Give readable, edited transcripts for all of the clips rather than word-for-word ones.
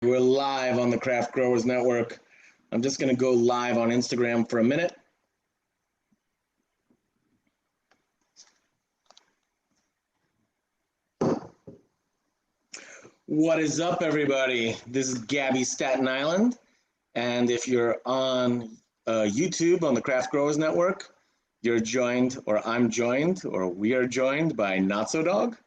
We're live on the Craft Growers Network. I'm just going to go live on Instagram for a minute. What is up, everybody? This is Gaby Staten Island. And if you're on YouTube on the Craft Growers Network, you're joined, or I'm joined, or we are joined by Notsodog.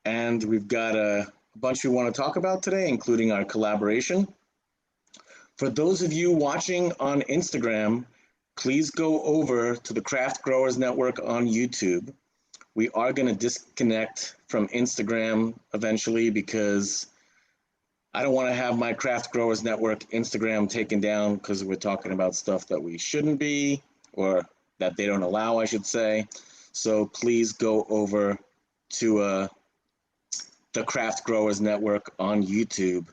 And we've got a bunch we want to talk about today, including our collaboration. For those of you watching on Instagram, please go over to the Craft Growers Network on YouTube. We are going to disconnect from Instagram eventually because I don't want to have my Craft Growers Network Instagram taken down because we're talking about stuff that we shouldn't be, or that they don't allow, I should say. So please go over to the Craft Growers Network on YouTube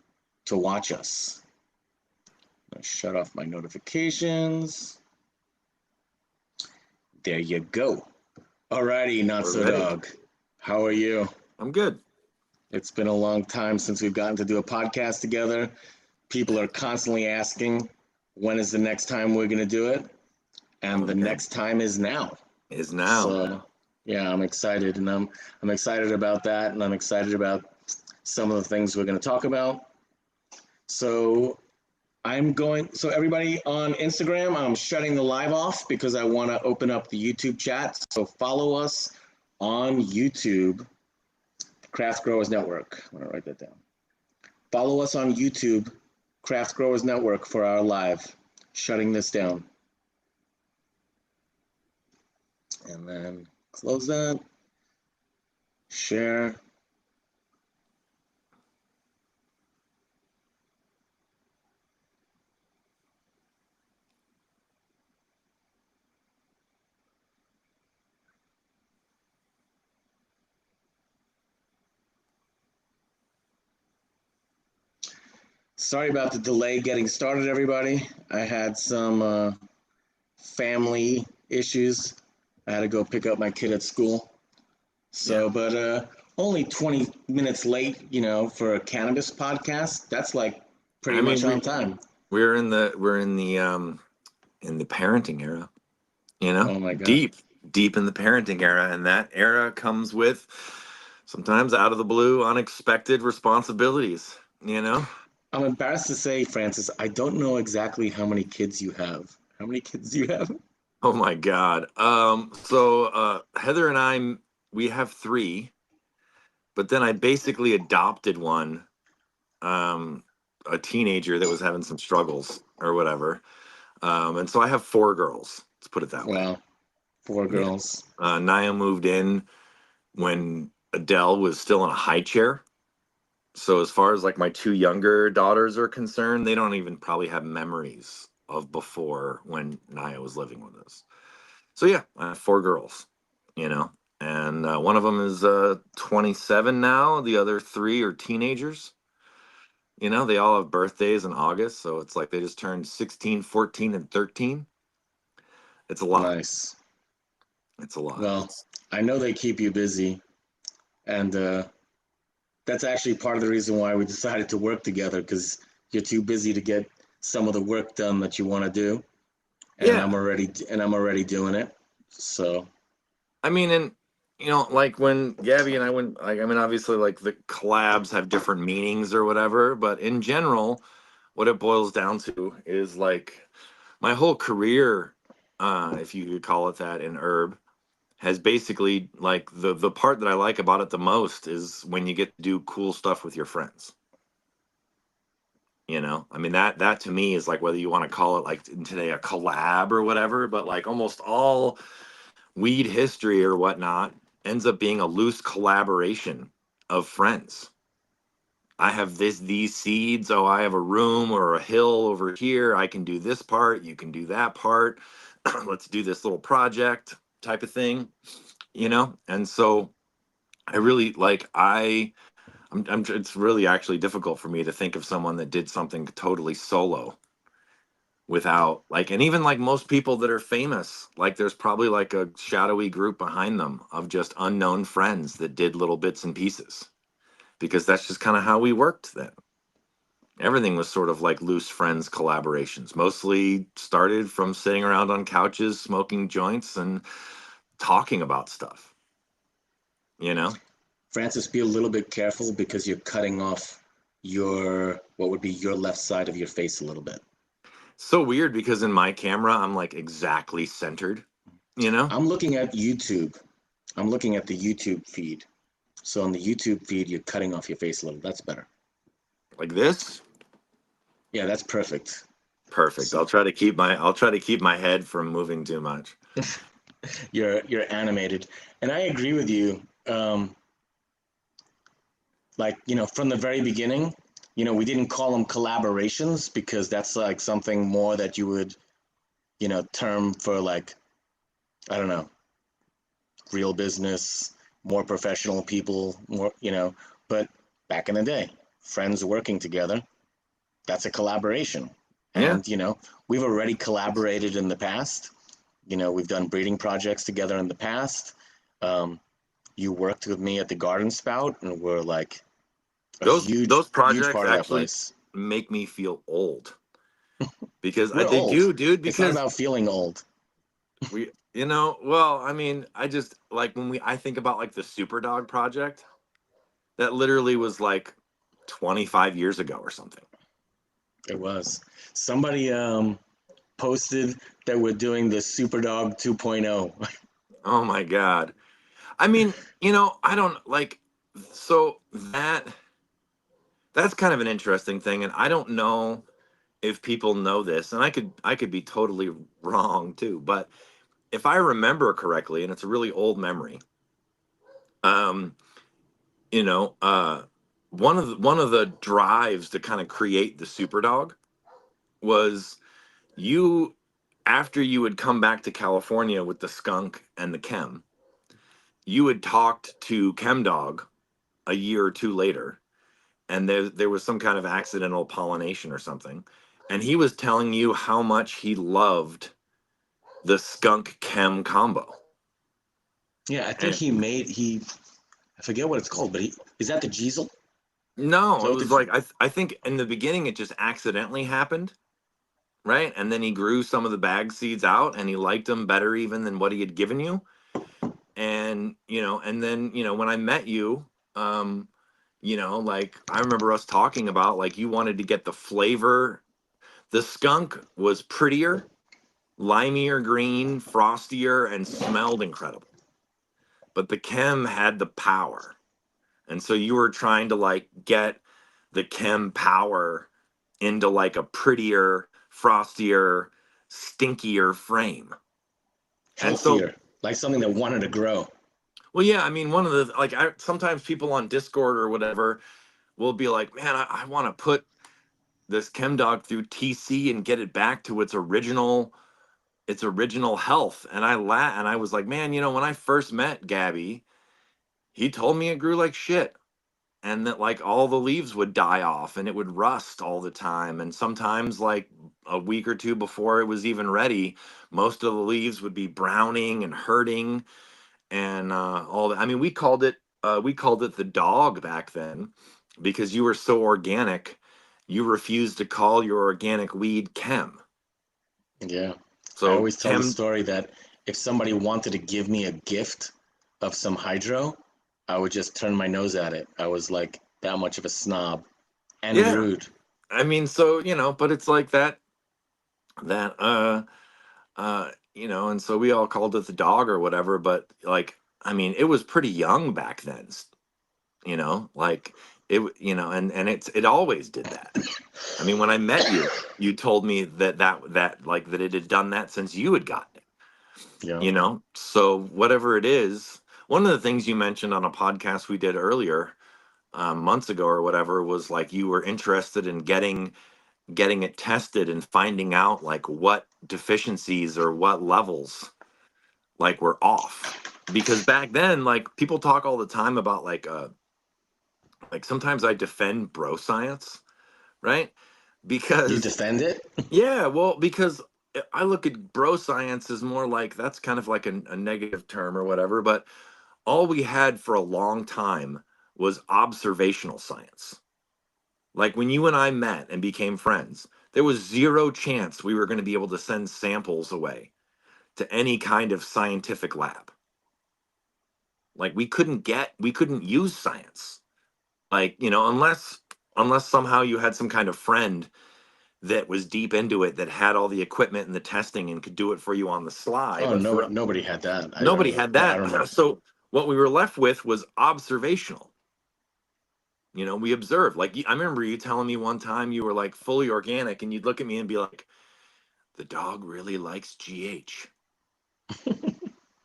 to watch us. I'll shut off my notifications. There you go. Alrighty, Notsodog. How are you? I'm good. It's been a long time since we've gotten to do a podcast together. People are constantly asking, when is the next time we're going to do it? And the next time is now. Is now. So, yeah, I'm excited, and I'm excited about that, and I'm excited about some of the things we're going to talk about. So everybody on Instagram, I'm shutting the live off because I want to open up the YouTube chat. So follow us on YouTube, Craft Growers Network. I'm going to write that down. Follow us on YouTube, Craft Growers Network, for our live. Shutting this down. And then close that. Share. Sorry about the delay getting started, everybody. I had some family issues. I had to go pick up my kid at school. So, but only 20 minutes late, for a cannabis podcast. That's like pretty much on time. We're in the parenting era, Oh my God. deep in the parenting era, and that era comes with sometimes out of the blue, unexpected responsibilities, I'm embarrassed to say, Francis, I don't know exactly how many kids you have. How many kids do you have? Oh my God. So Heather and I, we have 3, but then I basically adopted one, a teenager that was having some struggles or whatever. And so I have 4 girls. Let's put it that way. Wow. 4 girls. Yeah. Naya moved in when Adele was still in a high chair. So as far as like my 2 younger daughters are concerned, they don't even probably have memories of before when Naya was living with us. So yeah, I have 4 girls, and one of them is 27 now. The other 3 are teenagers. They all have birthdays in August, so it's like they just turned 16, 14, and 13. It's a lot. Nice. It's a lot. Well, I know they keep you busy, and that's actually part of the reason why we decided to work together, because you're too busy to get some of the work done that you want to do, and I'm already doing it. So, I mean, and like when Gabby and I went, like, I mean, obviously, like the collabs have different meanings or whatever, but in general, what it boils down to is like my whole career, if you could call it that, in herb, has basically, like, the part that I like about it the most is when you get to do cool stuff with your friends. I mean, that to me is like, whether you want to call it like today a collab or whatever, but like almost all weed history or whatnot ends up being a loose collaboration of friends. I have these seeds. Oh, I have a room or a hill over here. I can do this part. You can do that part. Let's do this little project type of thing, And so I really like, it's really actually difficult for me to think of someone that did something totally solo without, like, and even like most people that are famous, like there's probably like a shadowy group behind them of just unknown friends that did little bits and pieces, because that's just kind of how we worked then. Everything was sort of like loose friends collaborations, mostly started from sitting around on couches, smoking joints and talking about stuff, you know? Francis, be a little bit careful because you're cutting off what would be your left side of your face a little bit. So weird because in my camera, I'm like exactly centered, you know? I'm looking at YouTube. I'm looking at the YouTube feed. So on the YouTube feed, you're cutting off your face a little. That's better. Like this. Yeah, that's perfect. Perfect. So I'll try to keep my head from moving too much. you're animated, and I agree with you. Like, from the very beginning, we didn't call them collaborations because that's like something more that you would, term for like, I don't know, real business, more professional people, more, but back in the day, friends working together, that's a collaboration. Yeah. And, we've already collaborated in the past. We've done breeding projects together in the past. You worked with me at the Garden Spout, and we're like a huge, Those huge projects part of that actually place. make me feel old because We're they old. do, dude, It's not because about feeling old. well, I mean, I just like I think about like the Super Dog project that literally was like 25 years ago or something. It was. Somebody posted that we're doing the Superdog 2.0. Oh my God. I mean, I don't like, so that's kind of an interesting thing. And I don't know if people know this, and I could be totally wrong too, but if I remember correctly, and it's a really old memory, um, you know, uh, one of the drives to kind of create the Superdog was you after you had come back to California with the skunk and the chem, you had talked to ChemDog a year or two later, and there was some kind of accidental pollination or something, and he was telling you how much he loved the skunk chem combo. Yeah, I think And I forget what it's called, but is that the Giesel? Is no, that it what was like I think in the beginning it just accidentally happened, right? And then he grew some of the bag seeds out and he liked them better even than what he had given you. And and then when I met you, um, like I remember us talking about like you wanted to get the flavor. The skunk was prettier, limier green, frostier, and smelled incredible. But the chem had the power. And so you were trying to like get the chem power into like a prettier, frostier, stinkier frame. And so, Healthier, like something that wanted to grow. well, yeah, I mean, one of the like sometimes people on Discord or whatever will be like, man, I want to put this chem dog through TC and get it back to its original health. And I was like, man, when I first met Gabby, he told me it grew like shit. And that like all the leaves would die off and it would rust all the time, and sometimes like a week or two before it was even ready, most of the leaves would be browning and hurting, and all that. I mean, we called it the dog back then because you were so organic. You refused to call your organic weed chem. Yeah. I So always tell the chem. story that if somebody wanted to give me a gift of some hydro, I would just turn my nose at it. I was like that much of a snob and Yeah, rude. I mean, so but it's like that, and so we all called it the dog or whatever, but like, I mean, it was pretty young back then, like and it always did that. I mean, when I met you, you told me that like that it had done that since you had gotten it, Yeah. so whatever it is. One of the things you mentioned on a podcast we did earlier, months ago or whatever, was like you were interested in getting it tested and finding out like what deficiencies or what levels like were off, because back then like people talk all the time about like sometimes I defend bro science, right? You Because defend it? yeah, well, because I look at bro science as more like that's kind of like a negative term or whatever, but all we had for a long time was observational science. Like when you and I met and became friends, there was zero chance we were going to be able to send samples away to any kind of scientific lab. Like we couldn't use science. Like, unless somehow you had some kind of friend that was deep into it, that had all the equipment and the testing and could do it for you on the sly. Oh, But for nobody had that. I nobody remember. had Yeah, I that. remember. So what we were left with was observational. We observed. Like I remember you telling me one time you were like fully organic, and you'd look at me and be like, "The dog really likes GH."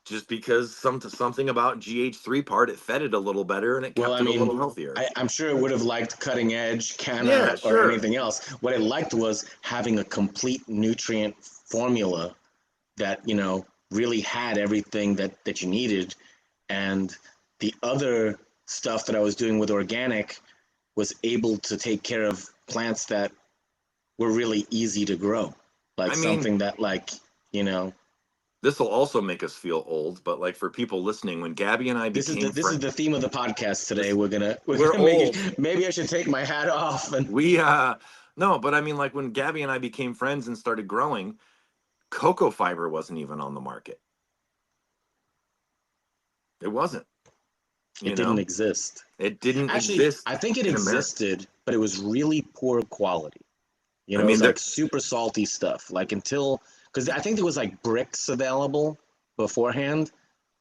Just because something about GH3 part, it fed it a little better and it Well, kept I it a mean, little healthier. I'm sure it would have liked cutting edge, Yeah, Canna, or sure. anything else. What it liked was having a complete nutrient formula that, really had everything that you needed. And the other stuff that I was doing with organic was able to take care of plants that were really easy to grow. Like I mean, something that you know, this will also make us feel old, but like for people listening, when Gabby and I became this is friends, the theme of the podcast today. this We're we're gonna make old. it. Maybe I should take my hat off and We no, but I mean, like when Gabby and I became friends and started growing, cocoa fiber wasn't even on the market. It wasn't, it you didn't know. exist. It didn't Actually, exist I think it in America. existed, but it was really poor quality. I It mean, was like super salty stuff. Because I think there was like bricks available beforehand,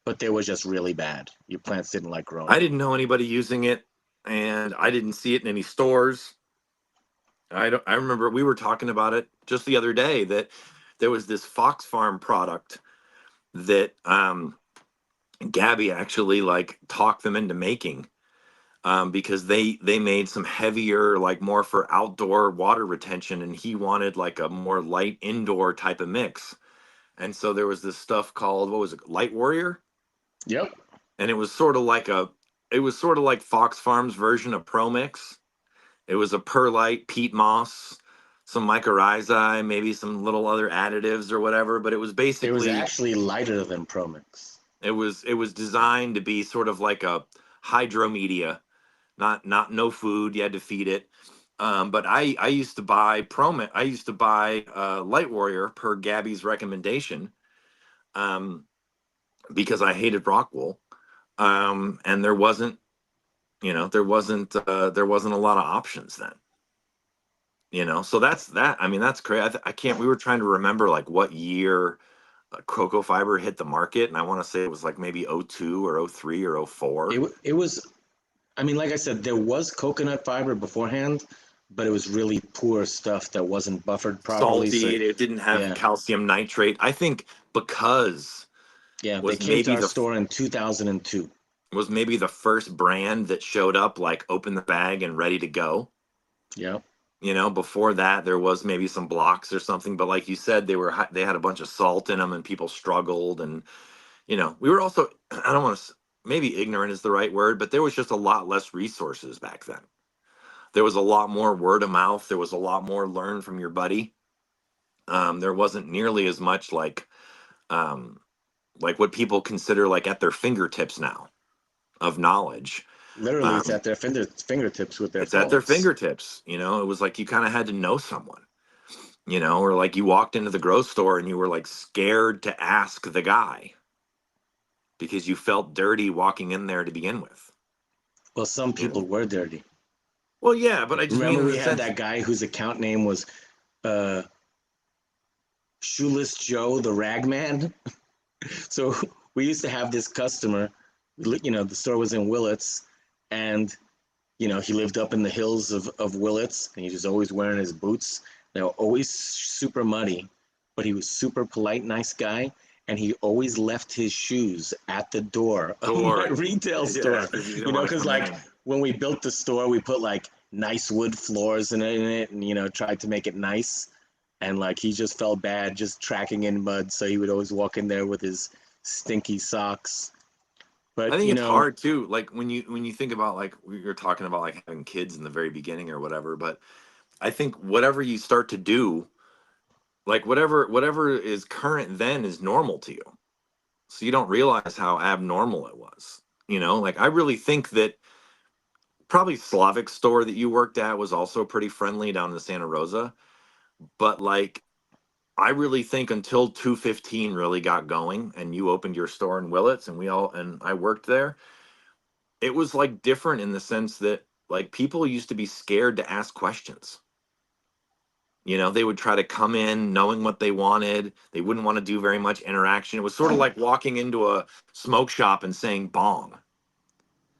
but they were just really bad. Your plants didn't like growing. I didn't know anybody using it, and I didn't see it in any stores. I remember we were talking about it just the other day that there was this Fox Farm product that Gabby actually like talked them into making, because they made some heavier, like more for outdoor water retention, and he wanted like a more light indoor type of mix. And so there was this stuff called, what was it, Light Warrior, Yep. and it was sort of like Fox Farm's version of Pro Mix. It was a perlite, peat moss, some mycorrhizae, maybe some little other additives or whatever. But it was It was basically, actually lighter than Promix. it was designed to be sort of like a hydro media, not no food. You had to feed it. But I used to buy I used to buy Light Warrior per Gabby's recommendation, um, because I hated rock wool, and there wasn't a lot of options then. So that's that. I mean, that's crazy. I can't. We were trying to remember like what year cocoa fiber hit the market, and I want to say it was like maybe '02 or '03 or '04. It was. I mean, like I said, there was coconut fiber beforehand, but it was really poor stuff that wasn't buffered properly. So Salty. It didn't have yeah, calcium nitrate. I think because yeah, they was came to maybe our the store in 2002. was maybe the first brand that showed up like open the bag and ready to go. Yeah. Before that there was maybe some blocks or something, but like you said, they had a bunch of salt in them and people struggled. And we were also, I don't want to, maybe ignorant is the right word, but there was just a lot less resources back then. There was a lot more word of mouth. There was a lot more learn from your buddy. There wasn't nearly as much um, like what people consider like at their fingertips now of knowledge. Literally, it's Um, at their fingertips with their it's at their phones. fingertips. It was like you kind of had to know someone, or like you walked into the grocery store and you were like scared to ask the guy because you felt dirty walking in there to begin with. Well, some You people know? were dirty. Well, yeah, but I just mean Remember, in we the had sense. that guy whose account name was uh, Shoeless Joe the Ragman. So we used to have this customer. The store was in Willits, and he lived up in the hills of Willits, and he was always wearing his boots. They were always super muddy, but he was super polite, nice guy, and he always left his shoes at the door of my Door. retail Yeah, store. because you didn't want to Because come like in. when we built the store, we put like nice wood floors in it, and tried to make it nice. And like he just felt bad just tracking in mud, so he would always walk in there with his stinky socks. I But think it's hard too. Like when you think about like we were talking about like having kids in the very beginning or whatever, but I think whatever you start to do, like whatever is current then is normal to you. So you don't realize how abnormal it was. Like I really think that probably Slavic store that you worked at was also pretty friendly down in Santa Rosa. But like, I really think until 215 really got going and you opened your store in Willits and I worked there, it was like different in the sense that like people used to be scared to ask questions. You know, they would try to come in knowing what they wanted. They wouldn't want to do very much interaction. It was sort of like walking into a smoke shop and saying bong.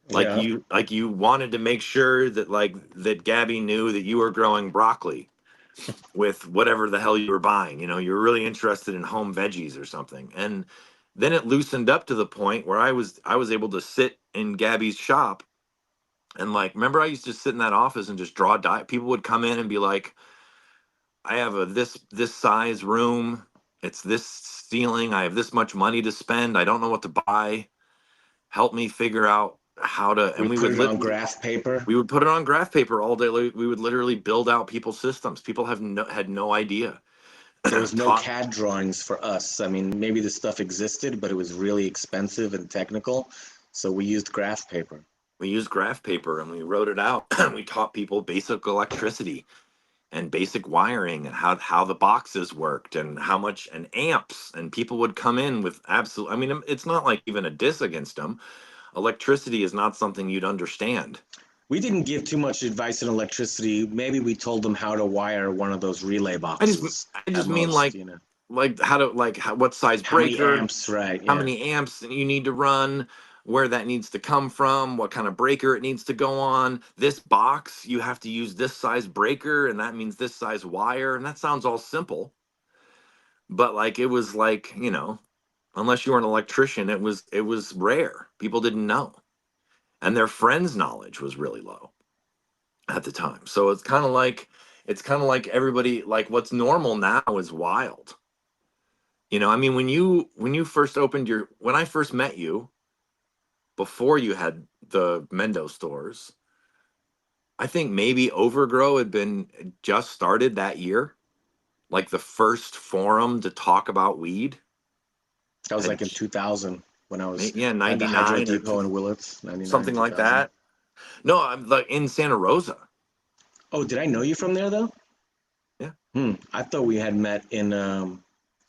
Yeah. Like you wanted to make sure that like that Gabby knew that you were growing broccoli with whatever the hell you were buying. You know, you were really interested in home veggies or something. And then it loosened up to the point where I was able to sit in Gabby's shop and like remember I used to sit in that office and just draw people would come in and be like, I have a this size room. It's this ceiling. I have this much money to spend. I don't know what to buy. Help me figure out how to. We And put it on graph paper. we would put it on graph paper all day. We would literally build out people's systems. People had no idea. There was no Taught CAD drawings for us. I mean, maybe this stuff existed, but it was really expensive and technical. So we used graph paper. We used graph paper and we wrote it out. We taught people basic electricity and basic wiring and how the boxes worked and how much and amps, and people would come in with absolute, I mean, it's not like even a diss against them. Electricity is not something you'd understand. We didn't give too much advice on electricity. Maybe we told them how to wire one of those relay I just boxes I just at mean most, you know. like how to what size How many breaker, amps, right? how Yeah. many amps you need to run, where that needs to come from, what kind of breaker it needs to go on. This box, you have to use this size breaker, and that means this size wire. And that sounds all simple, but like it was like, you know, unless you were an electrician, it was rare. People didn't know. And their friends' knowledge was really low at the time. So it's kind of like everybody like what's normal now is wild. You know, I mean when you first opened your when I first met you, before you had the Mendo stores, I think maybe Overgrow had been just started that year, like the first forum to talk about weed. That was Had like in 2000 when I was yeah, had the Hydro 99 or Depot in Willits, 99, something like 2000. that. No, I'm like in Santa Rosa. Oh, did I know you from there though? Yeah, I thought we had met we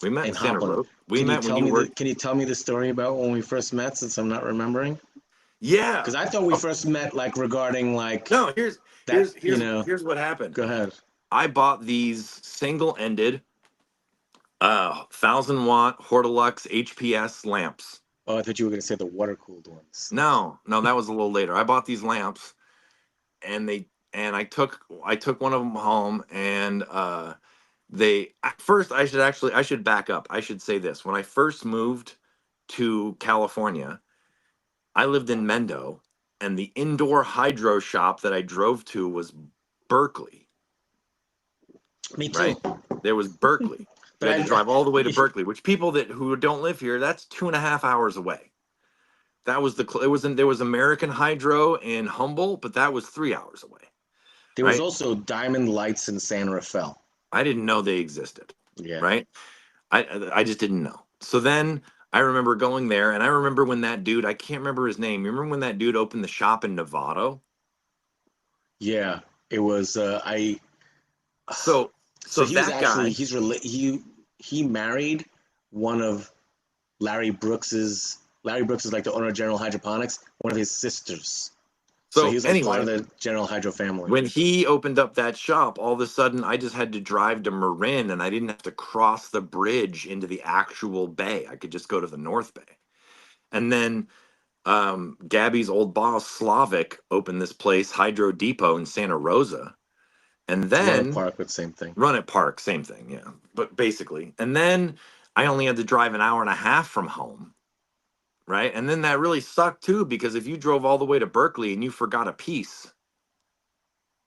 met in in Santa Hopland. Rosa. We met when you worked. Can you tell me the story about when we first met since I'm not remembering? Yeah. Because I thought we Oh, first met like regarding like no, here's that, here's here's here's what happened. go ahead. I bought these single-ended 1,000 watt Hortilux HPS lamps. Oh, I thought you were gonna say the water cooled ones. No, that was a little later. I bought these lamps, and I took one of them home, and they at first I should back up. I should say this: when I first moved to California, I lived in Mendo, and the indoor hydro shop that I drove to was Berkeley. Me too. Right? There was Berkeley. You But had to drive all the way to I Berkeley, which people who don't live here, that's 2.5 hours away. That was it wasn't there was American Hydro in Humboldt, but that was 3 hours away. there was Right? also Diamond Lights in San Rafael. I didn't know they existed. Yeah. Right? I just didn't know. So then I remember going there, and I remember when that dude, I can't remember his name. You remember when that dude opened the shop in Novato? Yeah. It was I So so so he was that actually guy, he married one of Larry Brooks is like the owner of General Hydroponics, one of his sisters. So he so was like part of anyway, the General Hydro family. when he opened up that shop, all of a sudden I just had to drive to Marin and I didn't have to cross the bridge into the actual bay. I could just go to the North Bay. And then Gabby's old boss, Slavic, opened this place, Hydro Depot in Santa Rosa. And Run a then park with same thing. Run at Park, same thing, yeah. But basically. And then I only had to drive an hour and a half from home. Right. And then that really sucked too, because if you drove all the way to Berkeley and you forgot a piece,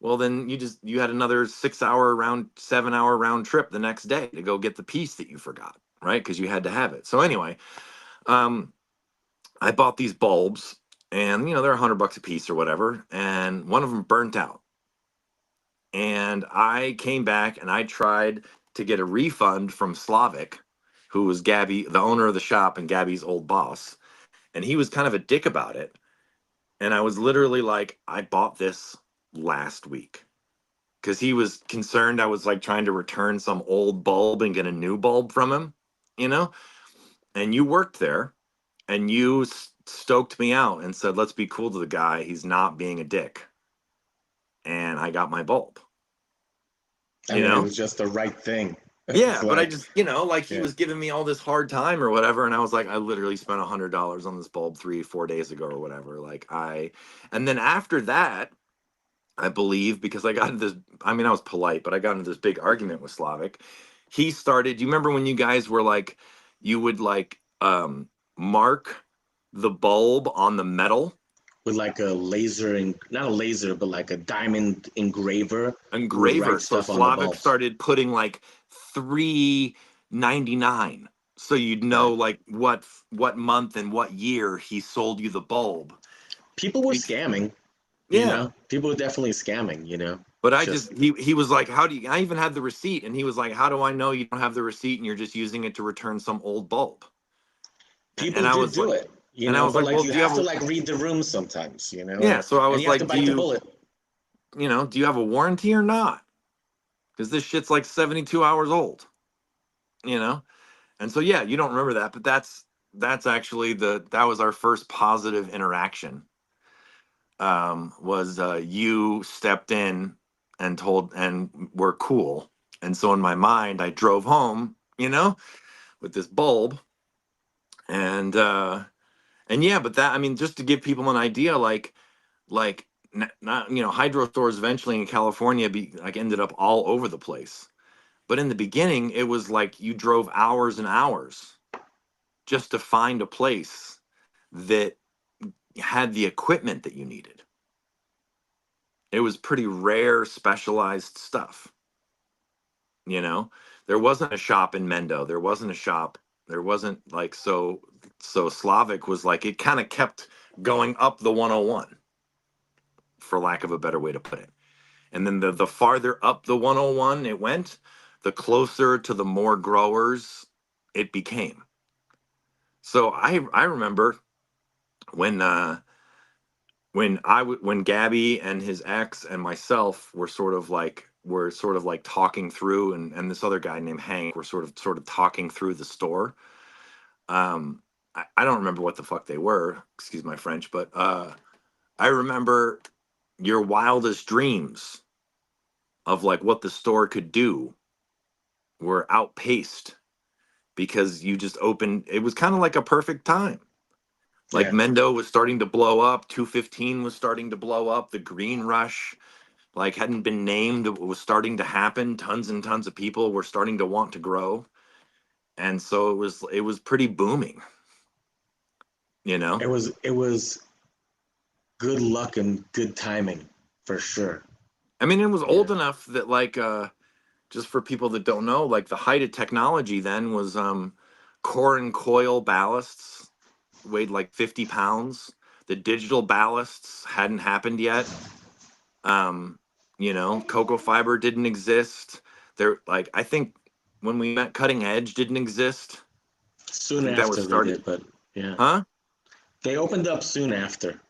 well, then you had another 7-hour round trip the next day to go get the piece that you forgot, right? Because you had to have it. So anyway, um, I bought these bulbs, and they're $100 a piece or whatever, and one of them burnt out. And I came back and I tried to get a refund from Slavic, who was Gabby, the owner of the shop and Gabby's old boss, and he was kind of a dick about it. And I was literally like, I bought this last week. Because he was concerned I was like trying to return some old bulb and get a new bulb from him, you know? And you worked there and you stoked me out and said, let's be cool to the guy. He's not being a dick. And I got my bulb, I you mean, it know? was just the right thing. It's Yeah, but I like, just, like he yeah. was giving me all this hard time or whatever. And I was like, I literally spent $100 on this bulb 3, 4 days ago or whatever. And then after that, I believe, because I got into this, I mean, I was polite, but I got into this big argument with Slavic. He started, do you remember when you guys were like, you would like mark the bulb on the metal? With like a laser, not a laser, but like a diamond engraver. We would Engraver. write So stuff on the Slavic bulbs. started putting like 3.99, so you'd know Right. like what month and what year he sold you the bulb. People were Be- scamming, Yeah. People were definitely scamming, But It's I just just he was like, how do you? I even had the receipt, and he was like, how do I know you don't have the receipt and you're just using it to return some old bulb? And people I did was like, do it, but well, like you do you have have to a? like read the room sometimes, Yeah. So I and was you have to like, bite the bullet. do you have a warranty or not? Because this shit's like 72 hours old, you know. And so yeah, you don't remember that, but that's actually that was our first positive interaction. Was you stepped in and told and we're cool. And so in my mind, I drove home, with this bulb and yeah, but that, I mean, just to give people an idea, not hydro stores eventually in California ended up all over the place, but in the beginning it was like you drove hours and hours just to find a place that had the equipment that you needed. It was pretty rare specialized stuff. you know there wasn't a shop in Mendo, there wasn't like, so Slavic was like, it kind of kept going up the 101, for lack of a better way to put it. And then the farther up the 101 it went, the closer to the more growers it became. So I remember when when Gabby and his ex and myself were sort of like talking through, and this other guy named Hank were sort of talking through the store. I don't remember what the fuck they were, excuse my French, but I remember your wildest dreams of like what the store could do were outpaced because you just opened. It was kind of like a perfect time. Like Yeah, Mendo was starting to blow up, 215 was starting to blow up, the Green Rush like hadn't been named, it was starting to happen. Tons and tons of people were starting to want to grow, and so it was pretty booming. You know, it was good luck and good timing for sure. I mean, it was Yeah, old enough that like just for people that don't know, like the height of technology then was core and coil ballasts weighed like 50 pounds. The digital ballasts hadn't happened yet. Um, cocoa fiber didn't exist. There, like, I think when we met, cutting edge didn't exist. I soon think that was after they started, did, but yeah, huh? they opened up soon after.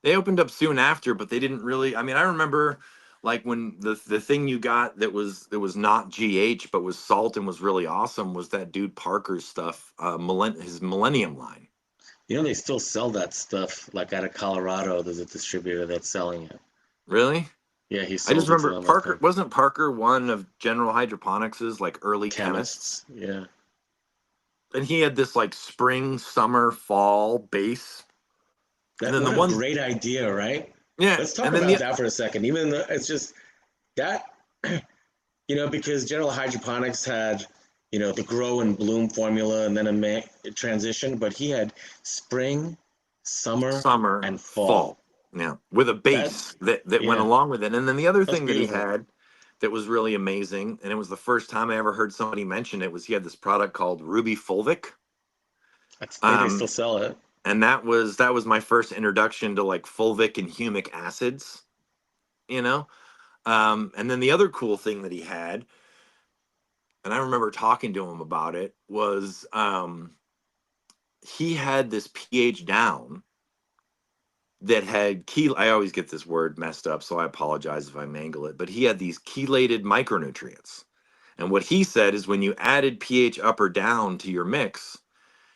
They opened up soon after, but they didn't really. I mean, I remember like when the thing you got that was not GH but was salt and was really awesome was that dude Parker's stuff, his Millennium line. They still sell that stuff. Like out of Colorado, there's a distributor that's selling it. Really? Yeah, he I just sold it to remember them one Parker time. wasn't Parker one of General Hydroponics's like early chemists, Chemists. Yeah. and he had this like spring, summer, fall base, and then the What a one, great idea, right? yeah, Let's talk and then about the that for a second. Even though it's just that, because General Hydroponics had, the grow and bloom formula and then a transition, but he had spring, summer, summer, and fall. fall, yeah, with a That, base that went yeah, along with it. And then the other that's thing that he beautiful. had that was really amazing, and it was the first time I ever heard somebody mention it, was he had this product called Ruby Fulvic. I think they still Um, sell it. and that was my first introduction to like fulvic and humic acids, you know. And then the other cool thing that he had, and I remember talking to him about it, was he had this pH down that had I always get this word messed up, so I apologize if I mangle it, but he had these chelated micronutrients. And what he said is when you added pH up or down to your mix,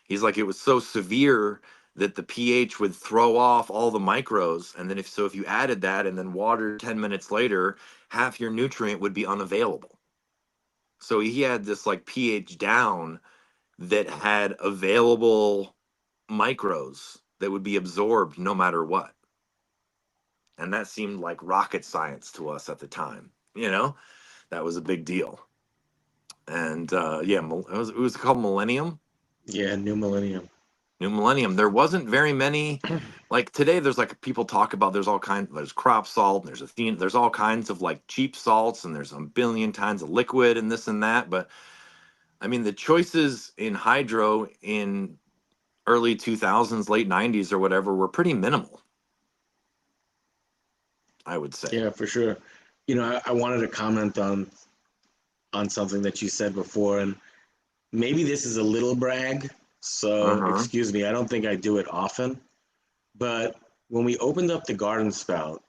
he's like, it was so severe that the pH would throw off all the micros. And then if you added that and then watered 10 minutes later, half your nutrient would be unavailable. So he had this like pH down that had available micros that would be absorbed no matter what. And that seemed like rocket science to us at the time. That was a big deal. And it was called Millennium. Yeah, New Millennium. New Millennium. There wasn't very many. Like today, there's like people talk about. There's crop salt. And there's all kinds of like cheap salts, and there's a billion kinds of liquid and this and that. But I mean, the choices in hydro in early 2000s, late 90s, or whatever were pretty minimal, I would say. Yeah, for sure. I wanted to comment on something that you said before, and maybe this is a little brag, so excuse me. I don't think I do it often, but when we opened up the garden spout,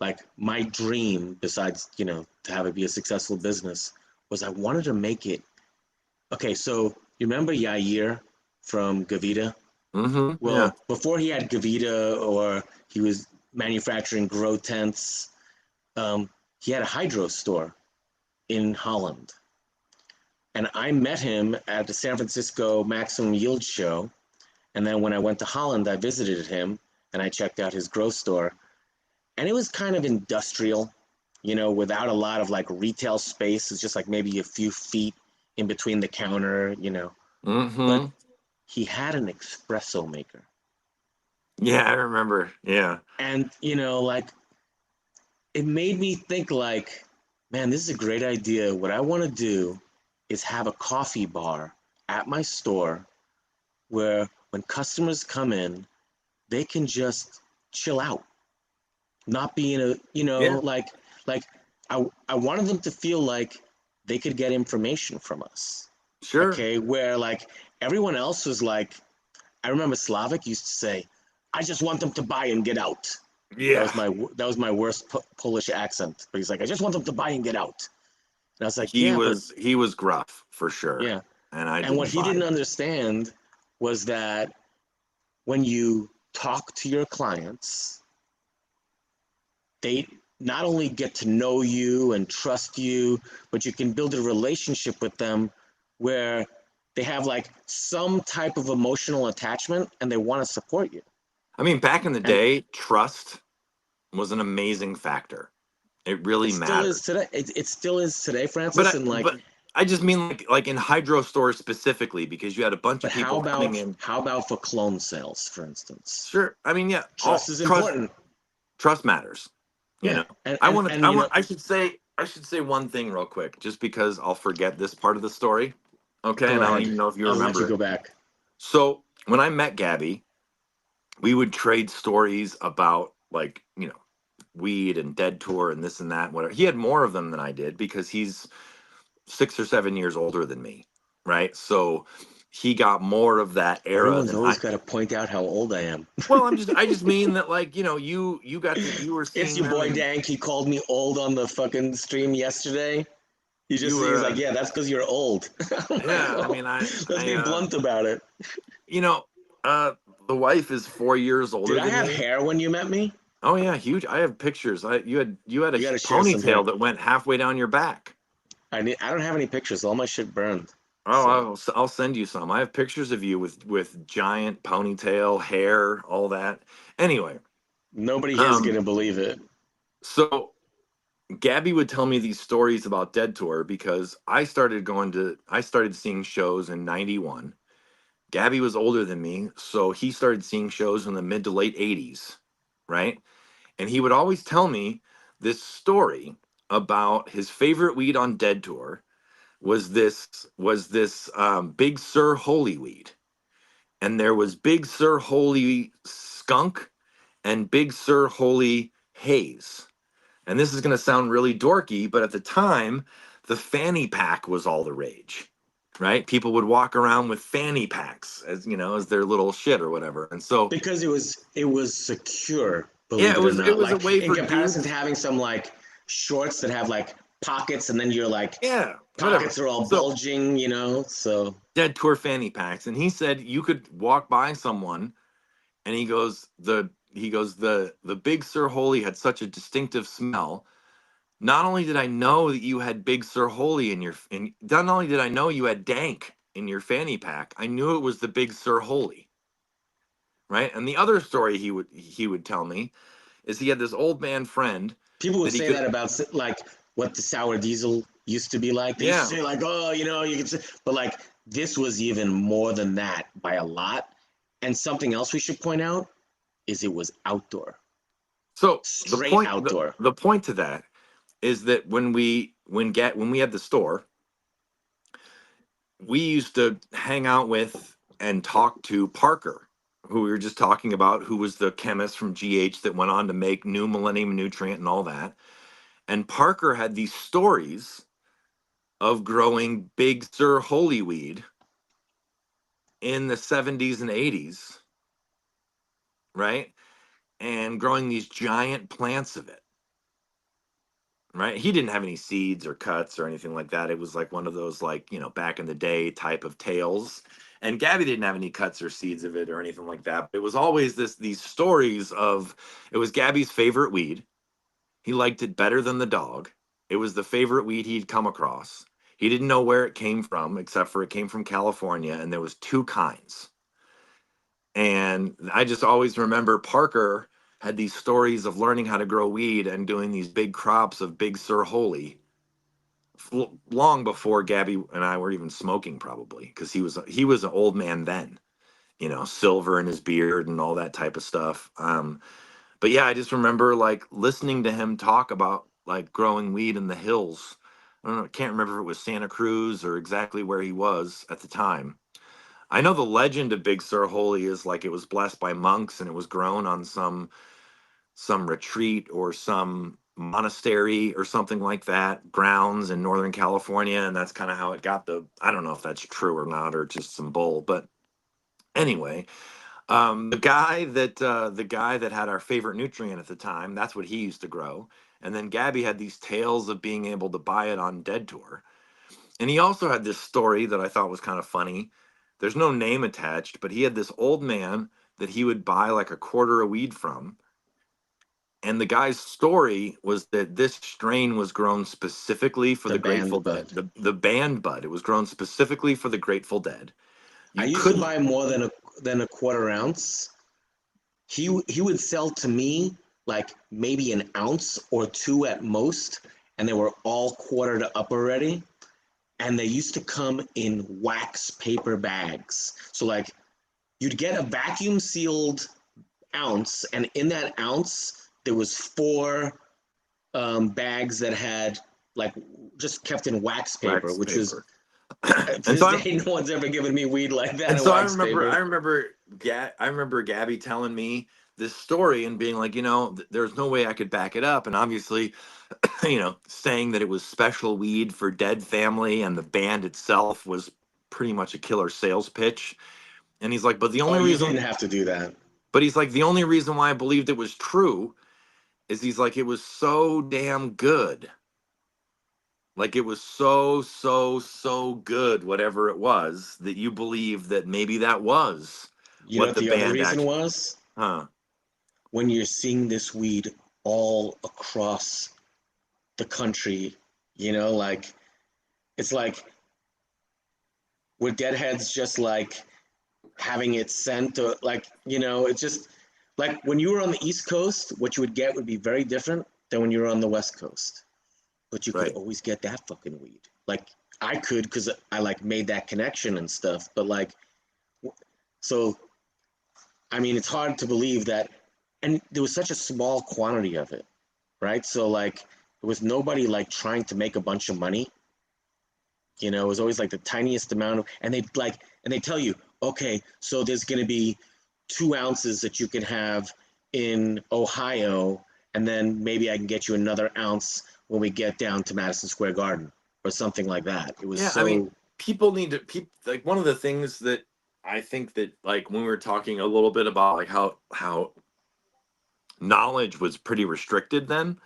like my dream, besides to have it be a successful business, was I wanted to make it. Okay, so you remember Yair from Gavita? Well, before he had Gavita or he was manufacturing grow tents, he had a hydro store in Holland. And I met him at the San Francisco Maximum Yield Show. And then when I went to Holland, I visited him and I checked out his grow store. And it was kind of industrial, without a lot of like retail space. It's just like maybe a few feet in between the counter, But he had an espresso maker. Yeah, I remember. Yeah. And, like it made me think like, man, this is a great idea. What I want to do is have a coffee bar at my store where when customers come in, they can just chill out, not be in a, like I wanted them to feel like they could get information from us. Sure. Okay, where like everyone else was like, I remember Slavic used to say, I just want them to buy and get out. Yeah. That was my worst Polish accent. But he's like, I just want them to buy and get out. And I was like, he was gruff for sure. Yeah. And what he didn't understand was that when you talk to your clients, they not only get to know you and trust you, but you can build a relationship with them where they have like some type of emotional attachment and they want to support you. I mean, back in the day, trust was an amazing factor. It really mattered. It still is today, Francis. But I just mean like in hydro stores specifically, because you had a bunch of people coming in. How about for clone sales, for instance? Sure. I mean, yeah. Trust is important. Trust matters. Yeah. I should say one thing real quick, just because I'll forget this part of the story. Okay. And I don't even know if you remember. I'll let you go back. So when I met Gaby, we would trade stories about like, weed and dead tour and this and that, and whatever. He had more of them than I did because he's 6 or 7 years older than me. Right. So he got more of that era. Everyone's always got to point out how old I am. Well, I just mean that like, you were seeing it's your boy Dank. He called me old on the fucking stream yesterday. He's like, yeah, that's because you're old. Yeah. I mean, let's be blunt about it. The wife is 4 years older. Did I have hair when you met me? Oh yeah, huge. I have pictures. You had a ponytail that went halfway down your back. I don't have any pictures. All my shit burned. Oh, so. I'll send you some. I have pictures of you with giant ponytail, hair, all that. Anyway, nobody here is gonna believe it. So, Gaby would tell me these stories about Dead Tour because I started seeing shows in '91. Gaby was older than me, so he started seeing shows in the mid to late '80s, right? And he would always tell me this story about his favorite weed on Dead Tour was this Big Sur Holy weed. And there was Big Sur Holy skunk and Big Sur Holy haze. And this is going to sound really dorky, but at the time, the fanny pack was all the rage. right? People would walk around with fanny packs as, as their little shit or whatever. And so, Because it was secure, yeah, believe it it or was it not. was a Like way in for comparison to dudes. having some like shorts that have like pockets, and then your like Yeah, whatever. pockets are all So bulging, you know. So Dead tour fanny packs. And he said you could walk by someone and the Big Sur Holy had such a distinctive smell. Not only did I know that you had Big Sur Holy not only did I know you had dank in your fanny pack, I knew it was the Big Sur Holy, right? And the other story he would tell me is he had this old man friend people would that he say could, that about like what the sour diesel used to be like. They used to yeah. say like, oh, you know, you can say, but like this was even more than that by a lot. And something else we should point out is it was outdoor, So straight outdoor. the point to that is that when we had the store, we used to hang out with and talk to Parker, who we were just talking about, who was the chemist from GH that went on to make New Millennium Nutrient and all that. And Parker had these stories of growing Big Sur Holy weed in the 70s and 80s, right? And growing these giant plants of it, right? He didn't have any seeds or cuts or anything like that. It was like one of those, like, back in the day type of tales. And Gabby didn't have any cuts or seeds of it or anything like that. But it was always these stories of, it was Gabby's favorite weed. He liked it better than the dog. It was the favorite weed he'd come across. He didn't know where it came from, except for it came from California, and there was two kinds. And I just always remember Parker had these stories of learning how to grow weed and doing these big crops of Big Sur Holy long before Gabby and I were even smoking, probably, because he was an old man then, silver in his beard and all that type of stuff. But yeah, I just remember like listening to him talk about like growing weed in the hills. I don't know, I can't remember if it was Santa Cruz or exactly where he was at the time. I know the legend of Big Sur Holy is like it was blessed by monks and it was grown on some retreat or some monastery or something like that, grounds in Northern California, and that's kind of how it got I don't know if that's true or not or just some bull, but anyway, the guy that had our favorite nutrient at the time, that's what he used to grow. And then Gabby had these tales of being able to buy it on Dead Tour. And he also had this story that I thought was kind of funny. There's no name attached, but he had this old man that he would buy like a quarter of weed from. And the guy's story was that this strain was grown specifically for The the Grateful band Dead, bud. the band bud. It was grown specifically for the Grateful Dead. I You used to couldn't, buy more than a quarter ounce. He would sell to me like maybe an ounce or two at most, and they were all quartered up already. And they used to come in wax paper bags. So like you'd get a vacuum sealed ounce, and in that ounce there was four bags that had like just kept in wax paper, wax which was paper. to And so this I'm day no one's ever given me weed like that and in so I wax remember I paper. remember I remember Gabby telling me this story and being like, there's no way I could back it up. And obviously, saying that it was special weed for Dead Family and the band itself was pretty much a killer sales pitch. And he's like, Oh, you didn't have to do that. the only reason why I believed it was true is he's like, it was so damn good. Like it was so, so, so good, whatever it was, that you believe that maybe that was You know what what the the other band reason actually, was? huh? When you're seeing this weed all across the country, like it's like were deadheads just like having it sent, or like, it's just like when you were on the East Coast, what you would get would be very different than when you were on the West Coast. But you could Right. always get that fucking weed. Like I could, because I like made that connection and stuff. But like, so I mean, it's hard to believe that, and there was such a small quantity of it, right? So like, there was nobody like trying to make a bunch of money. It was always like the tiniest amount of, and they tell you, okay, so there's going to be 2 ounces that you can have in Ohio, and then maybe I can get you another ounce when we get down to Madison Square Garden or something like that. It was Yeah, I mean, so. people need to like one of the things that I think that like when we were talking a little bit about like how knowledge was pretty restricted then.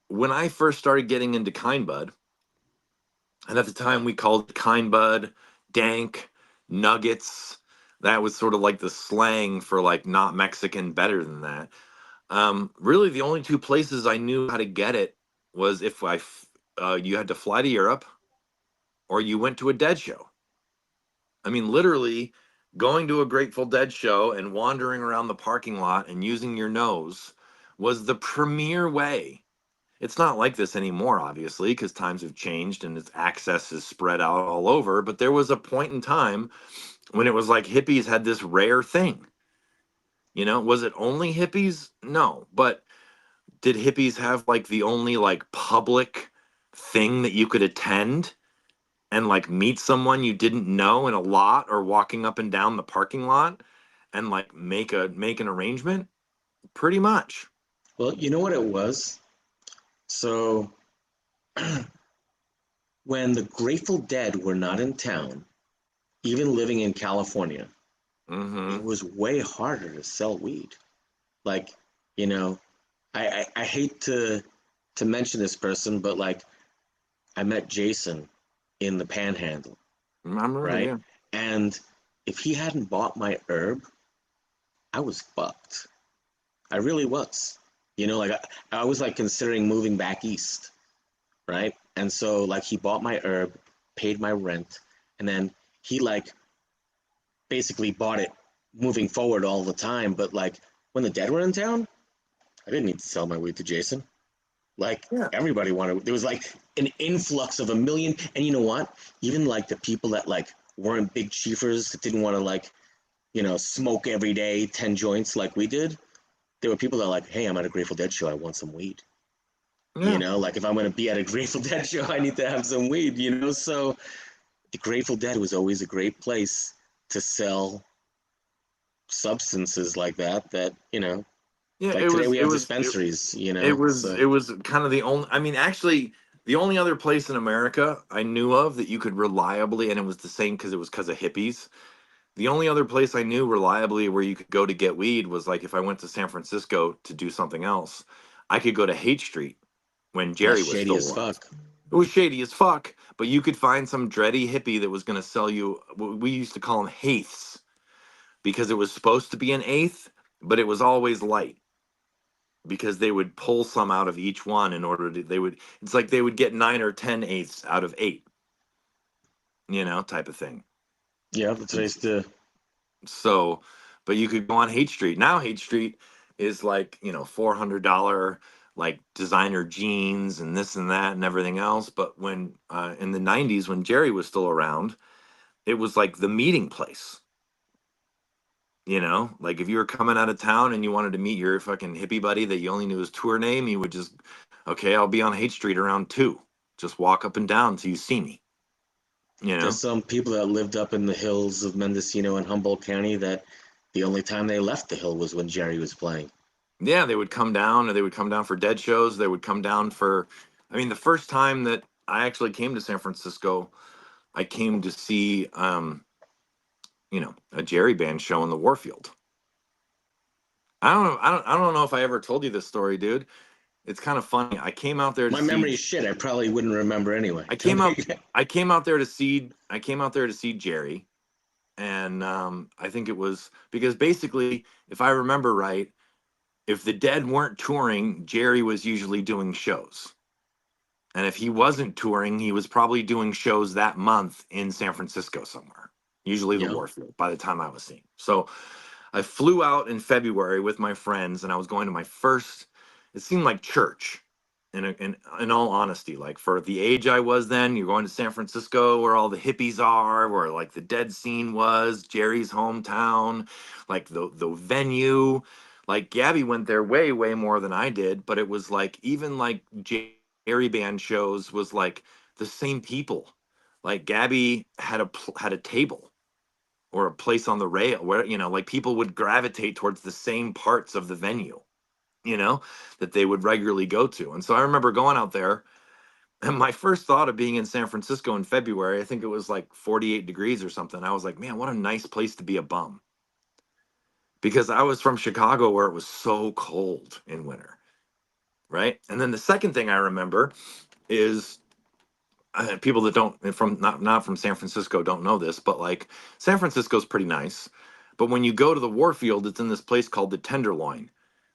When I first started getting into Kind Bud, and at the time we called it Kind Bud, Dank, Nuggets. That was sort of like the slang for like not Mexican, better than that. Really, the only two places I knew how to get it was if you had to fly to Europe or you went to a Dead show. I mean, literally going to a Grateful Dead show and wandering around the parking lot and using your nose was the premier way. It's not like this anymore, obviously, because times have changed and its access is spread out all over. But there was a point in time when it was like hippies had this rare thing. You know, was it only hippies? No. But did hippies have like the only like public thing that you could attend and like meet someone you didn't know in a lot or walking up and down the parking lot and like make an arrangement? Pretty much. Well, you know what it was? So when the Grateful Dead were not in town, even living in California, it Mm-hmm. was way harder to sell weed. Like, you know, I hate to mention this person, but like I met Jason in the Panhandle, I remember, right? yeah. And if he hadn't bought my herb, I was fucked. I really was. Like I was like considering moving back east, right? And so like he bought my herb, paid my rent, and then he like basically bought it moving forward all the time. But like when the dead were in town, I didn't need to sell my weed to Jason. Like Yeah. everybody wanted. There was like an influx of a million. And you know what? Even like the people that like weren't big chiefers that didn't want to like smoke every day 10 joints like we did. There were people that were like, hey, I'm at a Grateful Dead show. I want some weed. Yeah. Like if I'm going to be at a Grateful Dead show, I need to have some weed. So the Grateful Dead was always a great place to sell substances like that. Yeah, Like today we have dispensaries. it So was kind of the only, I mean, actually the only other place in America I knew of that you could reliably, and it was the same because it was because of hippies. The only other place I knew reliably where you could go to get weed was like if I went to San Francisco to do something else, I could go to Haight Street when that's Jerry was shady still as around. fuck. It was shady as fuck, but you could find some dready hippie that was going to sell you. We used to call them eighths because it was supposed to be an eighth, but it was always light because they would pull some out of each one in order to. They would. It's like they would get 9 or 10 eighths out of 8, type of thing. Yeah, that's what I And used to. so, but you could go on Haight Street. Now Haight Street is like, $400 like designer jeans and this and that and everything else. But when in the 90s when Jerry was still around, it was like the meeting place. Like if you were coming out of town and you wanted to meet your fucking hippie buddy that you only knew his tour name, you would just, okay, I'll be on Haight Street around 2. Just walk up and down till you see me, you There's know? some people that lived up in the hills of Mendocino and Humboldt County that the only time they left the hill was when Jerry was playing. Yeah, they would come down, or they would come down for Dead shows. They would come down for, I mean, the first time that I actually came to San Francisco, I came to see, a Jerry band show in the Warfield. I don't know if I ever told you this story, dude. It's kind of funny. My memory is shit. I probably wouldn't remember anyway. I Tell came out, me. I came out there to see Jerry, and I think it was because basically, if I remember right, if the Dead weren't touring, Jerry was usually doing shows. And if he wasn't touring, he was probably doing shows that month in San Francisco somewhere, usually the Yeah. Warfield by the time I was seeing. So I flew out in February with my friends and I was going to my first, it seemed like church. In all honesty, like for the age I was then, you're going to San Francisco where all the hippies are, where like the Dead scene was, Jerry's hometown, like the venue. Like Gabby went there way, way more than I did, but it was like even like Jerry band shows was like the same people. Like Gabby had a table or a place on the rail where like people would gravitate towards the same parts of the venue, you know, that they would regularly go to. And so I remember going out there And my first thought of being in San Francisco in February, I think it was like 48 degrees or something. I was like, man, what a nice place to be a bum. Because I was from Chicago where it was so cold in winter, right? And then the second thing I remember is people that don't from not from San Francisco don't know this, but like San Francisco's pretty nice. But when you go to the Warfield, it's in this place called the Tenderloin,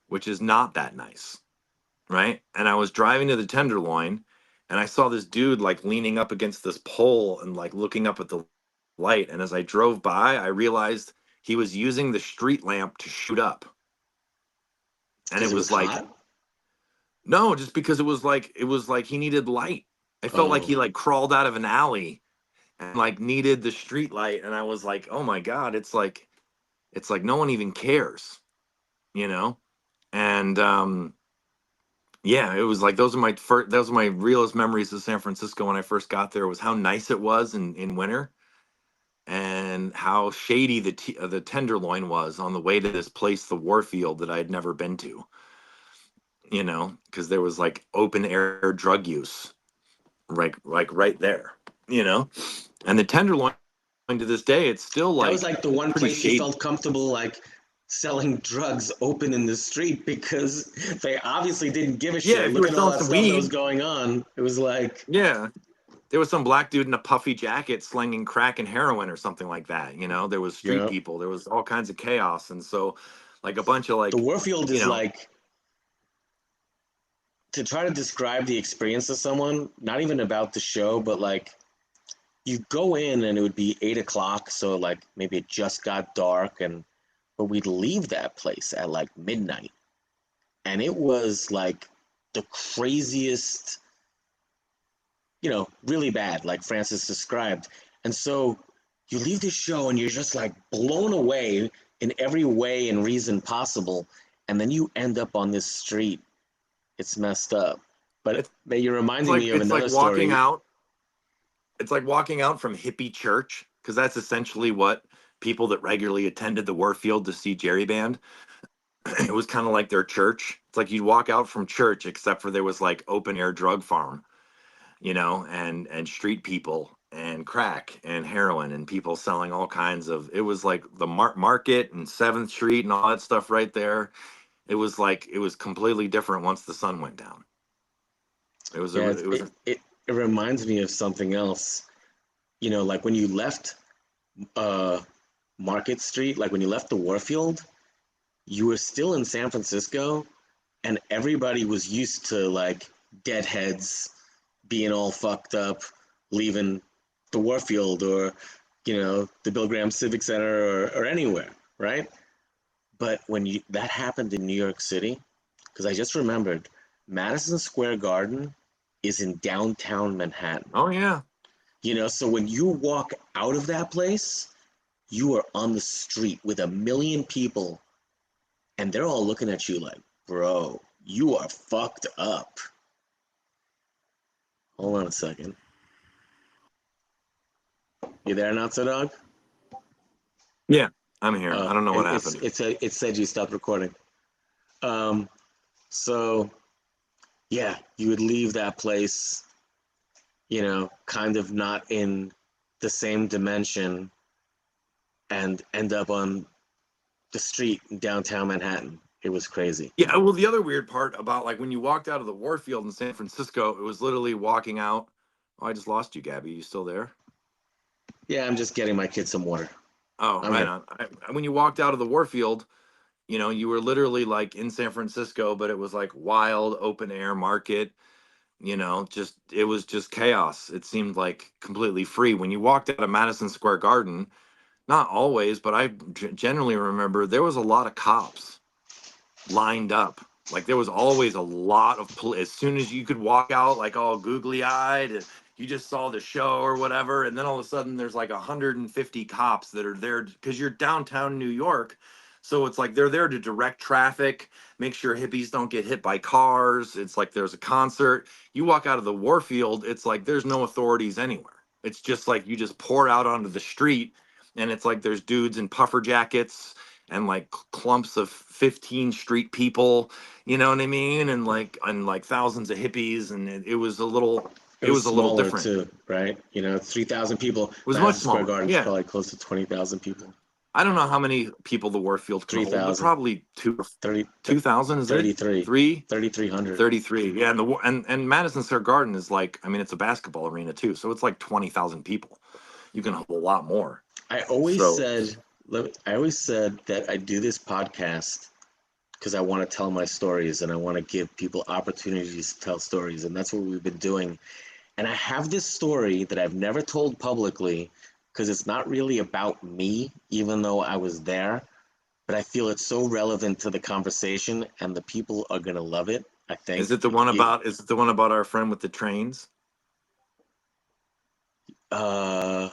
which is not that nice, right? And I was driving to the Tenderloin and I saw this dude like leaning up against this pole and like looking up at the light. And as I drove by, I realized he was using the street lamp to shoot up. And Because it it was was like, hot. no, just because it was like he needed light. I felt like Oh, he like crawled out of an alley and like needed the street light. And I was like, oh my God, it's like no one even cares, you know? And yeah, it was like those are my realest memories of San Francisco when I first got there was how nice it was in winter and how shady the Tenderloin was on the way to this place, the Warfield, that I had never been to. Because there was like open air drug use, like right there, you know, and the Tenderloin to this day, it's still that was like like the one pretty place you shady. felt comfortable, like selling drugs open in the street because they obviously didn't give a Yeah, shit. if you Look were at all selling that some stuff that was weed, going on. It was like, yeah, there was some black dude in a puffy jacket slinging crack and heroin or something like that. There was you street know, people. There was all kinds of chaos, and so like a bunch of the like, Warfield you is know, like, to try to describe the experience of someone, not even about the show, but like you go in and it would be 8 o'clock, so like maybe it just got dark, and but we'd leave that place at like midnight, and it was like the craziest, really bad, like Francis described. And so you leave the show and you're just like blown away in every way and reason possible, and then you end up on this street. It's messed up. But it's you're it's reminding like me of it's like another walking story. out. It's like walking out from hippie church because that's essentially what people that regularly attended the Warfield to see Jerry Band. It was kind of like their church. It's like you'd walk out from church, except for there was like open air drug farm, and street people and crack and heroin and people selling all kinds of. It was like the market and Seventh Street and all that stuff right there. It was completely different once the sun went down. It was a Yeah, it was a, it reminds me of something else. Like when you left uh, Market Street, like when you left the Warfield, you were still in San Francisco, and everybody was used to like deadheads being all fucked up, leaving the Warfield or the Bill Graham Civic Center or anywhere, right? But when that happened in New York City, because I just remembered, Madison Square Garden is in downtown Manhattan. oh yeah. So when you walk out of that place, you are on the street with a million people, and they're all looking at you like, bro, you are fucked up. Hold on a second. You there, Notsodog? Yeah, I'm here. I don't know what happened. It said you stopped recording. Um, so yeah, you would leave that place, kind of not in the same dimension, and end up on the street in downtown Manhattan. It was crazy. Yeah, well, the other weird part about like when you walked out of the Warfield in San Francisco, it was literally walking out. Oh, I just lost you, Gabby. You still there? Yeah, I'm just getting my kids some water. Oh, I'm right here. on. When you walked out of the Warfield, you were literally like in San Francisco, but it was like wild open air market. Just it was just chaos. It seemed like completely free. When you walked out of Madison Square Garden, not always, but I generally remember there was a lot of cops lined up. Like there was always a lot of as soon as you could walk out, like all googly eyed, and you just saw the show or whatever, and then all of a sudden there's like 150 cops that are there because you're downtown New York. So it's like they're there to direct traffic, make sure hippies don't get hit by cars. It's like there's a concert. You walk out of the Warfield, it's like there's no authorities anywhere. It's just like you just pour out onto the street, and it's like there's dudes in puffer jackets and like clumps of 15 street people, you know what I mean? And like thousands of hippies. And it was a little, It It was was a little smaller different. too, right? 3,000 people. It was much Madison Square smaller. Garden is Yeah. probably close to 20,000 people. I don't know how many people the Warfield can hold, but 3,000, probably 30, 2,000, is it? 33, Three? 3,300. 33. Yeah, and Madison Square Garden is like, I mean, it's a basketball arena too, so it's like 20,000 people. You can hold a lot more. I always So said, I always said that I do this podcast because I want to tell my stories and I want to give people opportunities to tell stories, and that's what we've been doing. And I have this story that I've never told publicly because it's not really about me, even though I was there. But I feel it's so relevant to the conversation, and the people are gonna love it. I is think. it the one about our friend with the trains? Uh,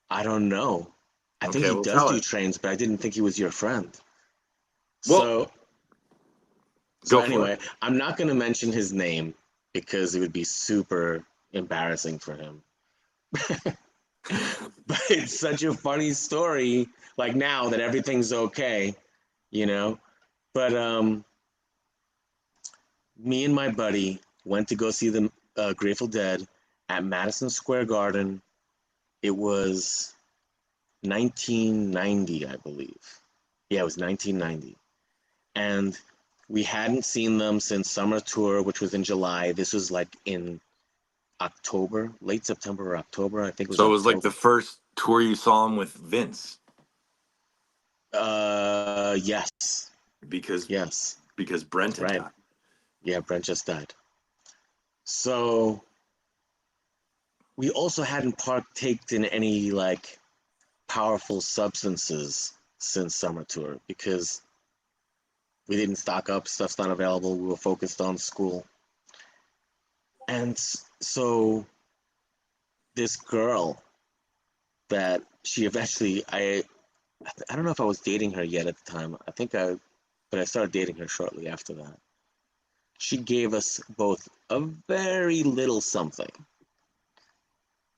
I don't know. I think Okay, he we'll does tell do it. trains, but I didn't think he was your friend. Well, So, so go for it. anyway, I'm not gonna mention his name because it would be super embarrassing for him. But it's such a funny story. Like now that everything's okay, you know. But me and my buddy went to go see the Grateful Dead at Madison Square Garden. It was 1990, I believe. Yeah, it was 1990. And we hadn't seen them since summer tour, which was in July. This was like in October, late September or October. I think it was So it was like the October. first tour you saw him with Vince, Yes, because yes, Brent had right. died. Yeah, Brent just died. So we also hadn't partaked in any like powerful substances since summer tour because we didn't stock up, stuff's not available, we were focused on school. And so this girl that she eventually I don't know if I was dating her yet at the time. But I started dating her shortly after that. She gave us both a very little something,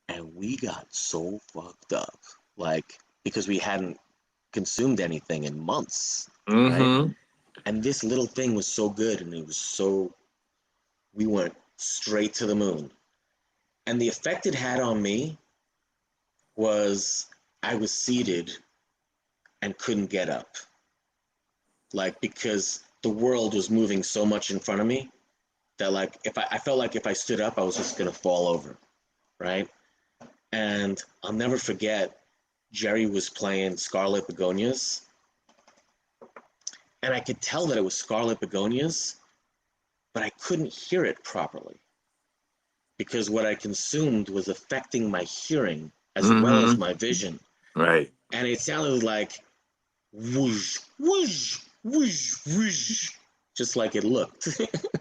and we got so fucked up, like because we hadn't consumed anything in months, right? Mm-hmm. And this little thing was so good, and we went straight to the moon. And the effect it had on me was I was seated and couldn't get up, like because the world was moving so much in front of me that like if I felt like if I stood up, I was just gonna fall over, right? And I'll never forget Jerry was playing Scarlet Begonias, and I could tell that it was Scarlet Begonias, but I couldn't hear it properly because what I consumed was affecting my hearing as well as Mm-hmm. my vision. Right. And it sounded like whoosh, whoosh, whoosh, whoosh, just like it looked,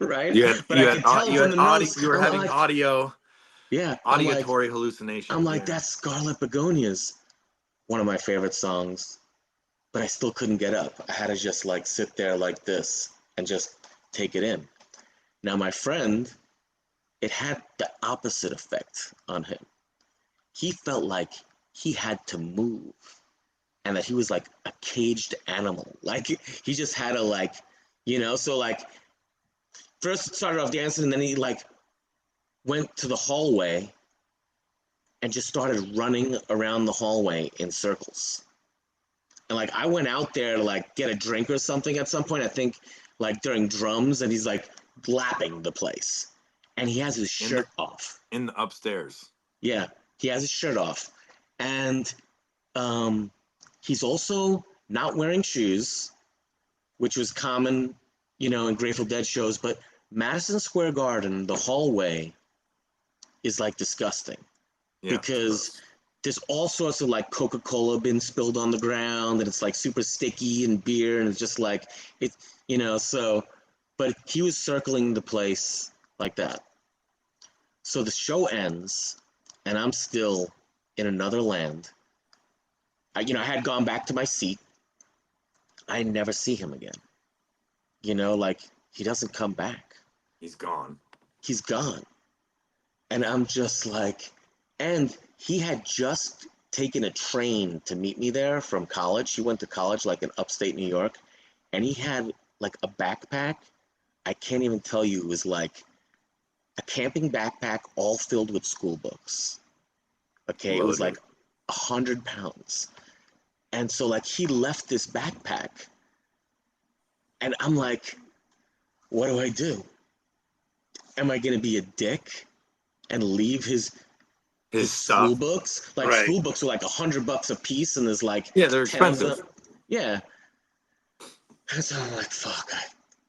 right? But I could tell from the audio. notes, You were I'm having like, auditory I'm hallucinations. like, Yeah. that's Scarlet Begonias, one of my favorite songs. But I still couldn't get up. I had to just like sit there like this and just take it in. Now, my friend, it had the opposite effect on him. He felt like he had to move and that he was like a caged animal. Like he just had to like, so like first started off dancing and then he like went to the hallway and just started running around the hallway in circles. And like I went out there to like get a drink or something at some point, I think like during drums, and he's like lapping the place. And he has his In the shirt off. upstairs. Yeah, he has his shirt off. And um, he's also not wearing shoes, which was common, in Grateful Dead shows. But Madison Square Garden, the hallway is like disgusting Yeah. because there's all sorts of like Coca-Cola been spilled on the ground and it's like super sticky and beer and it's just like it, so but he was circling the place like that. So the show ends and I'm still in another land. I had gone back to my seat. I never see him again. Like he doesn't come back. He's gone. He's gone. And I'm just like, and he had just taken a train to meet me there from college. He went to college like in upstate New York, and he had like a backpack. I can't even tell you, it was like a camping backpack all filled with school books. Okay, it was Loaded. like 100 pounds. And so like he left this backpack and I'm like, what do I do? Am I gonna be a dick and leave his His school stuff. books? Like Right. school books are like $100 a piece and there's like Yeah, they're 10 of them. expensive. Yeah. And so I'm like, fuck, I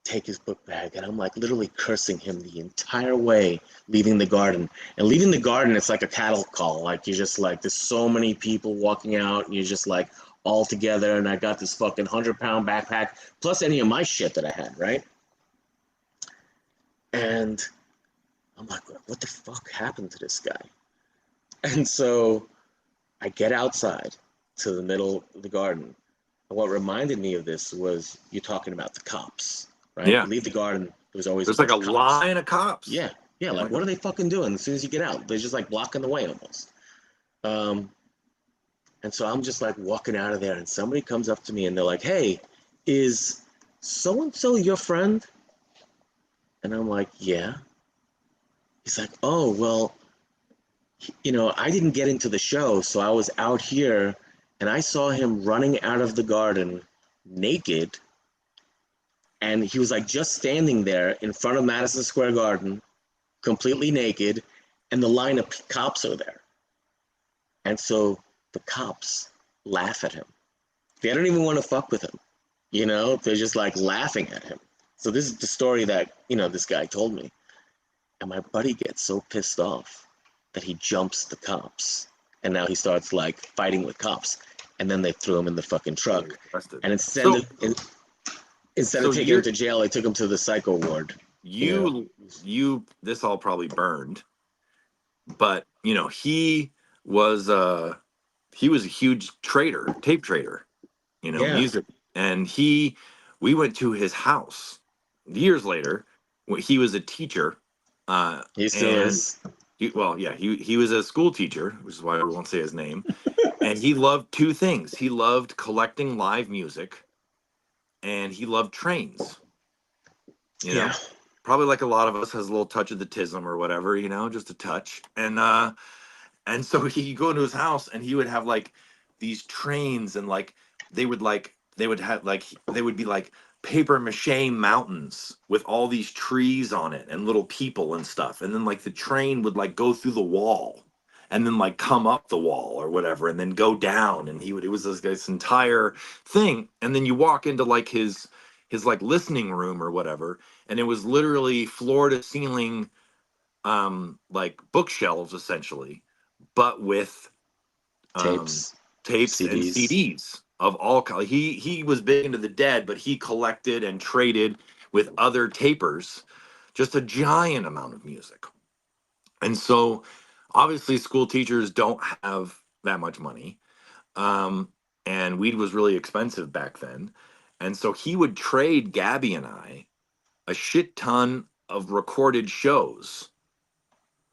take his book bag and I'm like literally cursing him the entire way leaving the garden. And leaving the garden, it's like a cattle call. Like you're just like, there's so many people walking out and you're just like all together. And I got this fucking 100-pound backpack plus any of my shit that I had, right? And I'm like, what the fuck happened to this guy? And so I get outside to the middle of the garden. And what reminded me of this was you talking about the cops, right? Yeah. You leave the garden, there's always There's a like bunch a of cops. line of cops. Yeah, yeah. Oh Like, my what are God. they fucking doing as soon as you get out? They're just like blocking the way almost. And so I'm just like walking out of there, and somebody comes up to me and they're like, "Hey, is so and so your friend?" And I'm like, "Yeah." He's like, "Oh, well, I didn't get into the show, so I was out here and I saw him running out of the garden naked. And he was like just standing there in front of Madison Square Garden, completely naked, and the line of cops are there. And so the cops laugh at him. They don't even want to fuck with him. They're just like laughing at him. So this is the story that, this guy told me. And my buddy gets so pissed off that he jumps the cops. And now he starts like fighting with cops. And then they threw him in the fucking truck. And So instead of taking him to jail, they took him to the psycho ward. This all probably burned, but was uh he was a huge tape trader, Yeah. music. And we went to his house years later when he was a teacher. He still And is. he was a school teacher, which is why we won't say his name. And he loved two things. He loved collecting live music and he loved trains. Yeah. Probably like a lot of us, has a little touch of the tism or whatever, just a touch. And so he'd go into his house and he would have like these trains, and like they would be like paper mache mountains with all these trees on it and little people and stuff. And then like the train would like go through the wall and then like come up the wall or whatever and then go down. And it was this entire thing. And then you walk into like his like listening room or whatever, and it was literally floor to ceiling like bookshelves essentially, but with Tapes, tapes and CDs. CDs of all color. He was big into the Dead, but he collected and traded with other tapers just a giant amount of music. And so obviously school teachers don't have that much money. And weed was really expensive back then. And so he would trade Gabby and I a shit ton of recorded shows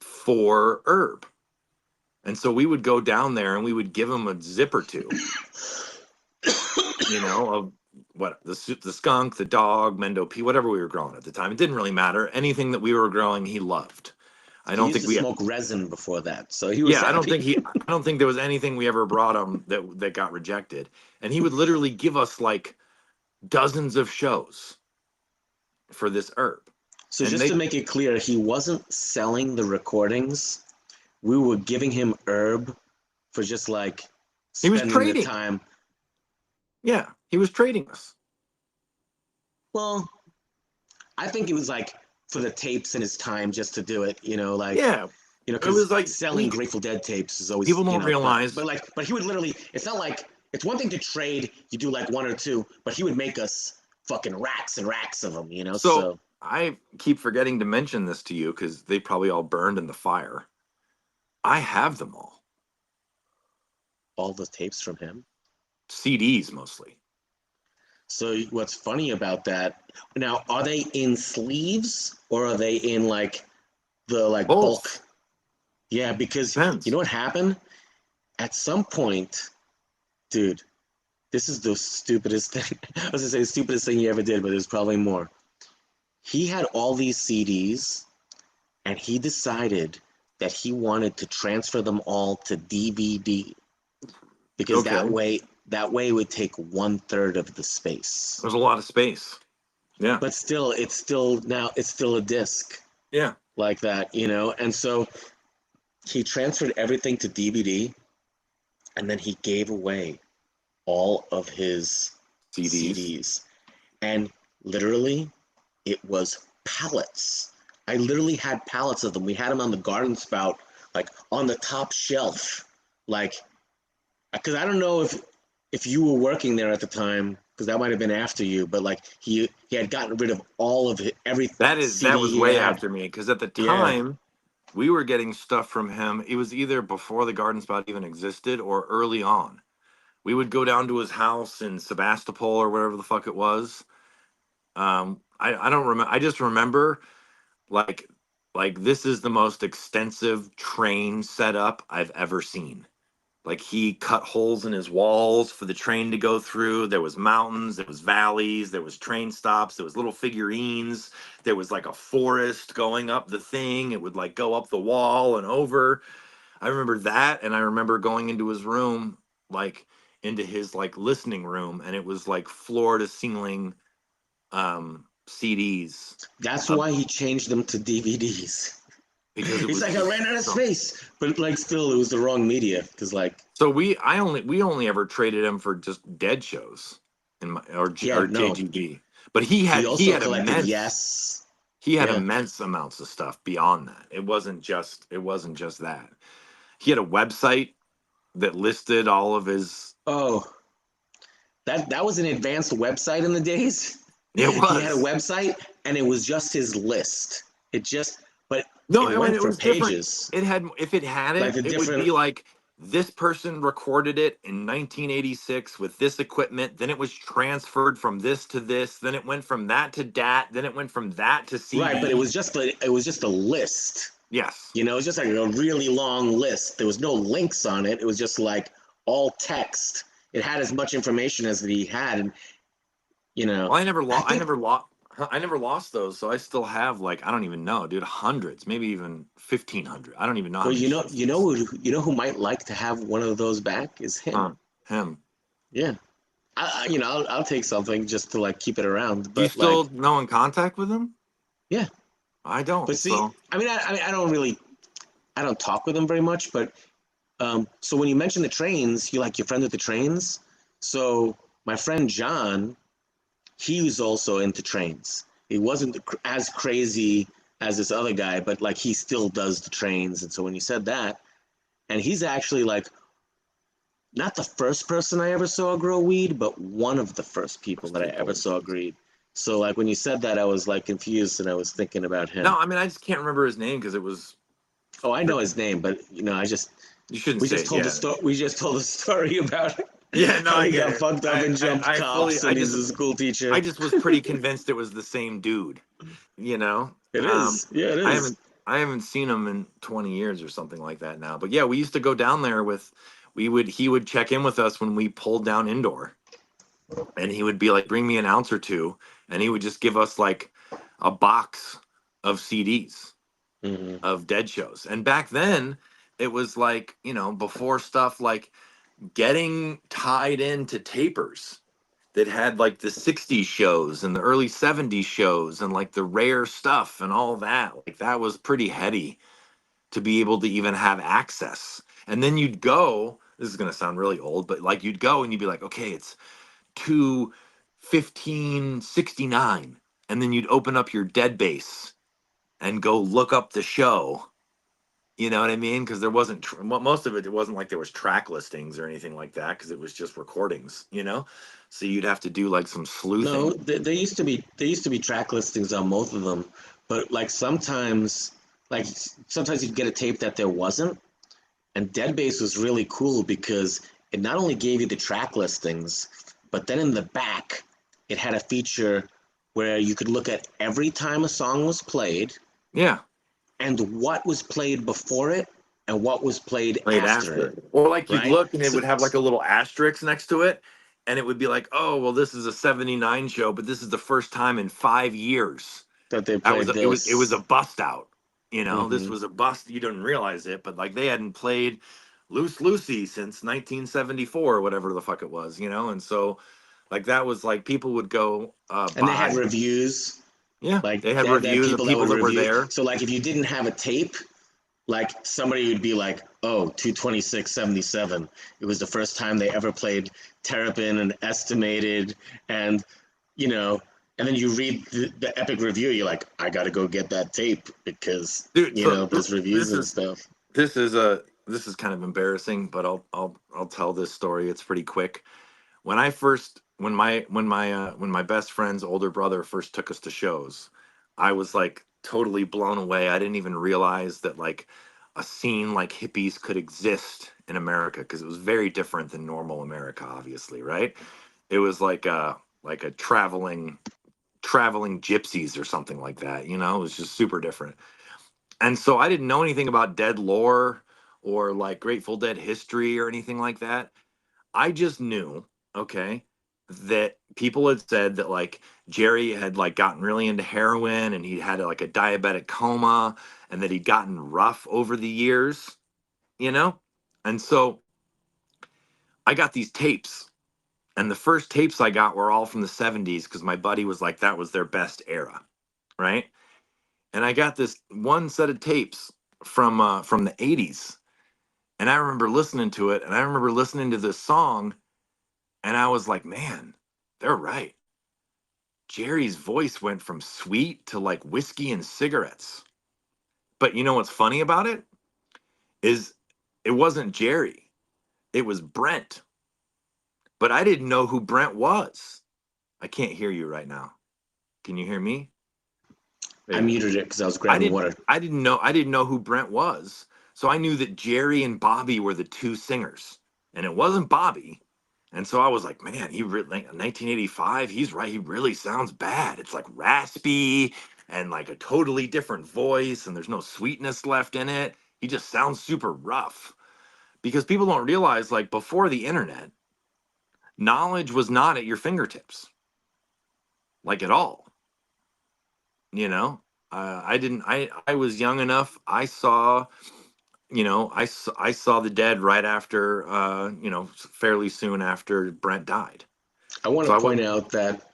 for herb. And so we would go down there and we would give him a zip or two, of what the skunk, the dog, Mendo P, whatever we were growing at the time. It didn't really matter. Anything that we were growing, he loved. I don't think we smoke resin before that, so he was. Yeah, happy. I don't think there was anything we ever brought him that got rejected. And he would literally give us like dozens of shows for this herb. So and just to make it clear, he wasn't selling the recordings. We were giving him herb for just like spending the time. Yeah, he was trading us. Well, I think it was like for the tapes and his time just to do it, Yeah. Because it was like selling Grateful Dead tapes is always people don't realize. But he would literally. It's not like it's one thing to trade. You do like one or two, but he would make us fucking racks and racks of them, So I keep forgetting to mention this to you because they probably all burned in the fire. I have them all. All the tapes from him. CDs mostly. So what's funny about that? Now, are they in sleeves or are they in like the like Both. bulk? Yeah, because Depends. You know what happened? At some point, dude, this is the stupidest thing. I was gonna say the stupidest thing he ever did, but there's probably more. He had all these CDs, and he decided that he wanted to transfer them all to DVD because Okay. that way it would take 1/3 of the space. There's a lot of space. Yeah. But still, it's still a disc Yeah. like that, you know? And so he transferred everything to DVD, and then he gave away all of his CDs. CDs. And literally, it was pallets. I literally had pallets of them. We had them on the garden spout, like on the top shelf. Like, because I don't know if you were working there at the time, because that might have been after you, but like he had gotten rid of all of it, every That CD was he way had. after me, because at the Yeah. time we were getting stuff from him. It was either before the Garden Spot even existed or early on. We would go down to his house in Sebastopol or whatever the fuck it was. I don't remember. I just remember like this is the most extensive train setup I've ever seen. Like he cut holes in his walls for the train to go through. There was mountains, there was valleys, there was train stops, there was little figurines. There was like a forest going up the thing. It would like go up the wall and over. I remember that, and I remember going into his room, like into his like listening room, and it was like floor to ceiling CDs. That's Of, why he changed them to DVDs. because it He's was like, I ran out of so. space, but like still, it was the wrong media because like So we only ever traded him for just dead shows in my yeah, or no. JGB. But He also had collected immense Yes. he had Yeah. immense amounts of stuff beyond that. It wasn't just that. He had a website that listed all of his. Oh, that was an advanced website in the days. It He had a was. website and it was just his list. It just but No, it I mean went it for was different. pages. It had if it had Like it, the it would different be like this person recorded it in 1986 with this equipment, then it was transferred from this to this, then it went from that to dat, then it went from that to right, but it CD. was just a list. Yes. You know, it was just like a really long list. There was no links on it. It was just like all text. It had as much information as he had, and you know, Well, I never I lost. think I never lost those, so I still have like I don't even know, dude, hundreds, maybe even 1,500. I don't even know how well, many CDs. you know who might like to have one of those back is him. Him. Yeah, I'll take something just to like keep it around. Do you But still like, know in contact with him? yeah. I don't. But see, So I don't talk with him very much. But so when you mention the trains, you're friends with the trains. So my friend John, he was also into trains. He wasn't as crazy as this other guy, but like he still does the trains. And so when you said that, and he's actually like not the first person I ever saw grow weed, but one of the first people first that I ever people. saw grow. So like when you said that, I was like confused and I was thinking about him. No, I mean I just can't remember his name because it was. Oh, I know his name, but You shouldn't say it. Yeah. we just told a story about Yeah. No, how I he get got it. fucked up and jumped I fully. cops and he's a school teacher. I just was pretty convinced it was the same dude. You know. It is. Yeah, it I is. haven't. I haven't seen him in 20 years or something like that now. But yeah, we used to go down there with. He would check in with us when we pulled down indoor, and he would be like, "Bring me an ounce or two," and he would just give us like a box of CDs Mm-hmm. of dead shows. And back then, it was like before stuff like getting tied into tapers that had like the 60s shows and the early 70s shows and like the rare stuff and all that. Like that was pretty heady to be able to even have access. And then you'd go, this is going to sound really old, but like you'd go and you'd be like, okay, it's 2:15:69, and then you'd open up your dead base and go look up the show. You know what I mean? Because there wasn't most of it. It wasn't like there was track listings or anything like that. Because it was just recordings. So you'd have to do like some No, sleuthing. there used to be track listings on both of them, but like sometimes you'd get a tape that there wasn't, and Deadbase was really cool because it not only gave you the track listings, but then in the back it had a feature where you could look at every time a song was played Yeah, and what was played before it and what was played played after after, it, or like you'd right? look and it So would have like a little asterisk next to it, and it would be like, oh, well, this is a '79 show, but this is the first time in 5 years that they that was played it was a this. bust out. You know, this Mm-hmm. was a bust. You didn't realize it, but like they hadn't played Loose Lucy since 1974 or whatever the fuck it was, you know? And so like that was like people would go And they had buy. reviews. Yeah, Like they had they had reviews of people that people would that were review. there. So like if you didn't have a tape, like somebody would be like, "Oh, 226.77. It was the first time they ever played Terrapin and Estimated, and you know." And then you read the epic review. You're like, "I got to go get that tape because Dude, so there's reviews this and is stuff." this is kind of embarrassing, but I'll tell this story. It's pretty quick. When I first when my best friend's older brother first took us to shows, I was like totally blown away. I didn't even realize that like a scene like hippies could exist in America because it was very different than normal America, obviously, right? It was like a traveling gypsies or something like that, you know? It was just super different. And so I didn't know anything about Dead lore or like Grateful Dead history or anything like that. I just knew, okay, that people had said that like Jerry had like gotten really into heroin and he had like a diabetic coma and that he'd gotten rough over the years, you know? And so I got these tapes, and the first tapes I got were all from the 70s because my buddy was like, that was their best era, right? And I got this one set of tapes from the 80s. And I remember listening to it, and I remember listening to this song, and I was like, man, they're right. Jerry's voice went from sweet to like whiskey and cigarettes. But you know what's funny about it is it wasn't Jerry. It was Brent. But I didn't know who Brent was. I can't hear you right now. Can you hear me? There I you go. muted it because I was grabbing water. I didn't know who Brent was. So I knew that Jerry and Bobby were the two singers. And it wasn't Bobby. And so I was like, man, he really like 1985, he's right. He really sounds bad. It's like raspy and like a totally different voice, and there's no sweetness left in it. He just sounds super rough. Because people don't realize, like, before the internet, knowledge was not at your fingertips, like at all. You know, I didn't. I was young enough. I saw, you know, I saw the Dead right after, you know, fairly soon after Brent died. I want So to I point wasn't. out that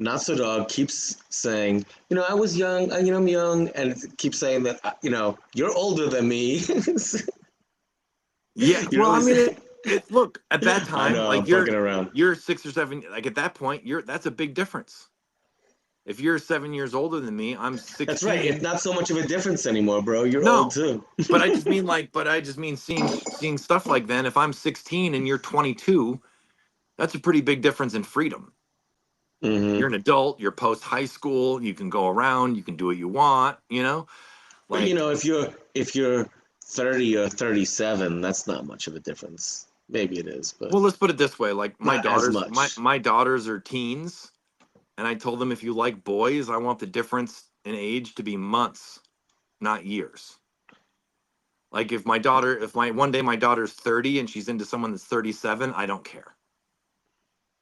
Notsodog keeps saying, I was young, I'm young, and it keeps saying that, you're older than me. Yeah, You're well, I always, mean, it look at that I time, know, I'm like fucking around. you're 6 or 7, like at that point, that's a big difference. If you're 7 years older than me, I'm That's right. It's 16. not so much of a difference anymore, bro. You're old No, too. but I just mean seeing stuff like then. If I'm 16 and you're 22, that's a pretty big difference in freedom. Hmm. You're an adult. You're post high school. You can go around. You can do what you want. You know, But like, if you're 30 or 37, that's not much of a difference. Maybe it is, but well, let's put it this way: like not as much. my daughters are teens, and I told them if you like boys, I want the difference in age to be months, not years. Like if my one day my daughter's 30 and she's into someone that's 37, I don't care.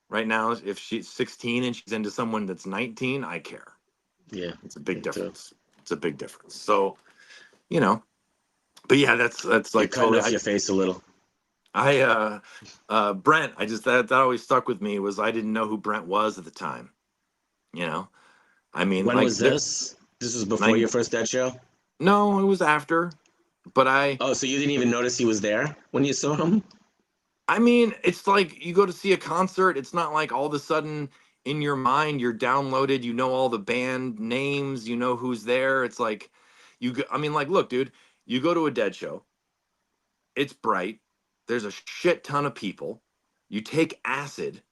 Right now, if she's 16 and she's into someone that's 19, I care. Yeah, It's a big me too. difference. It's a big difference. So, you know, but yeah, that's You're like cutting totally off your face a little. I Brent, I just that always stuck with me was I didn't know who Brent was at the time, you know? I mean, When like was this? This was before nine your first Dead show? no, it was after, but Oh, so you didn't even notice he was there when you saw him? I mean, it's like you go to see a concert. It's not like all of a sudden in your mind you're downloaded. You know all the band names. You know who's there. It's like I mean, like, look, dude, you go to a Dead show. It's bright. There's a shit ton of people. You take acid,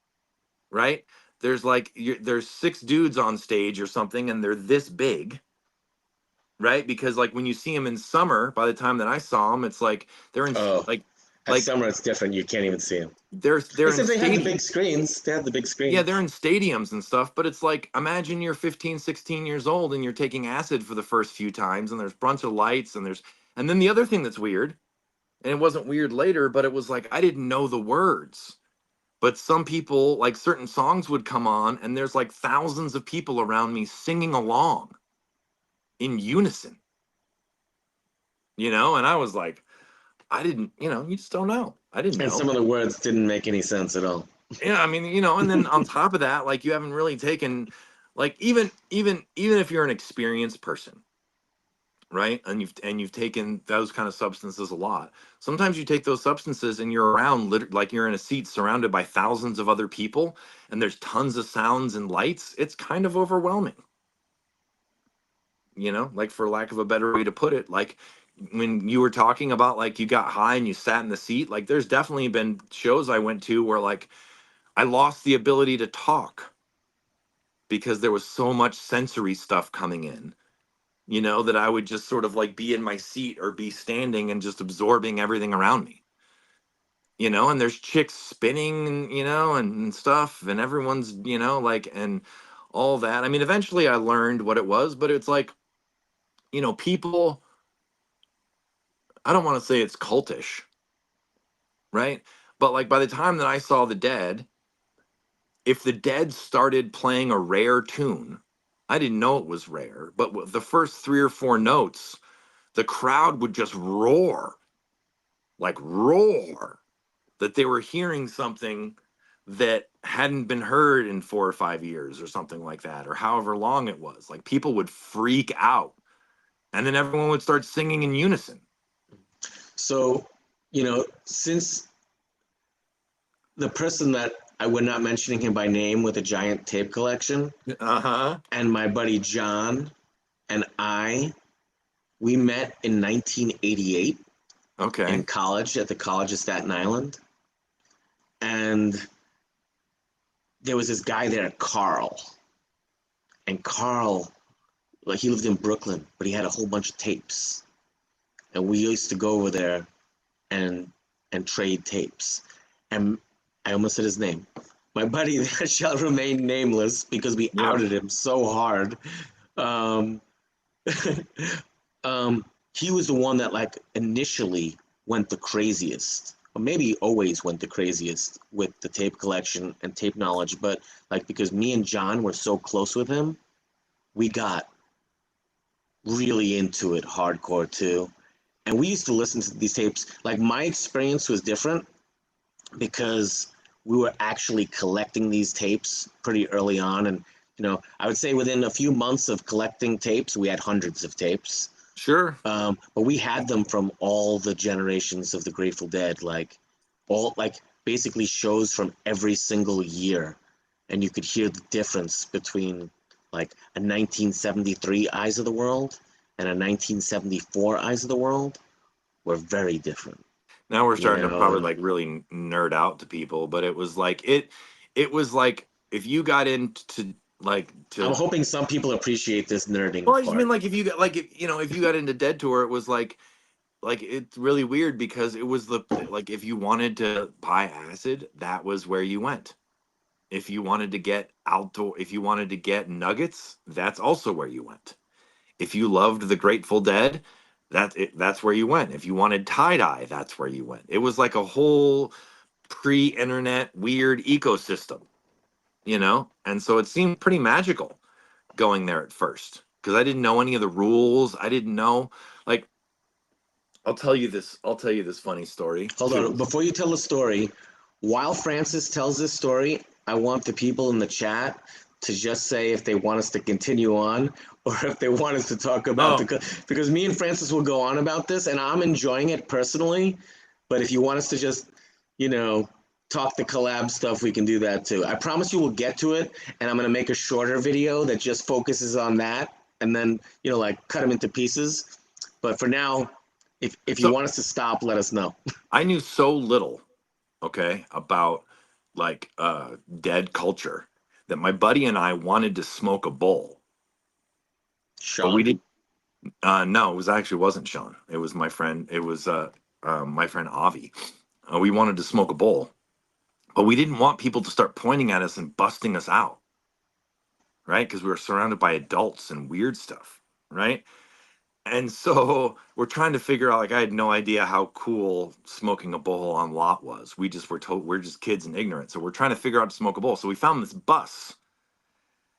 right? There's like there's six dudes on stage or something, and they're this big, right? Because like when you see them in summer, by the time that I saw them, it's like they're in Oh, like at like summer it's different. You can't even see him. they're in Except they have the big stadiums. screens. They have the big Yeah, they're screens. in stadiums and stuff, but it's like imagine you're 15, 16 years old and you're taking acid for the first few times and there's a bunch of lights and then the other thing that's weird, and it wasn't weird later, but it was like I didn't know the words. But some people, like certain songs would come on and there's like thousands of people around me singing along in unison. you know? And I was like, I didn't, you know, you just don't know. I didn't And know. some of the words didn't make any sense at all. Yeah, I mean, you know, and then on top of that, like you haven't really taken, like even if you're an experienced person, right? And you've taken those kind of substances a lot. Sometimes you take those substances and you're around like you're in a seat surrounded by thousands of other people and there's tons of sounds and lights. It's kind of overwhelming, you know, like for lack of a better way to put it. Like when you were talking about like you got high and you sat in the seat, like there's definitely been shows I went to where like I lost the ability to talk because there was so much sensory stuff coming in, you know, that I would just sort of like be in my seat or be standing and just absorbing everything around me, you know, and there's chicks spinning, and, you know, and stuff, and everyone's, you know, like, and all that. I mean, eventually I learned what it was, but it's like, you know, people, I don't want to say it's cultish, right? But like by the time that I saw the Dead, if the Dead started playing a rare tune, I didn't know it was rare, but with the first three or four notes, the crowd would just roar, like roar, that they were hearing something that hadn't been heard in 4 or 5 years or something like that, or however long it was. Like people would freak out, and then everyone would start singing in unison. So, since the person that we're not mentioning him by name with a giant tape collection, Uh-huh. and my buddy John and we met in 1988 in Okay. college at the College of Staten Island. And there was this guy there, Carl. And Carl, like he lived in Brooklyn, but he had a whole bunch of tapes. And we used to go over there and trade tapes. And I almost said his name. My buddy that shall remain nameless because we Yeah. outed him so hard. Um, he was the one that like initially went the craziest, or maybe always went the craziest with the tape collection and tape knowledge. But like because me and John were so close with him, we got really into it hardcore too. And we used to listen to these tapes. Like my experience was different because we were actually collecting these tapes pretty early on. And, I would say within a few months of collecting tapes, we had hundreds of tapes. Sure. But we had them from all the generations of the Grateful Dead, like basically shows from every single year. And you could hear the difference between like a 1973 Eyes of the World and a 1974 Eyes of the World were very different, Now we're starting to probably and like really nerd out to people, but it was like if you got into like I'm to hoping some people appreciate this nerding well, I just mean part. like if you got like if you got into Dead Tour, it was like it's really weird because it was like if you wanted to buy acid, that was where you went. If you wanted to get outdoor, if you wanted to get nuggets, that's also where you went. If you loved the Grateful Dead, that's where you went. If you wanted tie dye, that's where you went. It was like a whole pre-internet weird ecosystem, you know? And so it seemed pretty magical going there at first because I didn't know any of the rules. I didn't know like I'll tell you this funny story Hold too. on, before you tell the story, while Francis tells this story, I want the people in the chat to just say if they want us to continue on or if they want us to talk about Oh, the because me and Francis will go on about this and I'm enjoying it personally. But if you want us to just, you know, talk the collab stuff, we can do that too. I promise you we'll get to it, and I'm gonna make a shorter video that just focuses on that, and then like cut them into pieces. But for now, if you so want us to stop, let us know. I knew so little, okay, about like dead culture that my buddy and I wanted to smoke a bowl, but we Sean. didn't. No, it was actually wasn't Sean. It was my friend. It was my friend Avi. We wanted to smoke a bowl, but we didn't want people to start pointing at us and busting us out, right? Because we were surrounded by adults and weird stuff, right? And so we're trying to figure out. Like, I had no idea how cool smoking a bowl on lot was. We just were told we're just kids and ignorant. So we're trying to figure out how to smoke a bowl. So we found this bus,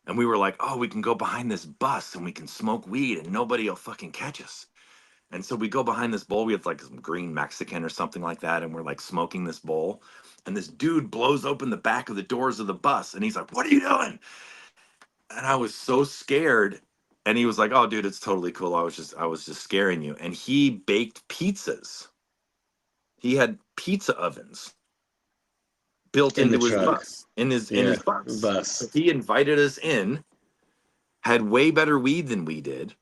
and we were like, "Oh, we can go behind this bus and we can smoke weed, and nobody will fucking catch us." And so we go behind this bowl. We have like some green Mexican or something like that. And we're like smoking this bowl. And this dude blows open the back of the doors of the bus. And he's like, "What are you doing?" And I was so scared. And he was like, "Oh, dude, it's totally cool. I was just scaring you." And he baked pizzas. He had pizza ovens built In the into his truck. bus, in his Yeah, bus. So bus. he invited us in, had way better weed than we did,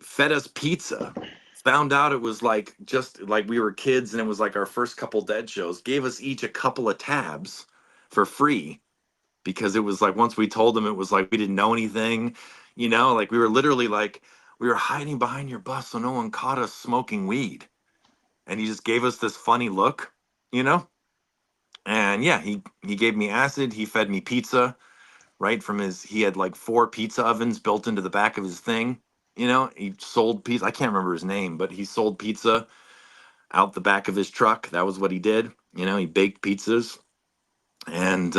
fed us pizza, found out it was like just like we were kids and it was like our first couple dead shows, gave us each a couple of tabs for free because it was like once we told him it was like we didn't know anything, like we were literally like we were hiding behind your bus so no one caught us smoking weed. And he just gave us this funny look, you know? And yeah, he gave me acid, he fed me pizza right from he had like 4 pizza ovens built into the back of his thing. He sold pizza. I can't remember his name, but he sold pizza out the back of his truck. That was what he did. He baked pizzas. And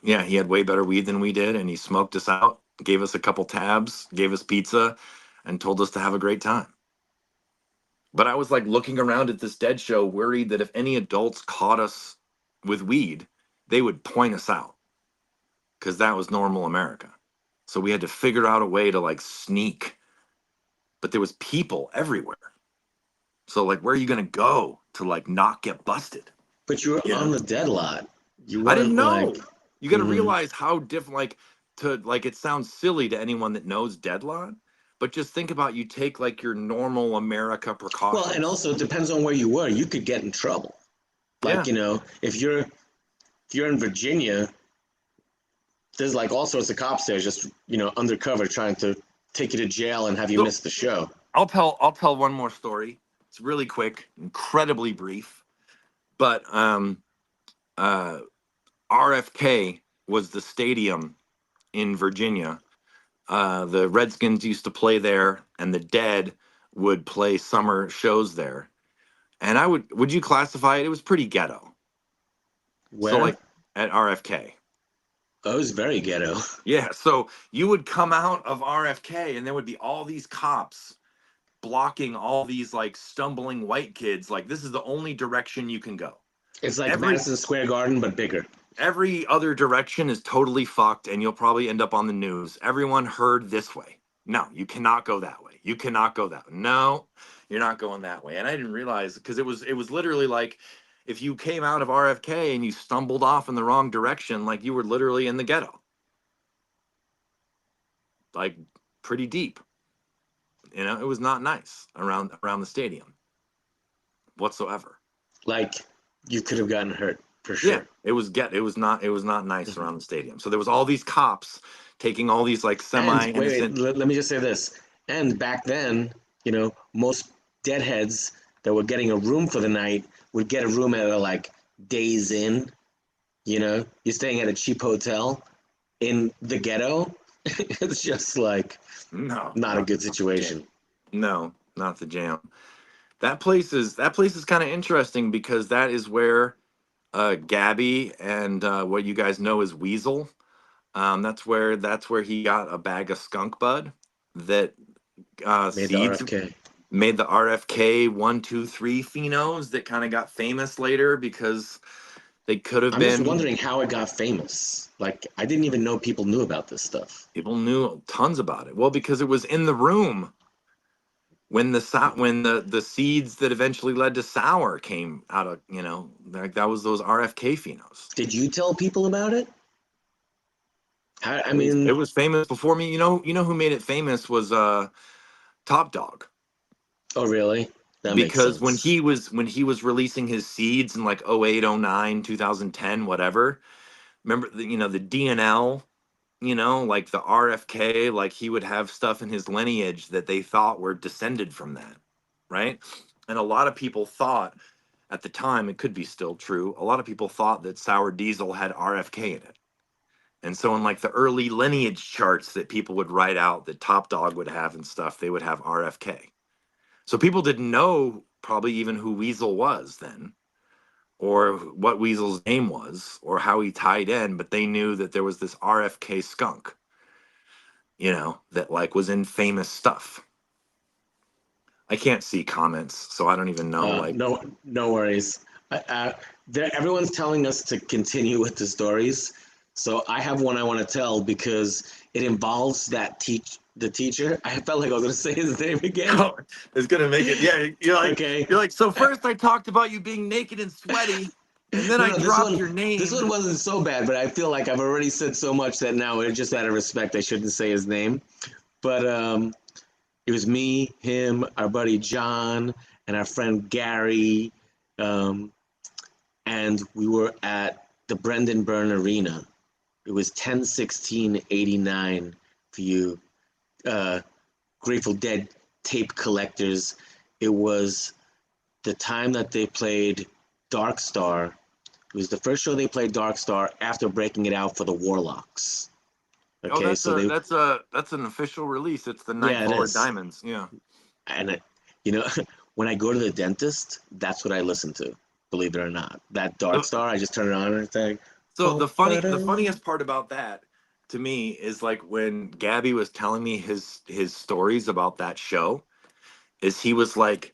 yeah, he had way better weed than we did. And he smoked us out, gave us a couple tabs, gave us pizza, and told us to have a great time. But I was like looking around at this dead show, worried that if any adults caught us with weed, they would point us out because that was normal America. So we had to figure out a way to like sneak, but there was people everywhere. So like, where are you gonna go to like not get busted? But you were You on know, the dead lot. You I didn't weren't like, know. You got to mhm. realize how different. It sounds silly to anyone that knows deadline, but just think about you take like your normal America Well, and precautions. also it depends on where you were. You could get in trouble. Like, Yeah. if you're in Virginia, there's like all sorts of cops there just, undercover trying to take you to jail and have you So miss the show. I'll tell one more story. It's really quick, incredibly brief, but uh, RFK was the stadium in Virginia. The Redskins used to play there, and the Dead would play summer shows there. And would you classify it? It was pretty ghetto. So Where? like at RFK. Oh, it was very ghetto. Yeah. So you would come out of RFK, and there would be all these cops blocking all these like stumbling white kids. Like this is the only direction you can go. It's like Every Madison Square Garden, but bigger. every other direction is totally fucked and you'll probably end up on the news. Everyone heard this way. No, you cannot go that way. You cannot go that way. No, you're not going that way. And I didn't realize because it was literally like if you came out of RFK and you stumbled off in the wrong direction, like you were literally in the ghetto. Like pretty deep. It was not nice around the stadium whatsoever. Like, you could have gotten hurt for Yeah, sure. it was not nice Mhm. around the stadium. So there was all these cops taking all these like And wait, semi-innocent. let me just say this. And back then, most deadheads that were getting a room for the night would get a room at like Days Inn. You're staying at a cheap hotel in the ghetto. It's just like No, not a not good the jam. situation. No, not the jam. That place is kind of interesting because that is where Gabby and what you guys know as Weasel. That's where he got a bag of skunk bud that Made the seeds RFK. made the RFK 1, 2, 3 phenos that kind of got famous later because they could have I'm just been. wondering how it got famous. Like, I didn't even know people knew about this stuff. People knew tons about it. Well, because it was in the room when the seeds that eventually led to sour came out of, like that was those RFK phenos. Did you tell people about it? I It mean, was famous before me. You know who made it famous was Top Dog. oh, really? That makes Because when sense. he was when he was releasing his seeds in like 08, 09, 2010, whatever. Remember the DNL, like the RFK, like he would have stuff in his lineage that they thought were descended from that, right? And a lot of people thought at the time, it could be still true, a lot of people thought that sour diesel had RFK in it. And so in like the early lineage charts that people would write out that Top Dog would have and stuff, they would have RFK. So people didn't know probably even who Weasel was then, or what Weasel's name was, or how he tied in, but they knew that there was this RFK skunk, that like was in famous stuff. I can't see comments, so I don't even know. Like, No worries. Everyone's telling us to continue with the stories, so I have one I want to tell because it involves the teacher. I felt like I was going to say his name again. oh, it's gonna make it. Yeah, Okay. you're like. So first, I talked about you being naked and sweaty, and then No, I no, dropped your this name. one wasn't so bad, but I feel like I've already said so much that now, just out of respect, I shouldn't say his name. But it was me, him, our buddy John, and our friend Gary, um, and we were at the Brendan Byrne Arena. It was 10/16/89 for you Grateful Dead tape collectors. It was the time that they played Dark Star. It was the first show they played Dark Star after breaking it out for the Warlocks. Oh, Okay, so they that's an official release. It's the yeah, it Nightfall is. Diamonds. Yeah. And you know, when I go to the dentist, that's what I listen to. Believe it or not, that Dark The- Star, I just turn it on and everything. So Boom, the ba-dum. funniest part about that to me is like when Gabby was telling me his stories about that show, is he was like,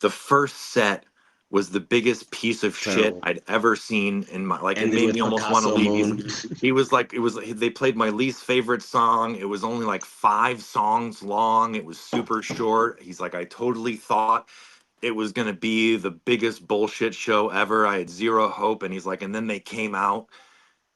the first set was the biggest piece of shit Terrible. I'd ever seen in my, like, it Ended made with me almost want to Picasso leave. Moon. He was like, it was, they played my least favorite song. It was only like 5 songs long. It was super short. He's like, I totally thought it was going to be the biggest bullshit show ever. I had zero hope. And he's like, and then they came out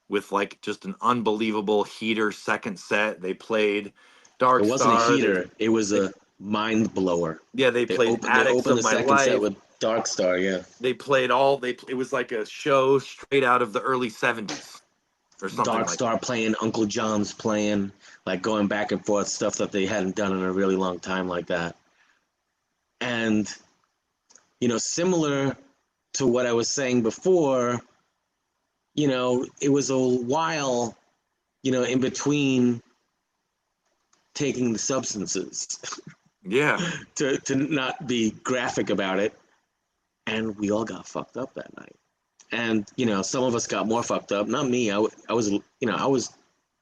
with like just an unbelievable heater second set. They played It Dark wasn't a Star. heater. It was They a mind blower. yeah, they played They Addicts opened of the My second set Life. with Dark Star. Yeah, They played all they it was like a show straight out of the early 70s or something Dark like Star that. playing, Uncle John's playing, like going back and forth stuff that they hadn't done in a really long time like that. And similar to what I was saying before, it was a while, in between taking the substances Yeah. to not be graphic about it. And we all got fucked up that night. And, some of us got more fucked up. Not me. I was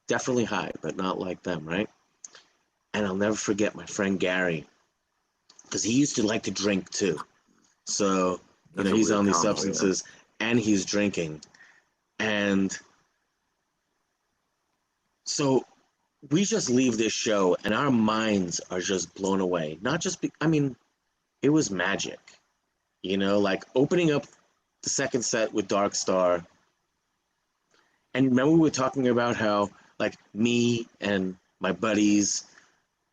definitely high, but not like them, right? And I'll never forget my friend Gary, because he used to like to drink too. So, That's a he's weird on these combo, yeah. substances and he's drinking. And so we just leave this show and our minds are just blown away. Not just, I mean, it was magic, like opening up the second set with Dark Star. And remember, we were talking about how, like, me and my buddies,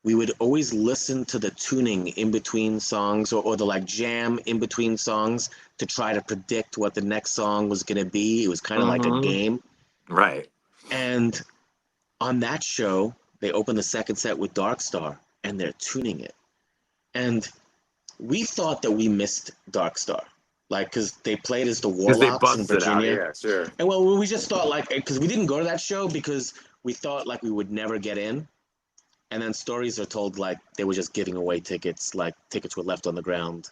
we would always listen to the tuning in between songs, or the like jam in between songs to try to predict what the next song was going to be. It was kind of like a Mm-hmm. game. Right. And on that show, they opened the second set with Dark Star and they're tuning it. And we thought that we missed Dark Star, like, because they played as the Because they Warlocks in busted out, Virginia. yeah, sure. And well, we just thought, like, because we didn't go to that show because we thought like we would never get in. And then stories are told like they were just giving away tickets, like tickets were left on the ground,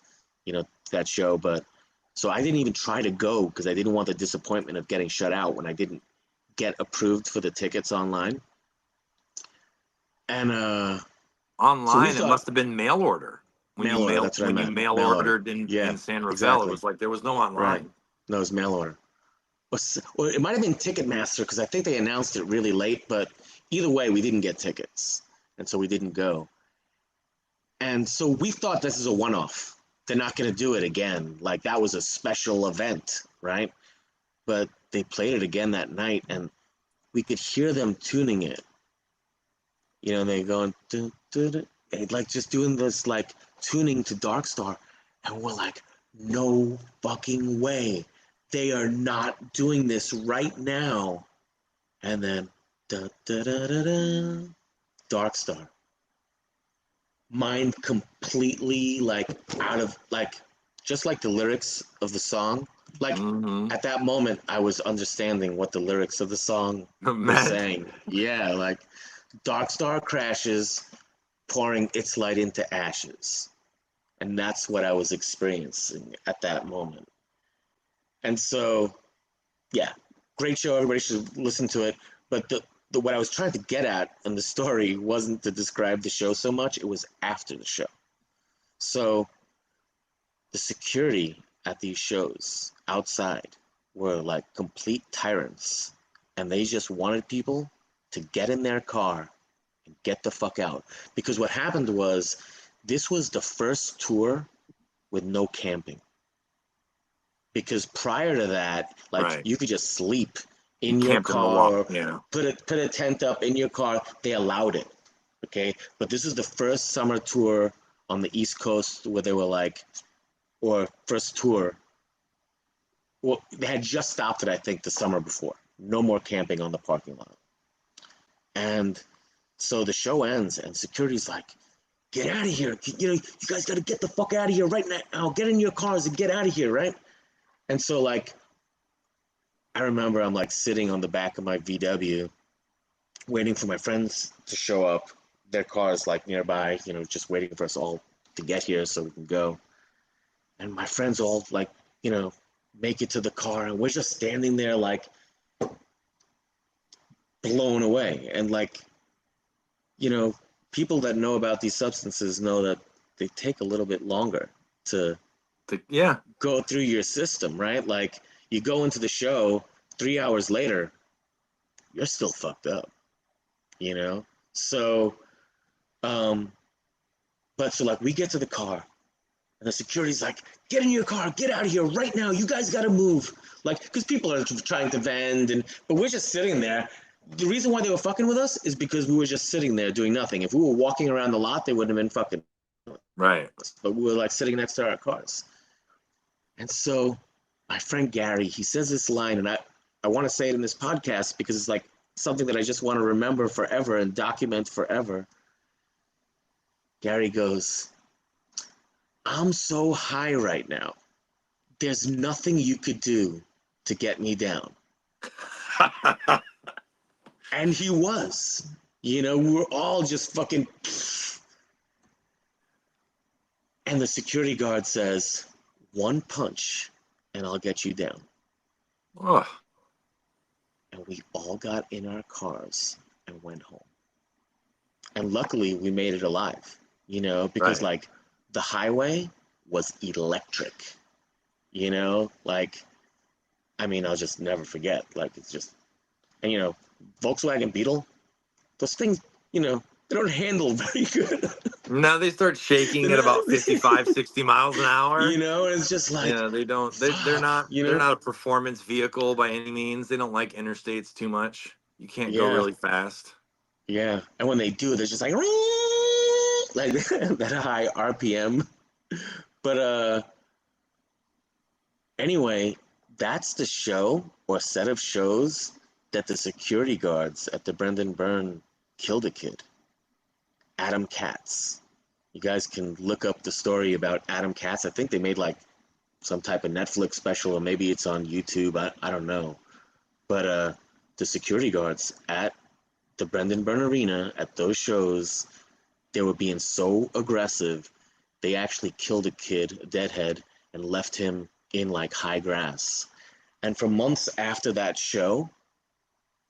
to that show. But so I didn't even try to go because I didn't want the disappointment of getting shut out when I didn't get approved for the tickets online. And so we Online, it thought must have been mail order. mail order. That's what I When you meant. mail Mail order. ordered Yeah, in San Rafael, it exactly. was like there was no Right. online. No, it was mail order. Or it might have been Ticketmaster because I think they announced it really late. But either way, we didn't get tickets, and so we didn't go. And so we thought this is a one-off. They're not going to do it again. Like that was a special event, right? But they played it again that night, and we could hear them tuning it. They going dun, dun, dun, and like just doing this like tuning to Dark Star, and we're like, no fucking way, they are not doing this right now. And then da da da da da, Dark Star. Mind completely like out of like just like the lyrics of the song. Like Mm-hmm. at that moment, I was understanding what the lyrics of the song were Man, saying. Yeah, like Dark Star crashes, pouring its light into ashes. And that's what I was experiencing at that moment. And so, yeah, great show. Everybody should listen to it. But the what I was trying to get at in the story wasn't to describe the show so much. It was after the show. So the security at these shows outside were like complete tyrants, and they just wanted people to get in their car and get the fuck out. Because what happened was, this was the first tour with no camping. Because prior to that, like, Right. you could just sleep You in your camped in the car lot. or Yeah. put a tent up in your car. They allowed it. Okay. But this is the first summer tour on the East Coast where they were like, or first tour. Well, they had just stopped it, I think, the summer before. No more camping on the parking lot. And so the show ends, and security's like, get out of here. You guys got to get the fuck out of here right now. Get in your cars and get out of here, right? And so, like, I remember I'm like sitting on the back of my VW, waiting for my friends to show up. Their cars like nearby, just waiting for us all to get here so we can go. And my friends all like, you know, make it to the car, and we're just standing there like blown away. And like, you know, people that know about these substances know that they take a little bit longer to Yeah. go through your system, right? Like, you go into the show, 3 hours later, you're still fucked up, you know? So, um, but so like we get to the car, and the security's like, get in your car, get out of here right now. You guys got to move. Like, because people are trying to vend, but we're just sitting there. The reason why they were fucking with us is because we were just sitting there doing nothing. If we were walking around the lot, they wouldn't have been fucking Right. us. But we were like sitting next to our cars. And so my friend Gary, he says this line, and I want to say it in this podcast because it's like something that I just want to remember forever and document forever. Gary goes, I'm so high right now. There's nothing you could do to get me down. And he was. We were all just fucking. And the security guard says, one punch and I'll get you down. Oh, And we all got in our cars and went home. And luckily we made it alive, because right. like the highway was electric, like, I mean, I'll just never forget. Like, it's just, and Volkswagen Beetle, those things, they don't handle very good. Now they start shaking at about 55, 60 miles an hour. It's just like, Yeah, they don't. They're fuck, not. They're not a performance vehicle by any means. They don't like interstates too much. You can't go Yeah, really fast. yeah. And when they do, they're just like, like that high RPM. But anyway, that's the show or set of shows that the security guards at the Brendan Byrne killed a kid. Adam Katz. You guys can look up the story about Adam Katz. I think they made like some type of Netflix special, or maybe it's on YouTube. I don't know. But the security guards at the Brendan Byrne Arena at those shows, they were being so aggressive, they actually killed a kid, a deadhead, and left him in like high grass. And for months after that show,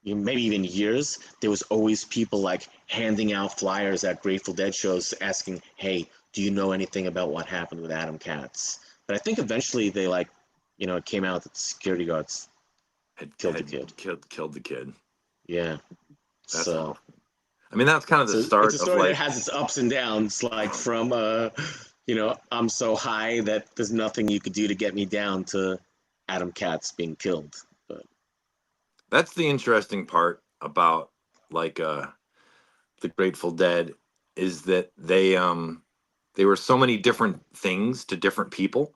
maybe even years, there was always people like handing out flyers at Grateful Dead shows asking, hey, do you know anything about what happened with Adam Katz? But I think eventually they like, it came out that the security guards killed the Had kid. killed the kid. Yeah. That's So awful. I mean, that's kind of the it's a start of story that like. has its ups and downs, like from I'm so high that there's nothing you could do to get me down, to Adam Katz being killed. But That's the interesting part about like the Grateful Dead, is that they were so many different things to different people.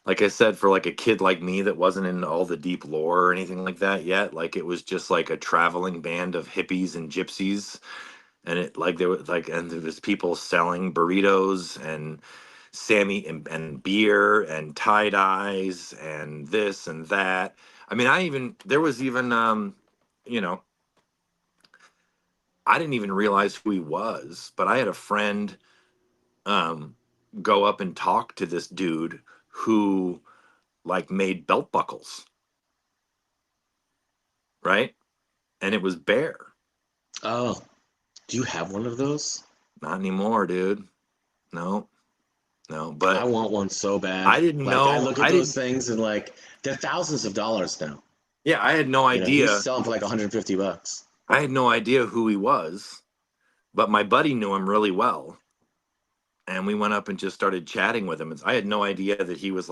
Like I said, for like a kid like me that wasn't in all the deep lore or anything like that yet, like it was just like a traveling band of hippies and gypsies, and it like there was like, and there was people selling burritos and Sammy and beer and tie dyes and this and that. I mean, there was even you know, I didn't even realize who he was, but I had a friend um go up and talk to this dude who like made belt buckles, right? And it was Bear. oh, do you have one of those? Not anymore, dude. No. No, I but want one so bad. I didn't Like, I know. look at I those didn't. things and like they're thousands of dollars now. Yeah, I had no You know, he's idea. selling for like 150 bucks. I had no idea who he was, but my buddy knew him really well, and we went up and just started chatting with him. I had no idea that he was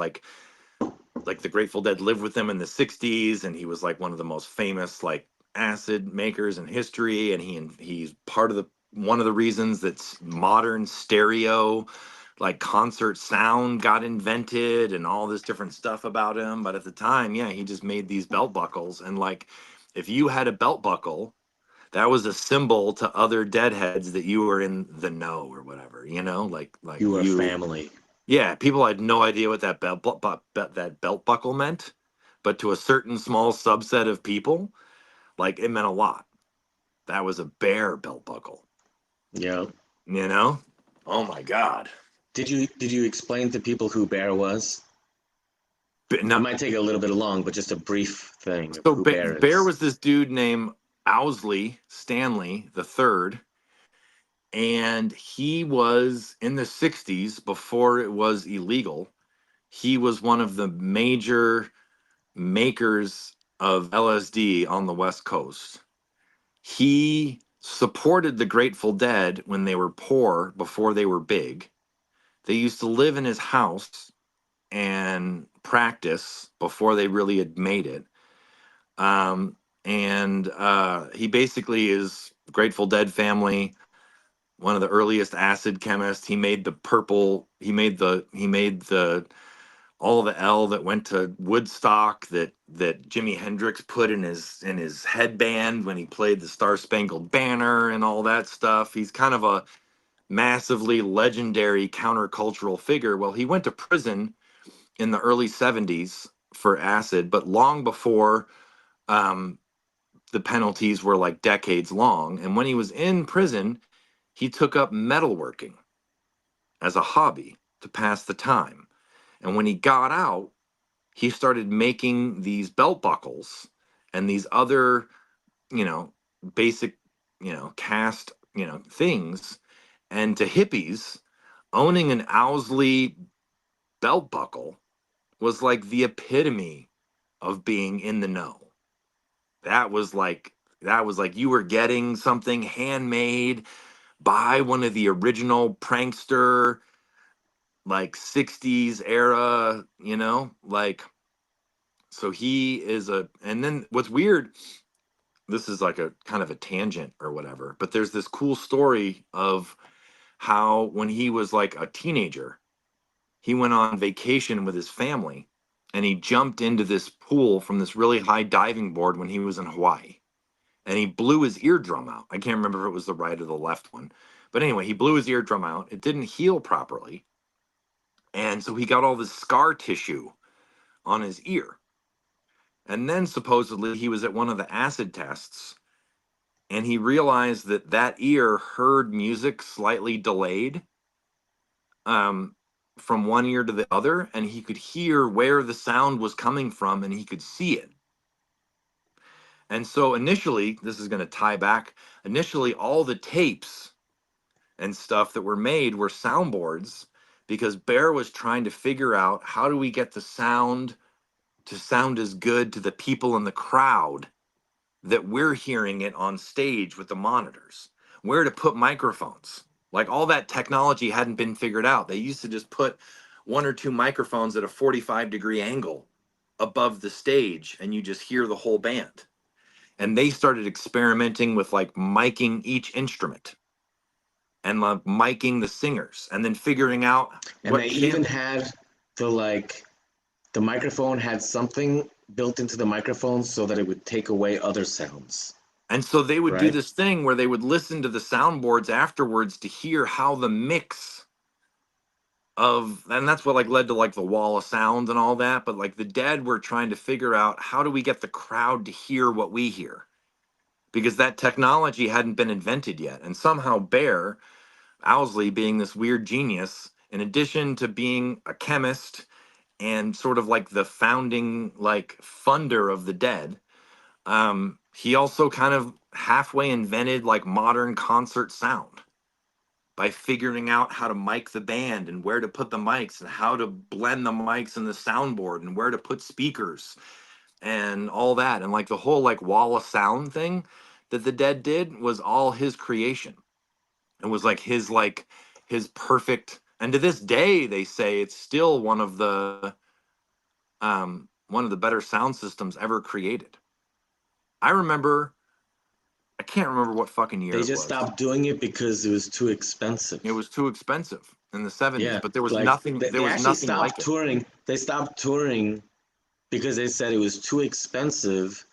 like the Grateful Dead lived with them in the '60s, and he was like one of the most famous like acid makers in history, and he's part of the one of the reasons that modern stereo like concert sound got invented and all this different stuff about him. But at the time, yeah, he just made these belt buckles, and like if you had a belt buckle, that was a symbol to other deadheads that you were in the know or whatever, like You are you. family. Yeah, people had no idea what that belt buckle meant, but to a certain small subset of people, like it meant a lot. That was a bear belt buckle, Yeah. you know? Oh my God. Did you explain to people who Bear was? But It no, might take a little bit long, but just a brief thing of so who Bear Bear is. was this dude named Owsley Stanley the third, and he was in the '60s before it was illegal. He was one of the major makers of LSD on the West Coast. He supported the Grateful Dead when they were poor before they were big. They used to live in his house and practice before they really had made it. And he basically is Grateful Dead family, one of the earliest acid chemists. He made the purple. He made the all the L that went to Woodstock that Jimi Hendrix put in his headband when he played the Star Spangled Banner and all that stuff. He's kind of a massively legendary countercultural figure. Well, he went to prison in the early '70s for acid, but long before um, the penalties were like decades long. And when he was in prison, he took up metalworking as a hobby to pass the time. And when he got out, he started making these belt buckles and these other, you know, basic, cast, things. And to hippies, owning an Owsley belt buckle was like the epitome of being in the know. That was like you were getting something handmade by one of the original prankster like '60s era, like so he is a and then what's weird, this is like a kind of a tangent or whatever, but there's this cool story of how when he was like a teenager, he went on vacation with his family and he jumped into this pool from this really high diving board when he was in Hawaii. And he blew his eardrum out. I can't remember if it was the right or the left one. But anyway, he blew his eardrum out. It didn't heal properly. And so he got all this scar tissue on his ear. And then supposedly he was at one of the acid tests and he realized that that ear heard music slightly delayed, um, from one ear to the other, and he could hear where the sound was coming from and he could see it. And so initially, this is going to tie back, initially, all the tapes and stuff that were made were soundboards because Bear was trying to figure out how do we get the sound to sound as good to the people in the crowd that we're hearing it on stage with the monitors, where to put microphones. Like all that technology hadn't been figured out. They used to just put one or two microphones at a 45-degree angle above the stage and you just hear the whole band. And they started experimenting with like miking each instrument and like miking the singers and then figuring out And what they even channel. had the microphone had something built into the microphone so that it would take away other sounds, And so they would do right? this thing where they would listen to the soundboards afterwards to hear how the mix and that's what like led to like the wall of sound and all that. But like the Dead were trying to figure out how do we get the crowd to hear what we hear because that technology hadn't been invented yet. And somehow Bear Owsley, being this weird genius, in addition to being a chemist and sort of like the founding like funder of the Dead, he also kind of halfway invented like modern concert sound. by figuring out how to mic the band and where to put the mics and how to blend the mics and the soundboard and where to put speakers and all that. And like the whole like wall of sound thing that the Dead did was all his creation. It was like his perfect, and to this day they say it's still one of the better sound systems ever created. I can't remember what fucking year They it just was. stopped doing it because it was too expensive. It was too expensive in the 70s, Yeah, but there was like nothing they actually like stopped it. touring. They stopped touring because they said it was too expensive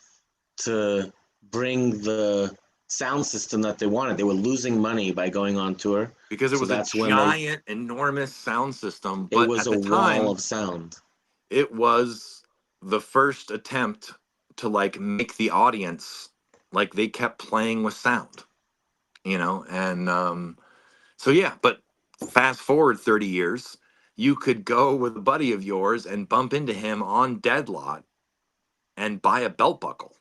to bring the sound system that they wanted. They were losing money by going on tour. Because it So was a that's when they, giant, enormous sound system. it But was at a the wall time, of sound. it was the first attempt to like make the audience like they kept playing with sound, and so yeah. But fast forward 30 years, you could go with a buddy of yours and bump into him on Dead Lot and buy a belt buckle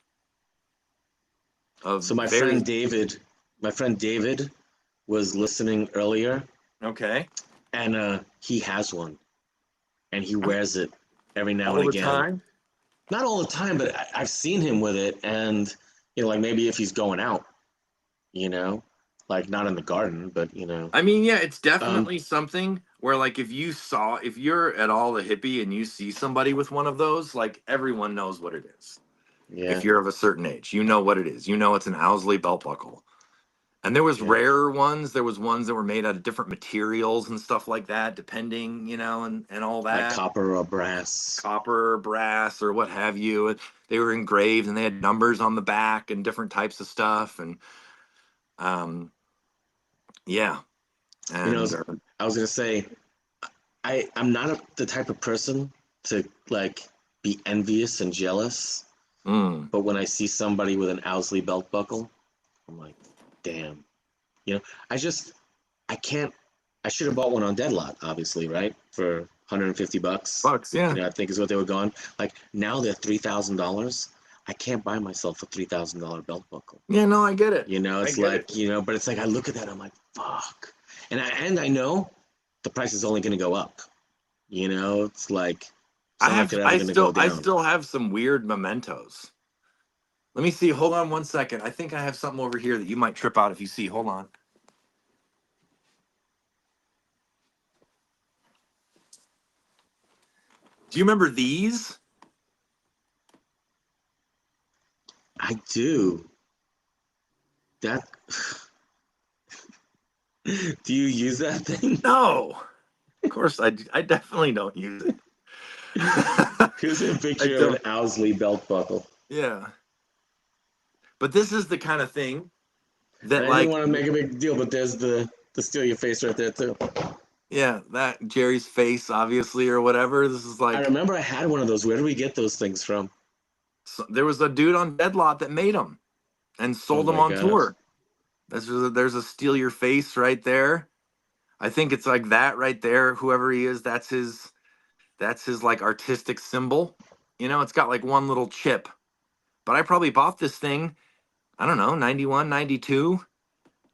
of So very My friend David was listening earlier, okay and he has one, and he wears it every now and all the again. time. Not all the time, but I've seen him with it, and like maybe if he's going out, you know, like not in the garden, but I mean, yeah, it's um, definitely something where, like, if you're at all a hippie and you see somebody with one of those, like, everyone knows what it is. yeah, If you're of a certain age, you know what it is. You know it's an Owsley belt buckle. And there was yeah, rarer ones. There was ones that were made out of different materials and stuff like that, depending, and all like that. copper or brass. Copper, brass, or what have you. And they were engraved and they had numbers on the back and different types of stuff. And yeah. You know, And I was gonna say I'm not the type of person to like be envious and jealous, mm, but when I see somebody with an Owsley belt buckle, I'm like, damn. You know, I just I can't. I should have bought one on Deadlot, obviously, right? For $150. bucks, yeah. I think is what they were going. Like now they're $3,000. I can't buy myself a $3,000 belt buckle. Yeah, no, I get it. I It's get it. like but it's like I look at that, I'm like, fuck. And I know the price is only going to go up. It's like it's not like they're ever going to go I down. still have some weird mementos. Let me see. Hold on one second. I think I have something over here that you might trip out if you see. Hold on. Do you remember these? I do. That. Do you use that thing? No. Of course, I definitely don't use it. Here's a I picture of an don't. Owsley belt buckle. Yeah. But this is the kind of thing And that, I didn't like, want to make a big deal, but there's the steal your face right there too. yeah, that Jerry's face, obviously, or whatever. This is I like, remember I had one of those. Where do we get those things from? there was a dude on Deadlot that made them and Oh sold them my on gosh. tour. There's a steal your face right there. I think it's like that right there. Whoever he is, that's his like artistic symbol. It's got like one little chip. But I probably bought this thing, I don't know, 91, 92,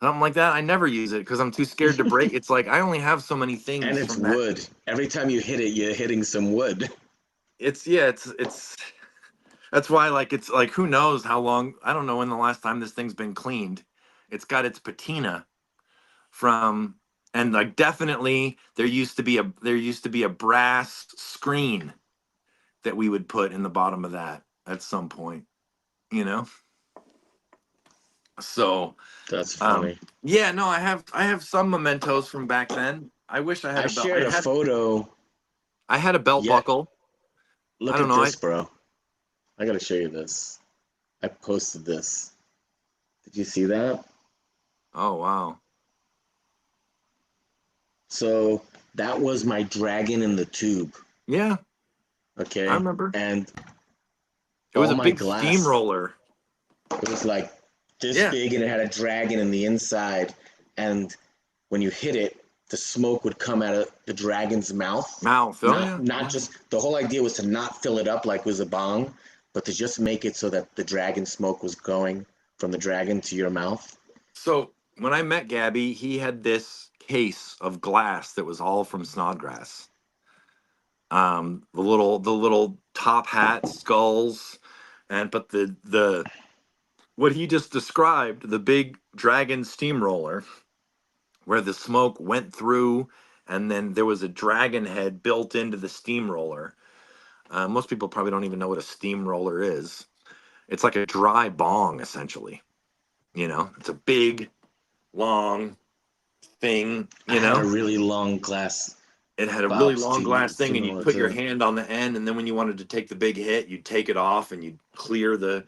something like that. I never use it because I'm too scared to break. It's like I only have so many And things it's from that. wood. Every time you hit it, you're hitting some wood. It's that's why, like, it's like, who knows how long, I don't know when the last time this thing's been cleaned. It's got its patina from, and like definitely there used to be a brass screen that we would put in the bottom of that at some point, you know so That's funny. yeah, no, I have some mementos from back then. I wish I had I a belt. shared a photo. I had a belt Yet, buckle. I look don't at know. this, bro. I gotta show you this. I posted this. Did you see that? Oh wow. So that was my dragon in the tube. Yeah, I Okay. remember. And It was all a my big glass, steamroller. it was like this Yeah, big and it had a dragon in the inside. And when you hit it, the smoke would come out of the dragon's mouth. mouth. Oh Not yeah. not just the whole idea was to not fill it up like it was a bong, but to just make it so that the dragon smoke was going from the dragon to your mouth. So when I met Gabby, he had this case of glass that was all from Snodgrass. The little top hat skulls, but the what he just described, the big dragon steamroller, where the smoke went through, and then there was a dragon head built into the steamroller. Most people probably don't even know what a steamroller is. It's like a dry bong, essentially. It's a big, long thing. I had a really long glass It had a really Bob long glass thing, and you'd steamroller put your too. hand on the end, and then when you wanted to take the big hit, you'd take it off and you'd clear the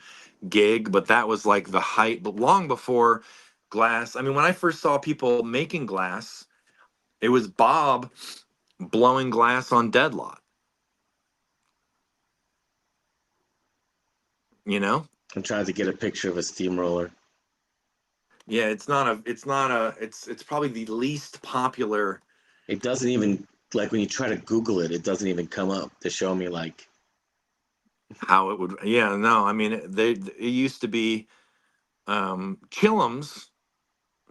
gig. But that was like the height, but long before glass. I mean, when I first saw people making glass, it was Bob blowing glass on Deadlot. I'm trying to get a picture of a steamroller. Yeah, it's probably the least popular. It doesn't even, like, when you try to Google it, it doesn't even come up to show me, like, How it would. Yeah, no, I mean, it used to be Chillums.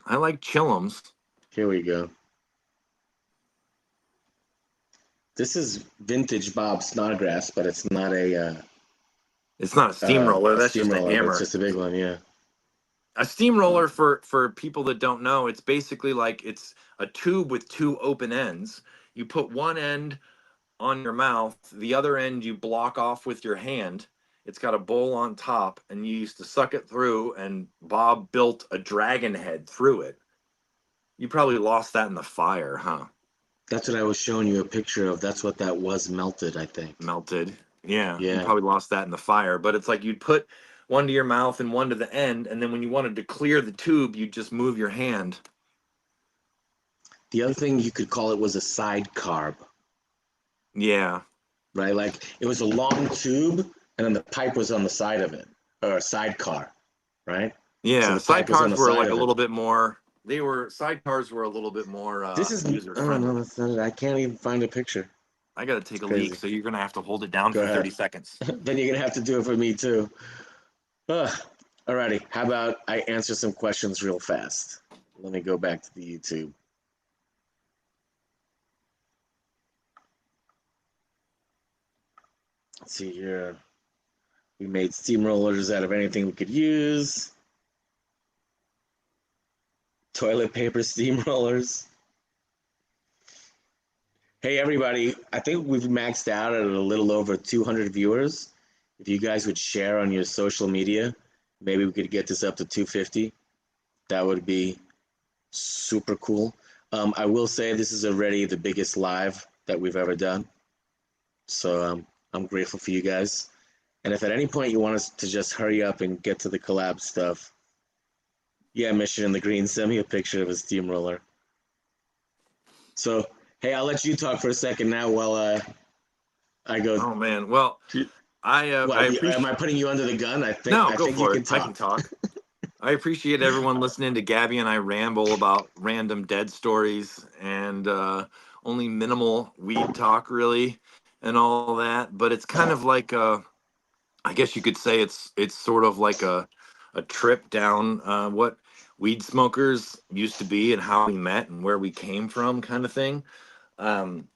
I like Chillums. here we go. This is vintage Bob Snodgrass, but it's not It's not a steamroller. That's just a steamroller, but it's hammer. just a big one, yeah. A steamroller, for people that don't know, it's basically like it's a tube with two open ends. You put one end on your mouth, the other end you block off with your hand. It's got a bowl on top, and you used to suck it through, and Bob built a dragon head through it. You probably lost that in the fire, huh? That's what I was showing you a picture of. That's what that was, melted, I think. Melted. Yeah, you Yeah. probably lost that in the fire. But it's like you'd put one to your mouth and one to the end, and then when you wanted to clear the tube, you'd just move your hand. The other thing you could call it was a side carb, Yeah. right? Like, it was a long tube, and then the pipe was on the side of it, or a sidecar, right? So Yeah. the pipe was on Sidecars the were side like a of it. little bit more. Sidecars were a little bit more This is, user oh no, friendly. that's not it. I can't even find a picture. I got to take It's a leak, crazy. so you're gonna have to hold it down Go for ahead. 30 seconds. Then you're gonna have to do it for me too. Alrighty, how about I answer some questions real fast? Let me go back to the YouTube. Let's see here. We made steamrollers out of anything we could use. Toilet paper steamrollers. Hey everybody, I think we've maxed out at a little over 200 viewers. If you guys would share on your social media, maybe we could get this up to 250. That would be super cool. I will say this is already the biggest live that we've ever done. So I'm grateful for you guys. And if at any point you want us to just hurry up and get to the collab stuff, yeah, Mission in the Green, send me a picture of a steamroller. So, hey, I'll let you talk for a second now while I go. Oh man. Well, I appreciate. Am I putting you under the gun? No, I go think you for can it. I can talk. talk. I appreciate everyone listening to Gabby and I ramble about random dead stories and only minimal weed talk, really, and all that. But it's kind of like I guess you could say it's sort of like a trip down what weed smokers used to be and how we met and where we came from, kind of thing. Um,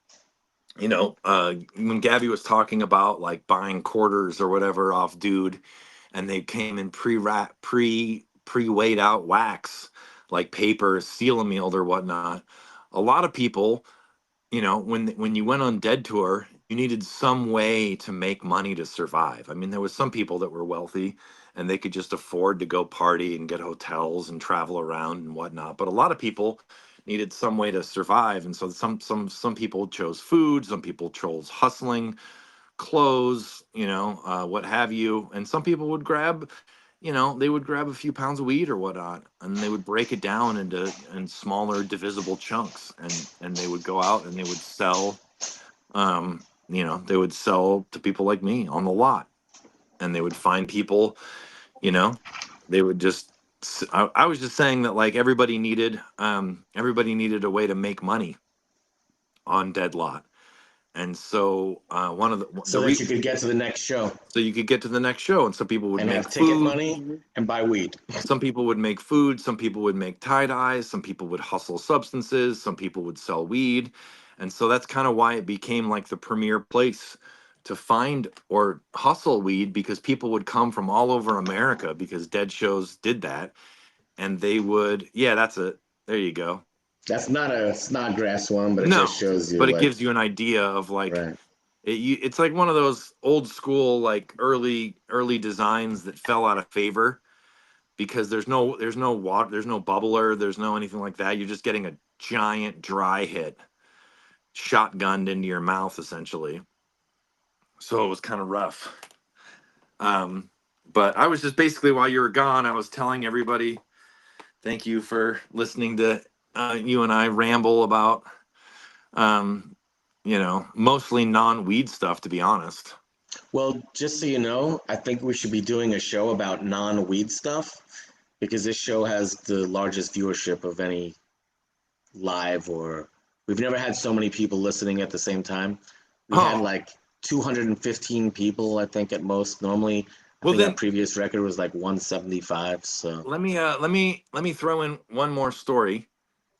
when Gabby was talking about like buying quarters or whatever off Dude, and they came in pre weighed out wax, like paper, seal milled or whatnot. A lot of people, when you went on Dead Tour, you needed some way to make money to survive. I mean, there was some people that were wealthy and they could just afford to go party and get hotels and travel around and whatnot. But a lot of people needed some way to survive, and so some people chose food, some people chose hustling, clothes, what have you, and some people would grab. They would grab a few pounds of weed or whatnot, and they would break it down in smaller, divisible chunks, and they would go out and they would sell. They would sell to people like me on the lot, and they would find people. They would just. I was just saying that like everybody needed a way to make money on Dead Lot, And so one of So that you could get to the next show so you could get to the next show, and some people would and make have ticket food. money and buy weed. Some people would make food, some people would make tie-dyes, some people would hustle substances, some people would sell weed. And so that's kind of why it became like the premier place to find or hustle weed, because people would come from all over America, because Dead Shows did that. And they would, yeah, that's it. There you go. That's not a Snodgrass one, but it just No, shows you but it like, gives you an idea of like right. it's like one of those old school like early designs that fell out of favor, because there's no water, there's no bubbler, there's no anything like that. You're just getting a giant dry hit shotgunned into your mouth essentially. So it was kind of rough. Um, but I was just basically, while you were gone, I was telling everybody, thank you for listening to you and I ramble about um, mostly non-weed stuff, to be honest. Well, just so you know, I think we should be doing a show about non-weed stuff because this show has the largest viewership of any live, or we've never had so many people listening at the same time. We had Oh, like 215 people, I think, at most. Normally, I well think our then previous record was like 175. So, let me throw in one more story,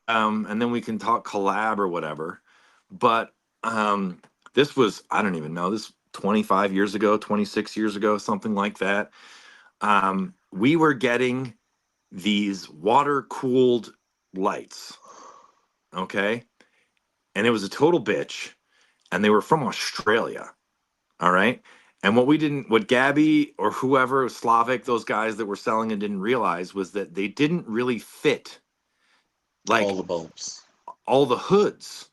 and then we can talk collab or whatever. But um, this was, I don't even know, this 25 years ago, 26 years ago, something like that. We were getting these water cooled lights, okay? And it was a total bitch, and they were from Australia, all right? And what Gabby or whoever, Slavic, those guys that were selling it didn't realize was that they didn't really fit all like the bulbs. all the hoods,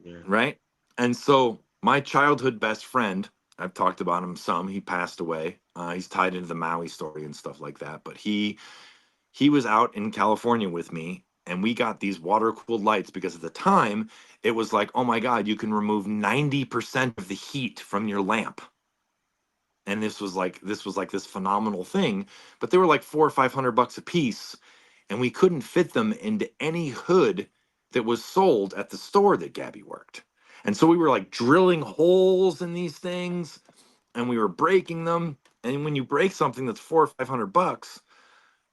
Yeah. right? And so my childhood best friend, I've talked about him some. He passed away. He's tied into the Maui story and stuff like that. But he was out in California with me, and we got these water cooled lights because at the time it was like, oh my God, you can remove 90% of the heat from your lamp. And this was like this phenomenal thing, but they were like $400 or $500 a piece, and we couldn't fit them into any hood that was sold at the store that Gabby worked. And so we were like drilling holes in these things, and we were breaking them. And when you break something that's $400 or $500,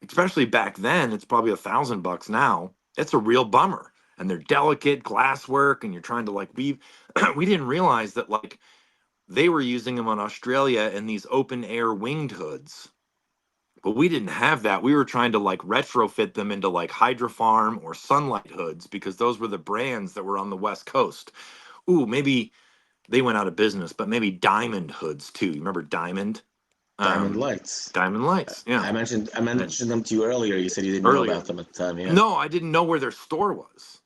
especially back then, it's probably $1,000 now. It's a real bummer. And they're delicate glass work, and you're trying to like weave. We didn't realize that like they were using them on Australia in these open air winged hoods, but we didn't have that. We were trying to like retrofit them into like Hydrofarm or Sunlight hoods, because those were the brands that were on the West Coast. Ooh, maybe they went out of business, but maybe Diamond hoods too. You remember Diamond? Diamond lights. Diamond Lights, yeah. I And mentioned them to you earlier. You said you didn't know earlier, about them at the time. Yeah. no, I didn't know where their store was,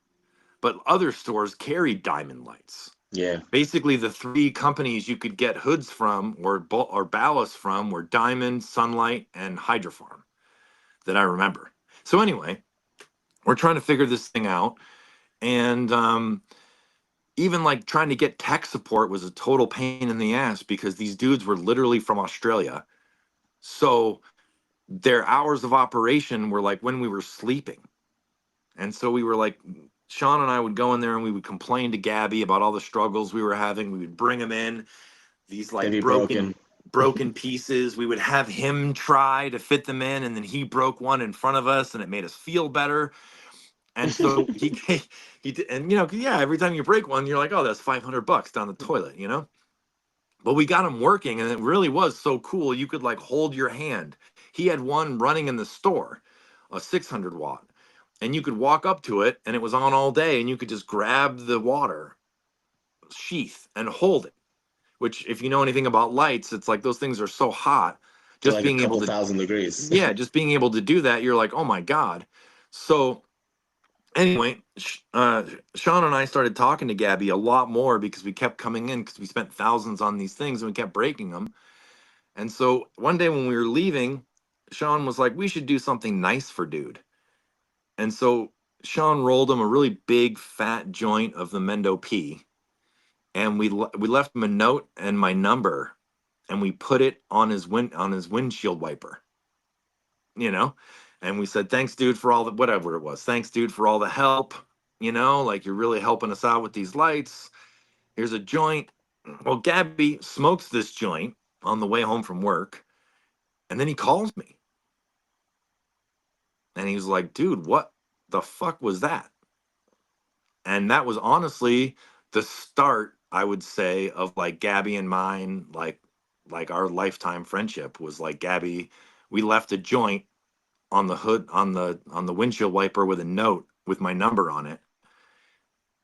but other stores carried Diamond Lights. Yeah. Basically, the three companies you could get hoods from or ballast from were Diamond, Sunlight, and Hydrofarm that I remember. So anyway, we're trying to figure this thing out, and even like trying to get tech support was a total pain in the ass, because these dudes were literally from Australia. So their hours of operation were like when we were sleeping. And so we were like, Sean and I would go in there and we would complain to Gabby about all the struggles we were having. We would bring them in, these They'd like be broken broken. broken pieces. We would have him try to fit them in, and then he broke one in front of us, and it made us feel better. And so he did, and yeah, every time you break one, you're like, oh, that's $500 down the toilet. But we got him working, and it really was so cool. You could like hold your hand. He had one running in the store, a 600 watt, and you could walk up to it, and it was on all day, and you could just grab the water sheath and hold it. Which, if you know anything about lights, it's like those things are so hot. They're Just like a being able couple to, thousand degrees. yeah, just being able to do that, you're like, oh my God. So anyway, Sean and I started talking to Gabby a lot more, because we kept coming in, because we spent thousands on these things and we kept breaking them. And so one day when we were leaving, Sean was like, we should do something nice for dude. And so Sean rolled him a really big fat joint of the Mendo P, and we left him a note and my number, and we put it on his windshield wiper, you know, and we said, thanks dude for all the, whatever it was, thanks dude for all the help, like you're really helping us out with these lights. Here's a joint. Well, Gabby smokes this joint on the way home from work, and then he calls me. And he was like, dude, what the fuck was that? And that was honestly the start, I would say, of like Gabby and mine, like our lifetime friendship was like Gabby, we left a joint on the hood on the windshield wiper with a note with my number on it.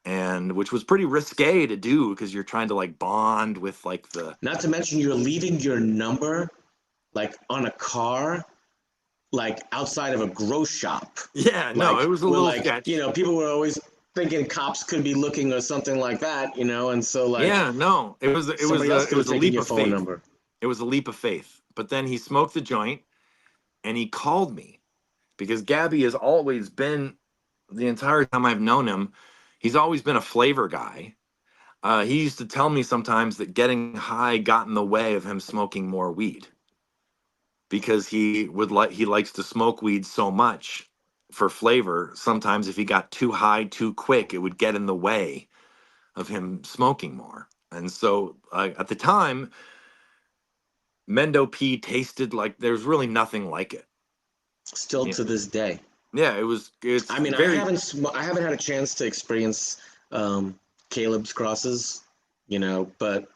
And which was pretty risque to do because you're trying to like bond with like the Not to mention you're leaving your number like on a car, like outside of a grocery shop. yeah, no, it Like was a we're little like, sketch. people were always thinking cops could be looking or something like that, and so like Yeah, no, somebody else it could have was a taken leap your of phone faith. number. It was a leap of faith. But then he smoked the joint and he called me because Gabby has always been the entire time I've known him, he's always been a flavor guy. He used to tell me sometimes that getting high got in the way of him smoking more weed because he likes to smoke weed so much for flavor. Sometimes if he got too high too quick, it would get in the way of him smoking more. And so at the time, Mendo P tasted like there's really nothing like it. Still Yeah, to this day. yeah, it's I mean, very I haven't had a chance to experience Caleb's crosses, but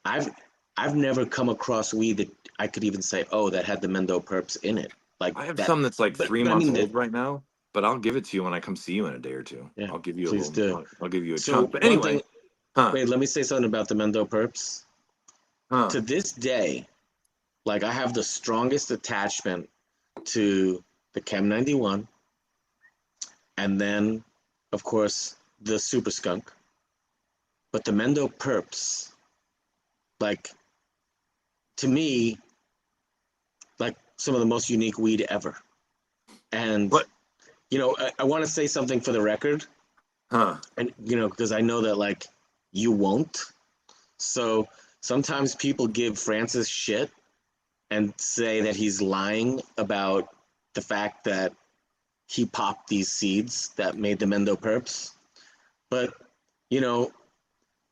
I've I've never come across weed that I could even say, oh, that had the Mendo Perps in it, like I have that. some that's like But 3 but I months mean that. old right now, but I'll give it to you when I come see you in a day or two. Yeah, I'll give you a please little do. I'll give you a So chunk. But one thing, anyway, huh? wait, let me say something about the Mendo Perps. Huh? To this day, like I have the strongest attachment to the Chem 91, and then, of course, the Super Skunk. But the Mendo Perps, like to me, like some of the most unique weed ever. And What? I want to say something for the record, Huh? and because I know that like you won't. So sometimes people give Francis shit and say that he's lying about the fact that he popped these seeds that made the Mendo Perps. But you know,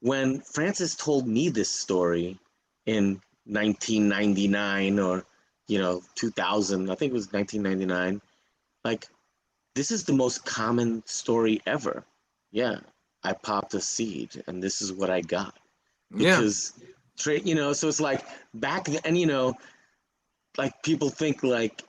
when Francis told me this story in 1999 or 2000, I think it was 1999, like this is the most common story ever. Yeah, I popped a seed and this is what I got. Yeah. Because so it's like back then, like people think like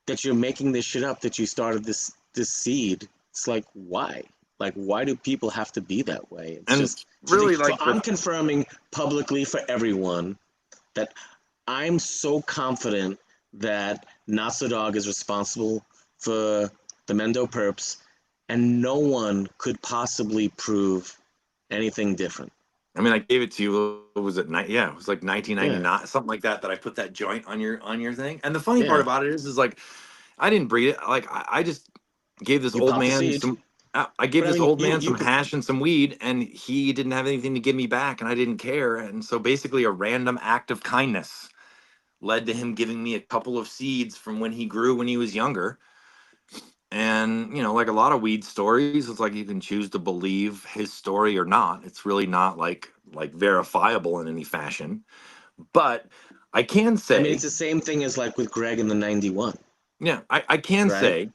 that you're making this shit up, that you started this seed. It's like why? Like why do people have to be that way? It's And just really, so like I'm confirming publicly for everyone that I'm so confident that Notsodog is responsible for the Mendo Perps, and no one could possibly prove anything different. I mean, I gave it to you. What was it? Yeah, it was like Yeah, 1999, something like that. That I put that joint on your thing. And the funny part yeah. about it is like I didn't breed it. Like I just gave this You old popped the man seed, some. I gave but I this mean, old man you some could. hash and some weed, and he didn't have anything to give me back, and I didn't care. And so basically, a random act of kindness led to him giving me a couple of seeds from when he grew when he was younger. And like a lot of weed stories, it's like you can choose to believe his story or not. It's really not like verifiable in any fashion. But I can I mean, it's say, the same thing as like with Greg in the '91, yeah, I can right? say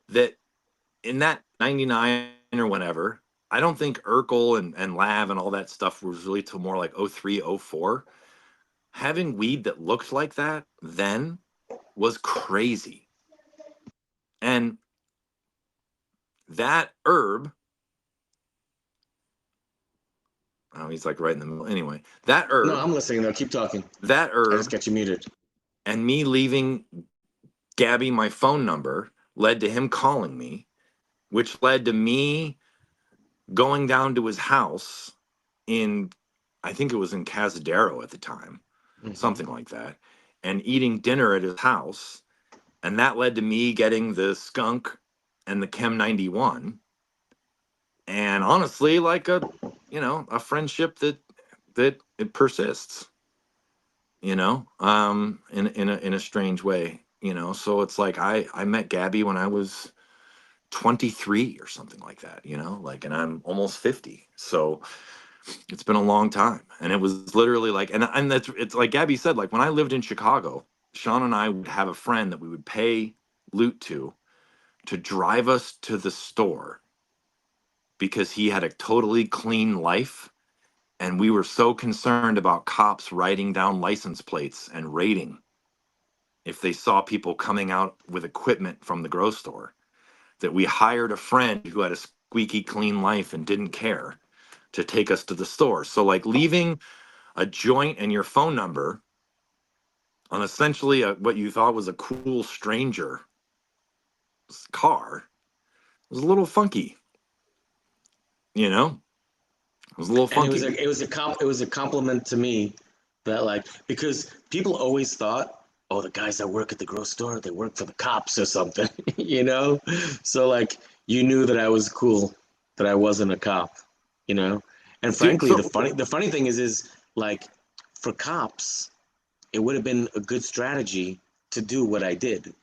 that in that 99 or whenever, I don't think Urkel and Lav and all that stuff was really till more like 03, 04. Having weed that looked like that then was crazy. And that herb, oh, he's like right in the middle. Anyway, No, I'm listening though. Keep talking. that I just herb got you muted. and me leaving Gabby my phone number led to him calling me, which led to me going down to his house in, I think it was in Cazadero at the time, Hmm. something like that, and eating dinner at his house. And that led to me getting the skunk and the Chem 91. And honestly, like a friendship that it persists, in a strange way, so it's like I met Gabby when I was 23 or something like that, like, and I'm almost 50. So It's been a long time. And it was literally like, and that's, it's like Gabby said, like when I lived in Chicago, Sean and I would have a friend that we would pay loot to drive us to the store because he had a totally clean life. And we were so concerned about cops writing down license plates and raiding if they saw people coming out with equipment from the grocery store, that we hired a friend who had a squeaky clean life and didn't care to take us to the store. So like leaving a joint and your phone number on essentially what you thought was a cool stranger's car was a little funky, you know? It was a little And funky. it was a compliment to me that like because people always thought, oh, the guys that work at the grocery store, they work for the cops or something, you know? So like you knew that I was cool, that I wasn't a cop, you know? And Dude, frankly, so the funny thing is like for cops, it would have been a good strategy to do what I did.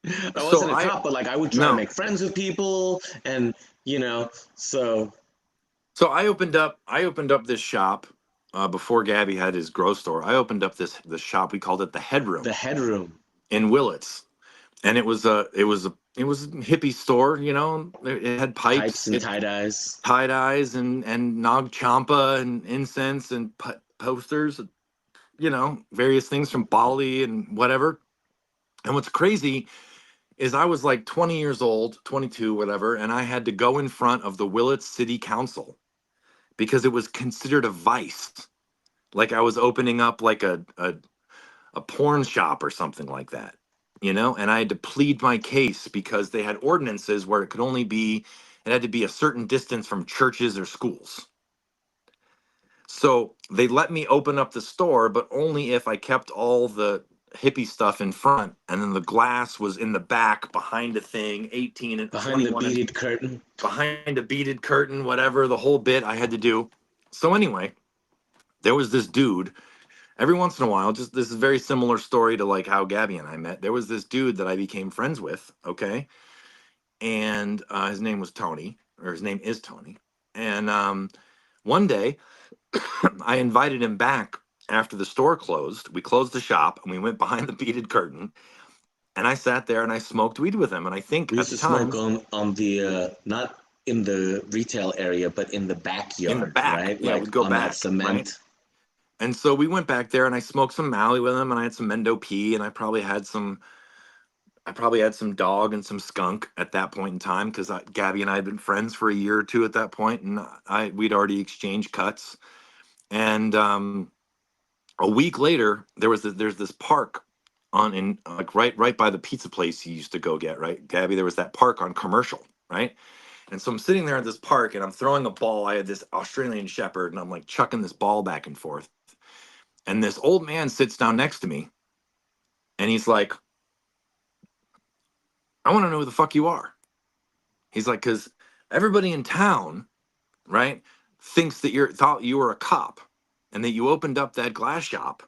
I so wasn't a I cop, but like I would try to no. make friends with people and you know, so So I opened up this shop before Gabby had his grocery store. I opened up the shop. We called it the the Headroom headroom, in Willits, and it was a hippie store. You know, it had pipes pipes, and it tie-dyes. tie dyes and Nag Champa and incense and posters. You know, various things from Bali and whatever. And what's crazy is I was like 20 years old, 22, whatever, and I had to go in front of the Willits City Council because it was considered a vice. Like I was opening up like a porn shop or something like that, you know? And I had to plead my case because they had ordinances where it had to be a certain distance from churches or schools. So they let me open up the store, but only if I kept all the hippie stuff in front and then the glass was in the back behind a thing, 18 and Behind the 21 and beaded curtain. behind a beaded curtain, whatever, the whole bit I had to do. So anyway, there was this dude every once in a while, just this is a very similar story to like how Gabby and I met. There was this dude that I became friends with, okay? And his name was Tony, or his name is Tony. And one day I invited him back after the store closed. We closed the shop and we went behind the beaded curtain. And I sat there and I smoked weed with him. And I think We at used the to smoke time, on the not in the retail area, but in the in the backyard, back, right? yeah, Like we'd go on that back, right? cement. And so we went back there and I smoked some Mally with him and I had some Mendo P and I probably had some dog and some skunk at that point in time because Gabby and I had been friends for a year or two at that point, and we'd already exchanged cuts. And a week later, there's this park on in like right by the pizza place he used to go get, right, Gabby. There was that park on Commercial, right? And so I'm sitting there at this park and I'm throwing a ball. I had this Australian Shepherd and I'm like chucking this ball back and forth. And this old man sits down next to me and he's like, I want to know who the fuck you are. He's like, because everybody in town, right, thinks that thought you were a cop and that you opened up that glass shop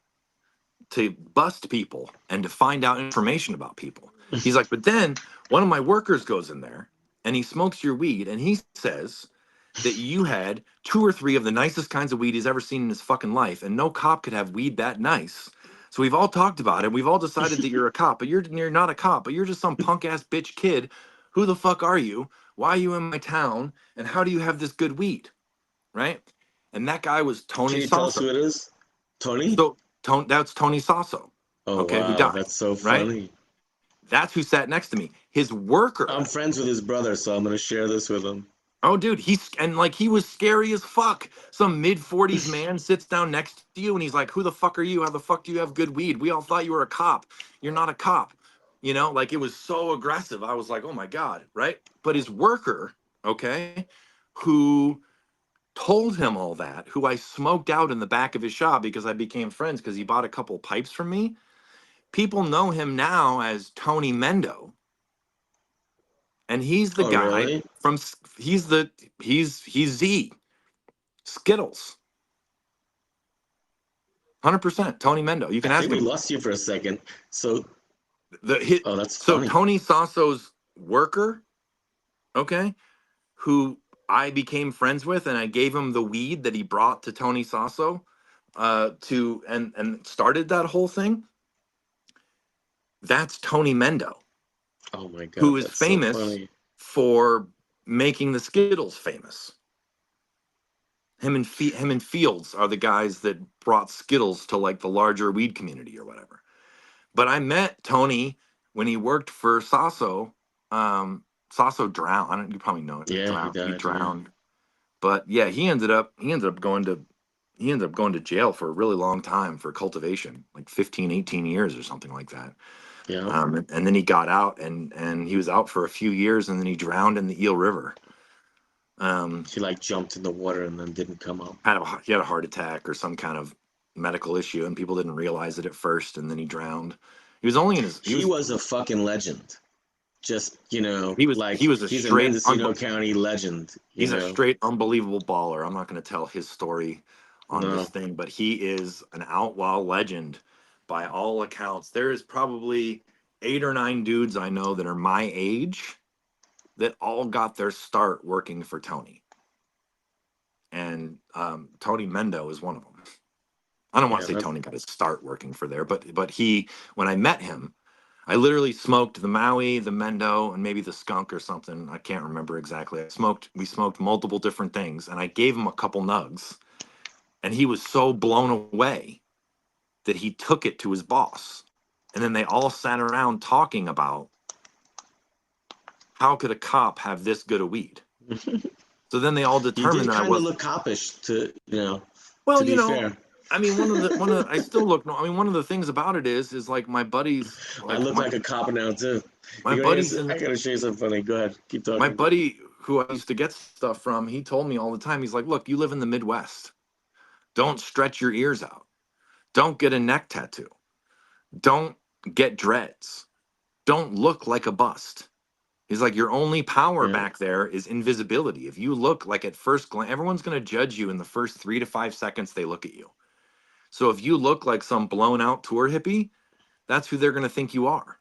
to bust people and to find out information about people. He's like, but then one of my workers goes in there and he smokes your weed and he says that you had two or three of the nicest kinds of weed he's ever seen in his fucking life, and no cop could have weed that nice. So we've all talked about it. We've all decided that you're a cop, but you're not a cop, but you're just some punk ass bitch kid. Who the fuck are you? Why are you in my town? And how do you have this good weed? Right? And that guy was Can Tony you tell us Sasso. who it is? Tony? So that's Tony Sasso. Oh Okay, who wow, died, that's so right? funny. That's who sat next to me. His worker. I'm friends with his brother, so I'm gonna share this with him. Oh, dude, he was scary as fuck. Some mid-40s man sits down next to you and he's like, "Who the fuck are you? How the fuck do you have good weed? We all thought you were a cop. You're not a cop." You know, like it was so aggressive. I was like, "Oh my God," right? But his worker, okay, who told him all that, who I smoked out in the back of his shop because I became friends because he bought a couple pipes from me. People know him now as Tony Mendo, and he's the Oh guy really? from he's Z Skittles, 100% Tony Mendo. You I can ask think we him. lost you for a second. So The hit. oh that's So funny. Tony Sasso's worker, okay, who I became friends with, and I gave him the weed that he brought to Tony Sasso and started that whole thing. That's Tony Mendo, Oh my who God, is that's so famous funny. for making the Skittles famous. Him and Fields are the guys that brought Skittles to like the larger weed community or whatever. But I met Tony when he worked for Sasso. Sasso drowned. You probably know it. Yeah, he Drowned. He died. Yeah, drowned. But yeah, he ended up going to jail for a really long time for cultivation, like 15, 18 years or something like that. yeah. And then he got out, and he was out for a few years, and then he drowned in the Eel River. She like jumped in the water and then didn't come up. He had a heart attack or some kind of medical issue, and people didn't realize it at first, and then he drowned. He was only in his He was a fucking legend. Just, he was a he's a straight Mendocino County legend, he's a straight unbelievable baller. I'm not going to tell his story on this No. thing, but he is an outlaw legend by all accounts. There is probably 8 or 9 dudes I know that are my age that all got their start working for Tony. And Tony Mendo is one of them. I don't want Yeah, to say Tony got his start working for there, but he, when I met him, I literally smoked the Maui, the Mendo, and maybe the skunk or something. I can't remember exactly. We smoked multiple different things, and I gave him a couple nugs, and he was so blown away that he took it to his boss. And then they all sat around talking about how could a cop have this good a weed. So then they all you determined did that I kind of was, look coppish well, to be fair. I mean, I still look. I mean, one of the things about it is like my buddies, I like look like a cop now too. my buddies in I gotta show you something funny. Go ahead, keep my talking. buddy who I used to get stuff from, he told me all the time, he's like, look, you live in the Midwest. Don't stretch your ears out. Don't get a neck tattoo. Don't get dreads. Don't look like a bust. He's like, your only power Yeah. back there is invisibility. If you look like at first glance, everyone's going to judge you in the first 3 to 5 seconds they look at you. So if you look like some blown out tour hippie, that's who they're going to think you are.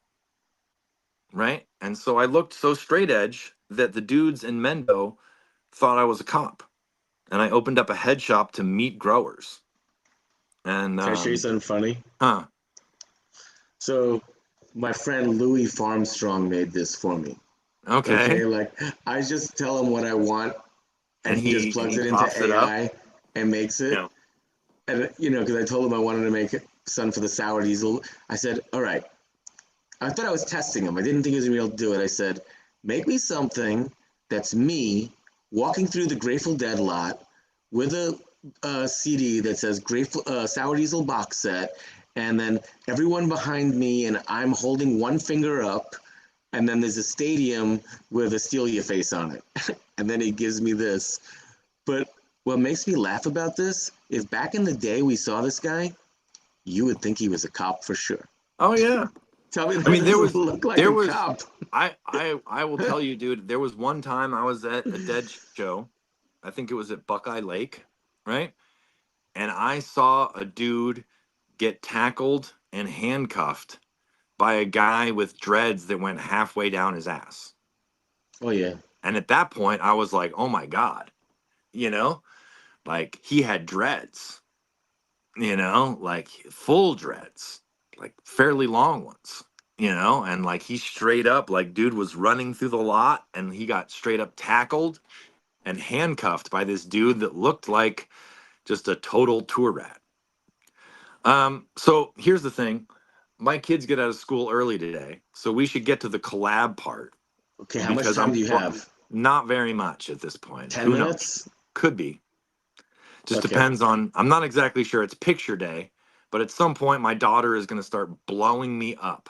Right. And so I looked so straight edge that the dudes in Mendo thought I was a cop. And I opened up a head shop to meet growers. And Can I show you something funny? huh. So my friend Louis Farmstrong made this for me. Okay. Okay, like I just tell him what I want, and he just And plugs he it into pops it up. AI and makes it. Yeah. And because I told him I wanted to make sun for the sour diesel, I said, "All right." I thought I was testing him. I didn't think he was gonna be able to do it. I said, "Make me something that's me walking through the Grateful Dead lot with a CD that says Grateful Sour Diesel box set, and then everyone behind me, and I'm holding one finger up, and then there's a stadium with a Stelia face on it, and then he gives me this." But what makes me laugh about this is back in the day we saw this guy, you would think he was a cop for sure. Oh yeah. Tell me that I mean, doesn't look like a cop. I will tell you, dude, there was one time I was at a Dead show. I think it was at Buckeye Lake, right? And I saw a dude get tackled and handcuffed by a guy with dreads that went halfway down his ass. Oh yeah. And at that point, I was like, oh my God, like he had dreads, like full dreads, like fairly long ones, and like he straight up, like dude was running through the lot and he got straight up tackled and handcuffed by this dude that looked like just a total tour rat. So here's the thing. My kids get out of school early today, so we should get to the collab part. Okay, how much Because time do you have? not very much at this point. 10 Who knows? minutes? Could be. Just Okay. depends on, I'm not exactly sure it's picture day, but at some point my daughter is going to start blowing me up.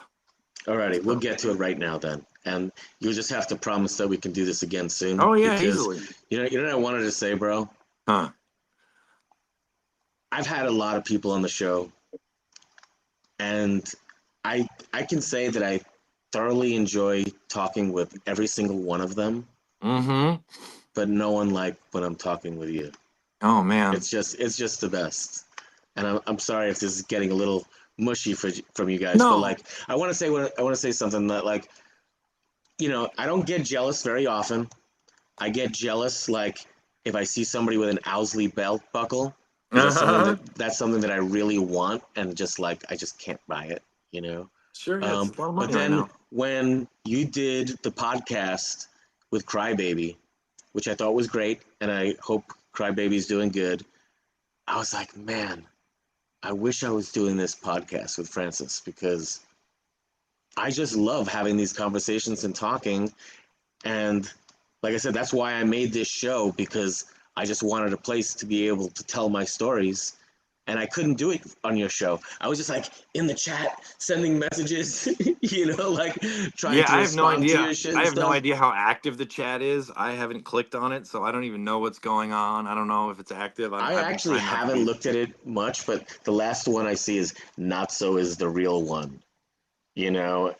Alrighty, we'll get to it right now then. And you'll just have to promise that we can do this again soon. Oh yeah, because, easily. You know what I wanted to say, bro? Huh. I've had a lot of people on the show, and I can say that I thoroughly enjoy talking with every single one of them, Mm-hmm. but no one like when I'm talking with you. Oh man. It's just the best. And I'm sorry if this is getting a little mushy from you guys, No. but like I want to say something that, like, I don't get jealous very often, I get jealous, like if I see somebody with an Owsley belt buckle, because that's something that I really want, and just like I just can't buy it, you know. Sure, yeah, it's a lot of But money right then now. when you did the podcast with Crybaby, which I thought was great, and I hope Crybaby's doing good, I was like, man, I wish I was doing this podcast with Francis, because I just love having these conversations and talking. And like I said, that's why I made this show, because I just wanted a place to be able to tell my stories. And I couldn't do it on your show. I was just like in the chat, sending messages, like trying Yeah, to I have no respond to idea. your shit I and have no stuff. idea how active the chat is. I haven't clicked on it, so I don't even know what's going on. I don't know if it's active. I I've been actually trying not to haven't be. looked at it much, but the last one I see is Not So is the real one,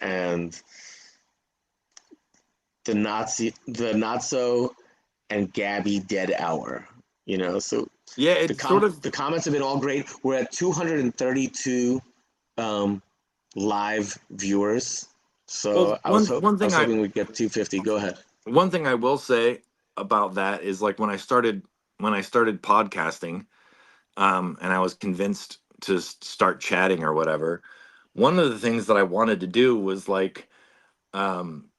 and the Not So and Gabby Dead Hour, so Yeah, the it's sort of. the comments have been all great. We're at 232 um, live viewers, Well, so one I thing was hoping we'd get 250. Go ahead. I will say about that is like when I started podcasting, and I was convinced to start chatting or whatever. One of the things that I wanted to do was like, um,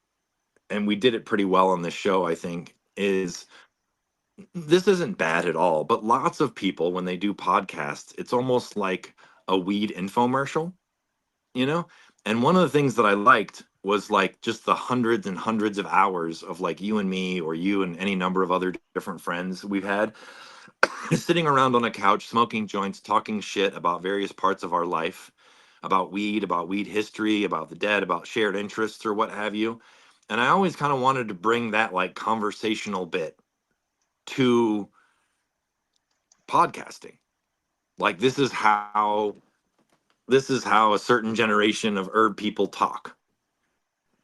and we did it pretty well on this show, I think, is this isn't bad at all, but lots of people when they do podcasts, it's almost like a weed infomercial, you know? And one of the things that I liked was like just the hundreds and hundreds of hours of like you and me or you and any number of other different friends we've had sitting around on a couch, smoking joints, talking shit about various parts of our life, about weed history, about the dead, about shared interests or what have you. And I always kind of wanted to bring that like conversational bit to podcasting. Like this is how a certain generation of herb people talk.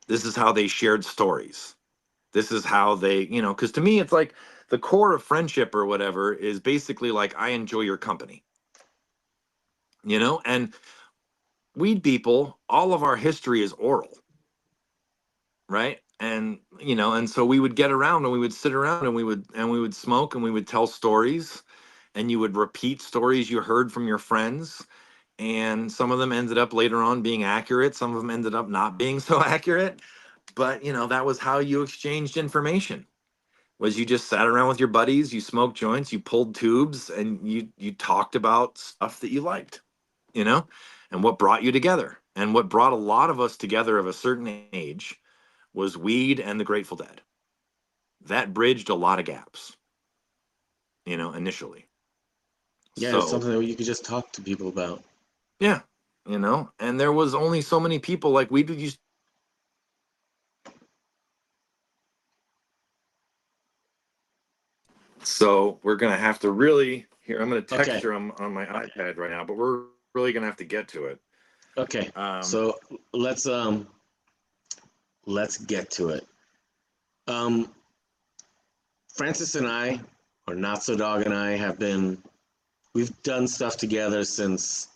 This is how they shared stories. This is how they, because to me it's like the core of friendship or whatever is basically like I enjoy your company, and weed people, all of our history is oral, right? And so we would get around and we would sit around and we would smoke and we would tell stories, and you would repeat stories you heard from your friends, and some of them ended up later on being accurate, some of them ended up not being so accurate, but that was how you exchanged information. Was you just sat around with your buddies, you smoked joints, you pulled tubes, and you talked about stuff that you liked, you know, and what brought you together. And what brought a lot of us together of a certain age was weed and the Grateful Dead. That bridged a lot of gaps, initially. Yeah, it's So something that you could just talk to people about. yeah, and there was only so many people like we used. So we're gonna have to really here. I'm gonna text Okay, her on my iPad right now, but we're really gonna have to get to it. okay. Um, So let's let's get to it. Um, Francis and I, or Notsodog and I, we've done stuff together since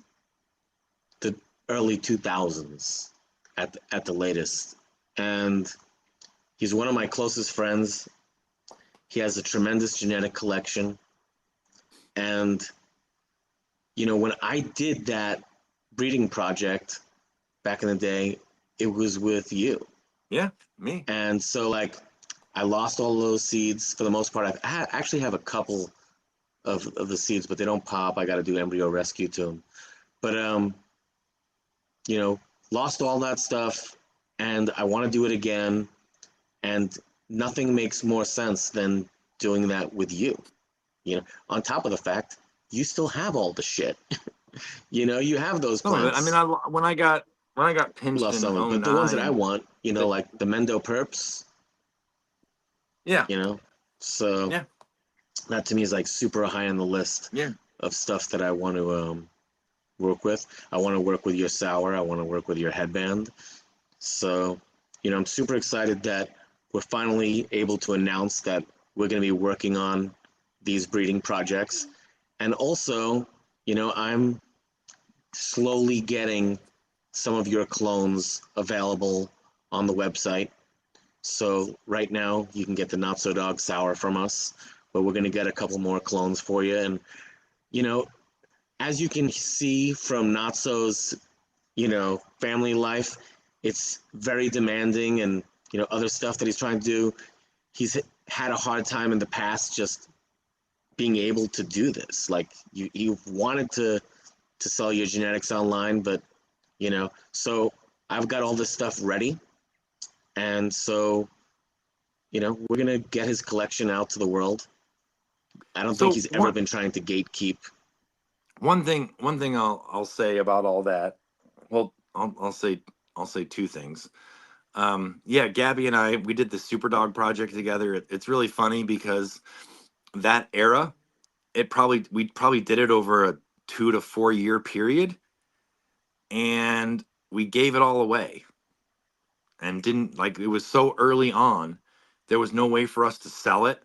the early 2000s at the latest. And he's one of my closest friends. He has a tremendous genetic collection. And, when I did that breeding project back in the day, it was with you. yeah, me. And so, like, I lost all those seeds for the most part. I actually have a couple of the seeds, but they don't pop. I got to do embryo rescue to them. But you know, lost all that stuff, and I want to do it again. And nothing makes more sense than doing that with you. On top of the fact you still have all the shit. You have those Some of it. I mean, plants. when I got pinched Love in some of it, but the ones that I '09. want, like the Mendo Perps, Yeah, you know. So yeah, that to me is like super high on the list yeah. of stuff that I want to work with. I want to work with your sour. I want to work with your headband. So, I'm super excited that we're finally able to announce that we're going to be working on these breeding projects. And also, I'm slowly getting some of your clones available on the website. So right now you can get the Notsodog sour from us, but we're gonna get a couple more clones for you. And you know, as you can see from Notso's, family life, it's very demanding, and other stuff that he's trying to do. He's had a hard time in the past just being able to do this. Like you wanted to sell your genetics online, but so I've got all this stuff ready, and so we're gonna get his collection out to the world. I don't think So he's ever been trying to gatekeep. one thing I'll say about all that. Well, I'll say two things. Yeah, Gabby and I, we did the Superdog project together. It's really funny because that era, we probably did it over a 2 to 4 year period, and we gave it all away, and didn't like it was so early on, there was no way for us to sell it.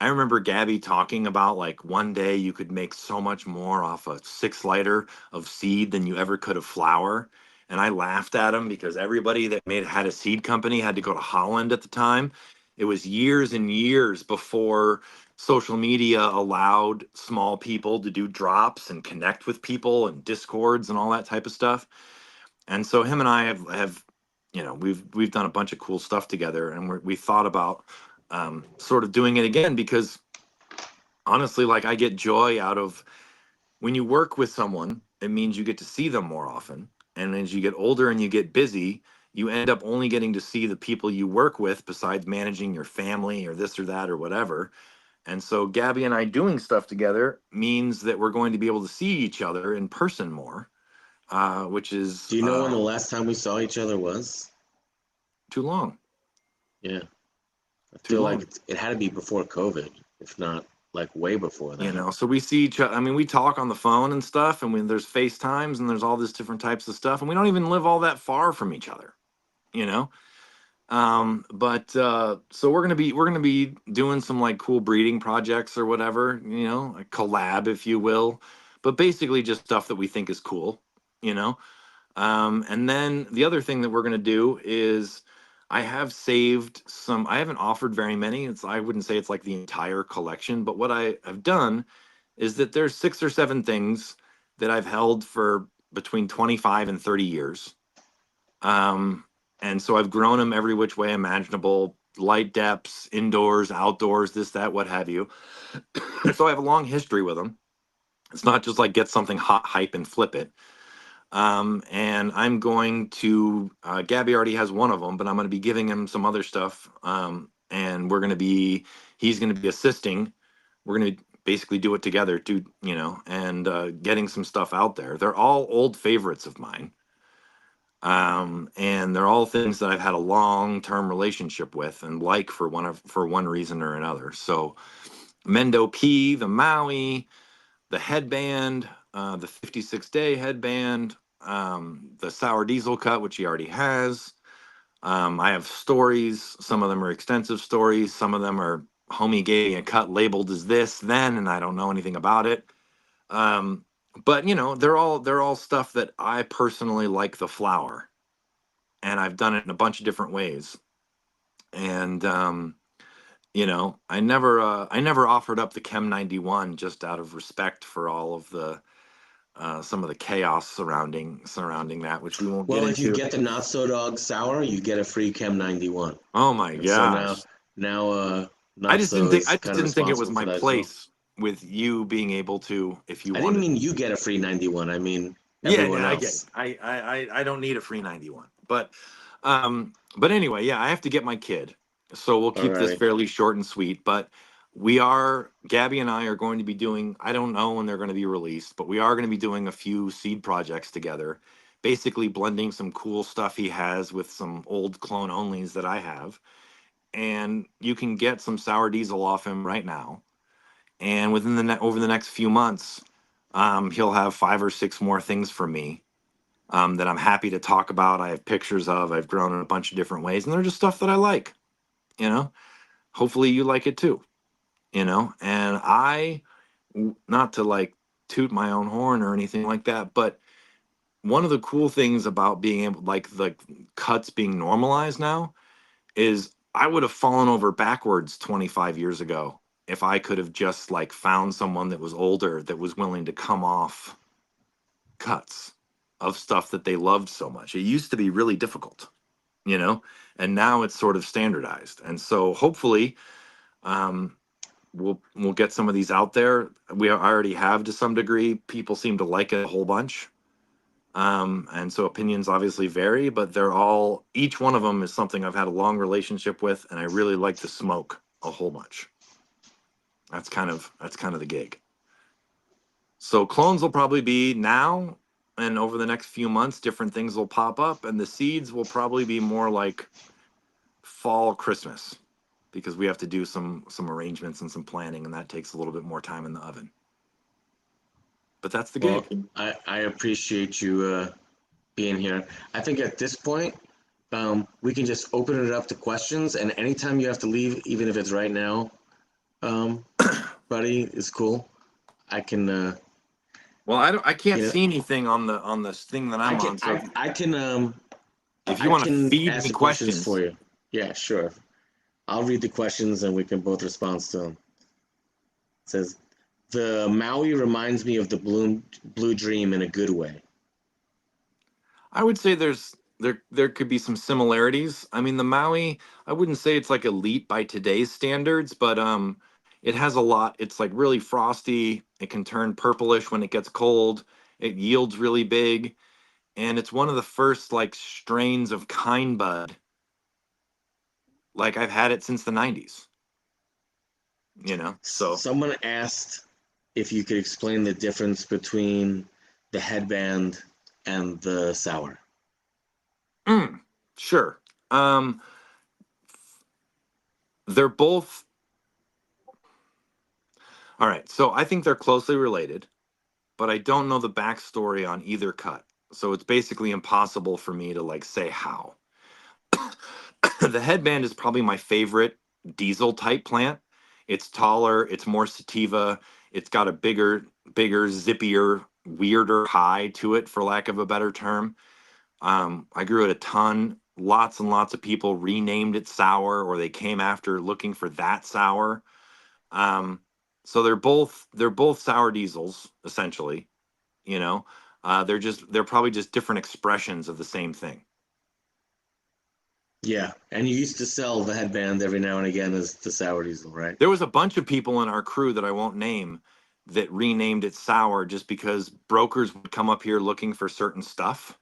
I remember Gabby talking about like one day you could make so much more off a 6 liter of seed than you ever could of flour. And I laughed at him because everybody that had a seed company had to go to Holland at the time. It was years and years before social media allowed small people to do drops and connect with people and discords and all that type of stuff. And so him and I have we've done a bunch of cool stuff together, and we thought about sort of doing it again because honestly, like I get joy out of when you work with someone, it means you get to see them more often. And as you get older and you get busy, you end up only getting to see the people you work with besides managing your family or this or that or whatever. And so Gabby and I doing stuff together means that we're going to be able to see each other in person more, which is Do you know when the last time we saw each other was? too long. Yeah, I Too feel like long. it had to be before COVID, if not like way before that. So we see each other. I mean, we talk on the phone and stuff, and there's FaceTimes and there's all this different types of stuff, and we don't even live all that far from each other, you know. But so we're gonna be doing some like cool breeding projects or whatever, a collab, if you will, but basically just stuff that we think is cool, you know. And then the other thing that we're going to do is I have saved some, I haven't offered very many. I wouldn't say it's like the entire collection, but what I have done is that there's 6 or 7 things that I've held for between 25 and 30 years. And so I've grown them every which way imaginable, light depths, indoors, outdoors, this, that, what have you. So I have a long history with them. It's not just like get something hot, hype, and flip it. And I'm going to, Gabby already has one of them, but I'm going to be giving him some other stuff. And he's going to be assisting. We're going to basically do it together, and getting some stuff out there. They're all old favorites of mine. And they're all things that I've had a long-term relationship with and like for one reason or another. So Mendo P, the Maui, the headband, the 56-day headband, the sour diesel cut, which he already has. I have stories. Some of them are extensive stories. Some of them are homie getting a cut labeled as this, then, and I don't know anything about it. But they're all stuff that I personally like the flower, and I've done it in a bunch of different ways. And I never offered up the Chem 91 just out of respect for all of the some of the chaos surrounding that, which we won't get Well, if you into. get the Notsodog sour, you get a free Chem 91. Oh my And so now, gosh. Notso I is just kind of didn't think it was responsible for my that as well. place with you being able to, if you I didn't wanted. mean you get a free 91. I mean Yeah, everyone yeah, I get it. else. I don't need a free 91. But anyway, yeah, I have to get my kid. So we'll All keep this right. fairly short and sweet, but Gabby and I are going to be doing, I don't know when they're going to be released, but we are going to be doing a few seed projects together, basically blending some cool stuff he has with some old clone onlys that I have. And you can get some sour diesel off him right now. And over the next few months, he'll have 5 or 6 more things for me, that I'm happy to talk about. I have pictures of. I've grown in a bunch of different ways, and they're just stuff that I like. You know, hopefully you like it too. And not to like toot my own horn or anything like that, but one of the cool things about being able, like the cuts being normalized now, is I would have fallen over backwards 25 years ago if I could have just like found someone that was older that was willing to come off cuts of stuff that they loved so much. It used to be really difficult, you know, and now it's sort of standardized. And so hopefully we'll get some of these out there. We already have to some degree. People seem to like it a whole bunch. And so opinions obviously vary, but they're all, each one of them is something I've had a long relationship with, and I really like to smoke a whole bunch. That's kind of the gig. So clones will probably be now, and over the next few months, different things will pop up, and the seeds will probably be more like fall, Christmas, because we have to do some arrangements and some planning, and that takes a little bit more time in the oven. But that's the Well, gig. I appreciate you being here. I think at this point, we can just open it up to questions, and anytime you have to leave, even if it's right now, buddy, it's cool. I can, Well, I can't you know, see anything on this thing that I I'm can, on. So if you I want to can feed ask me the questions questions, for you. Yeah, sure. I'll read the questions, and we can both respond to them. It says, the Maui reminds me of the Blue Dream in a good way. I would say there could be some similarities. I mean, the Maui, I wouldn't say it's like elite by today's standards, but it has a lot. It's like really frosty. It can turn purplish when it gets cold. It yields really big, and it's one of the first like strains of kind bud. Like I've had it since the 90s, you know. So Someone asked if you could explain the difference between the headband and the sour. sure. They're both all right. So I think they're closely related, but I don't know the backstory on either cut. So it's basically impossible for me to like say how. The headband is probably my favorite diesel type plant. It's taller, it's more sativa, it's got a bigger, zippier, weirder high to it, for lack of a better term. I grew it a ton. Lots and lots of people renamed it sour, or they came after looking for that sour. Um, so they're both sour diesels essentially. You know, they're probably just different expressions of the same thing. Yeah, and you used to sell the headband every now and again as the sour diesel, right? There was a bunch of people in our crew that I won't name that renamed it sour just because brokers would come up here looking for certain stuff,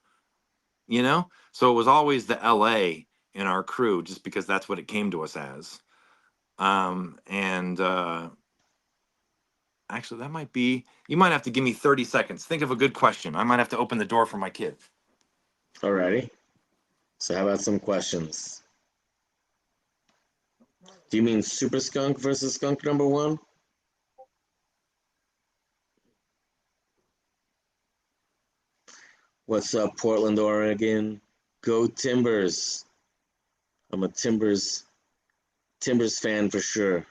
you know? So it was always the LA in our crew just because that's what it came to us as. And actually, that might be, you might have to give me 30 seconds. Think of a good question. I might have to open the door for my kid. Alrighty. So how about some questions? Do you mean Super Skunk versus Skunk number one? What's up, Portland, Oregon? Go Timbers. I'm a Timbers fan for sure.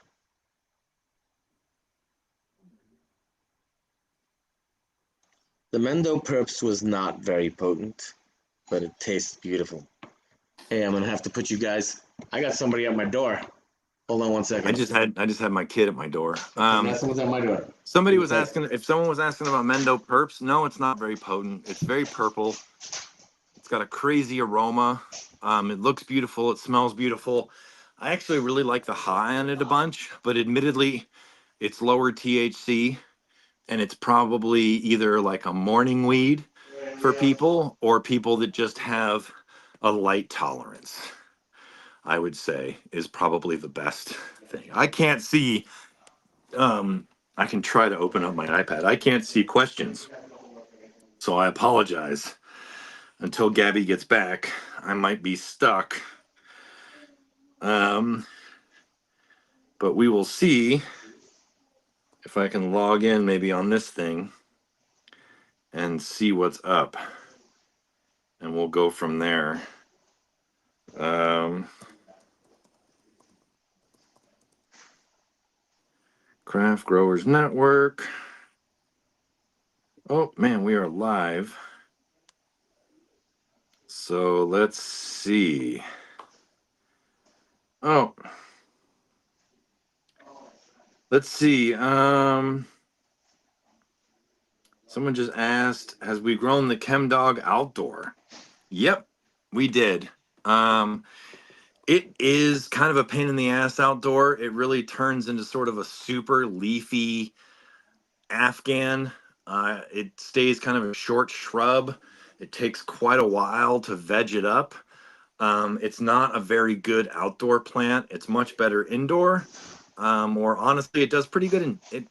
The Mendo Perps was not very potent, but it tastes beautiful. Hey, I'm gonna have to put you guys. I got somebody at my door. Hold on one I second. just had my kid at my door. Yeah, someone's at my door. Somebody Give me a was sec. asking if someone was asking about Mendo Perps. No, it's not very potent. It's very purple. It's got a crazy aroma. It looks beautiful. It smells beautiful. I actually really like the high on it a bunch, but admittedly, it's lower THC, and it's probably either like a morning weed for people or people that just have a light tolerance. I would say is probably the best thing. I can't see. I can try to open up my iPad. I can't see questions, so I apologize. Until Gabby gets back, I might be stuck. Um, but we will see if I can log in maybe on this thing and see what's up. And we'll go from there. Craft Growers Network. Oh man, we are live. So let's see. Oh, let's see. Someone just asked, has we grown the Chem Dog outdoor? Yep, we did. It is kind of a pain in the ass outdoor. It really turns into sort of a super leafy Afghan. It stays kind of a short shrub. It takes quite a while to veg it up. It's not a very good outdoor plant. It's much better indoor. Or honestly, it does pretty good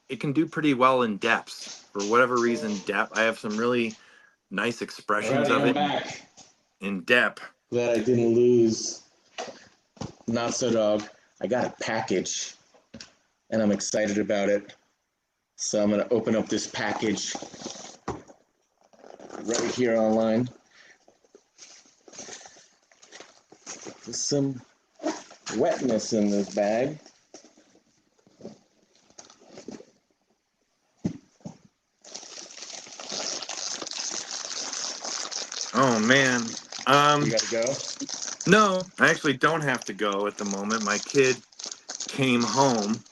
it can do pretty well in depths. For whatever reason, depth. I have some really nice expressions Alrighty, of I'm it back. in depth. Glad I didn't lose Notsodog. I got a package and I'm excited about it. So I'm gonna open up this package right here online. There's some wetness in this bag. Oh man. You gotta go. No, I actually don't have to go at the moment. My kid came home.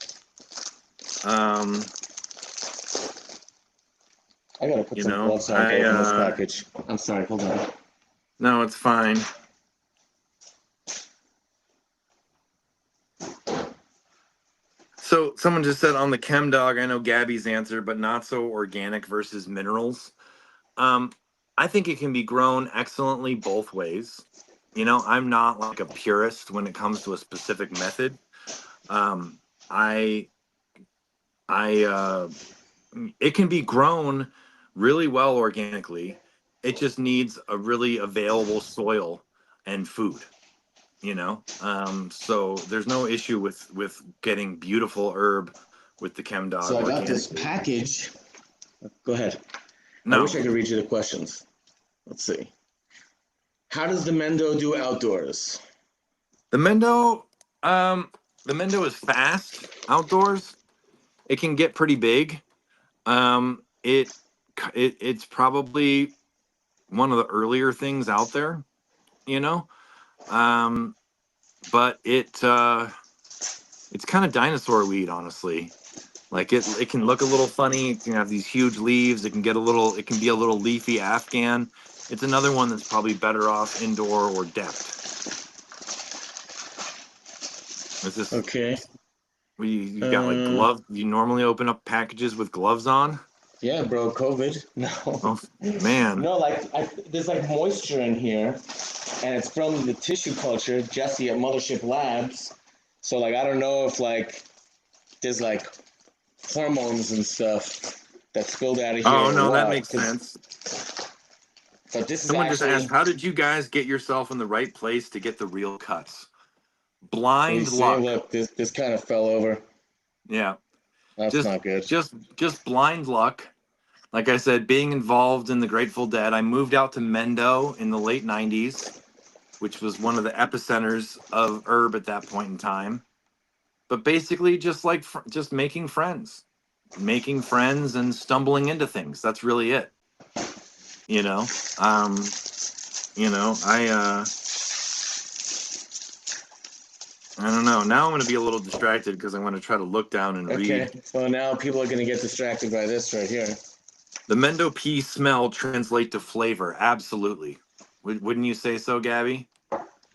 I gotta put You some know, gloves on to open this package. I'm sorry, hold on. No, it's fine. So someone just said on the Chem Dog, I know Gabby's answer, but not so organic versus minerals. I think it can be grown excellently both ways. You know, I'm not like a purist when it comes to a specific method. Um, I, I, it can be grown really well organically. It just needs a really available soil and food. You know, so there's no issue with getting beautiful herb with the Chem So Dog I got this organically. package. Go ahead. I No, wish I could read you the questions. Let's see. How does the Mendo do outdoors? the Mendo, the Mendo is fast outdoors. It can get pretty big. It's probably one of the earlier things out there, you know. Um, but it's kind of dinosaur weed, honestly. Like it can look a little funny. It can have these huge leaves. It can be a little leafy Afghan. It's another one that's probably better off indoor or depth. Is this Okay. you got like gloves? You normally open up packages with gloves on? Yeah, bro, COVID. No. Oh man. No, there's like moisture in here, and it's from the tissue culture, Jesse at Mothership Labs. So like I don't know if like there's like hormones and stuff that spilled out of here Oh or no, that what. makes sense. But this is Someone just asked, actually, how did you guys get yourself in the right place to get the real cuts? what do you Blind see? luck. Look, this kind of fell over. Yeah. That's Just not good. just blind luck. Like I said, being involved in the Grateful Dead, I moved out to Mendo in the late 90s, which was one of the epicenters of herb at that point in time. But basically just making friends and stumbling into things. That's really it. You know? You know, I don't know. Now I'm going to be a little distracted because I'm going to try to look down and Okay. read. Well, now people are going to get distracted by this right here. The Mendo pea smell translate to flavor. Absolutely. Wouldn't you say so, Gabby?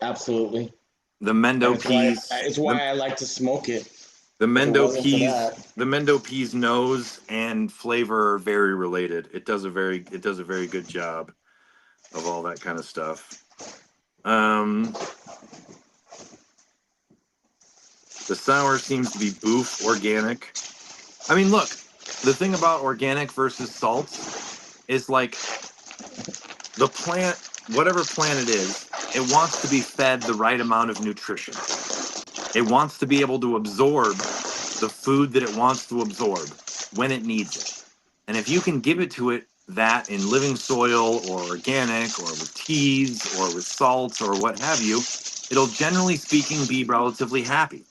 Absolutely. The And Mendo it's why peas, it's why I like to smoke it. the If it Mendo wasn't for peas, that, the Mendo peas nose and flavor are very related. It does a very good job of all that kind of stuff. Um, the sour seems to be boof organic. I mean, look, the thing about organic versus salts is like the plant, whatever plant it is, it wants to be fed the right amount of nutrition. It wants to be able to absorb the food that it wants to absorb when it needs it. And if you can give it to it that in living soil or organic or with teas or with salts or what have you, it'll generally speaking be relatively happy.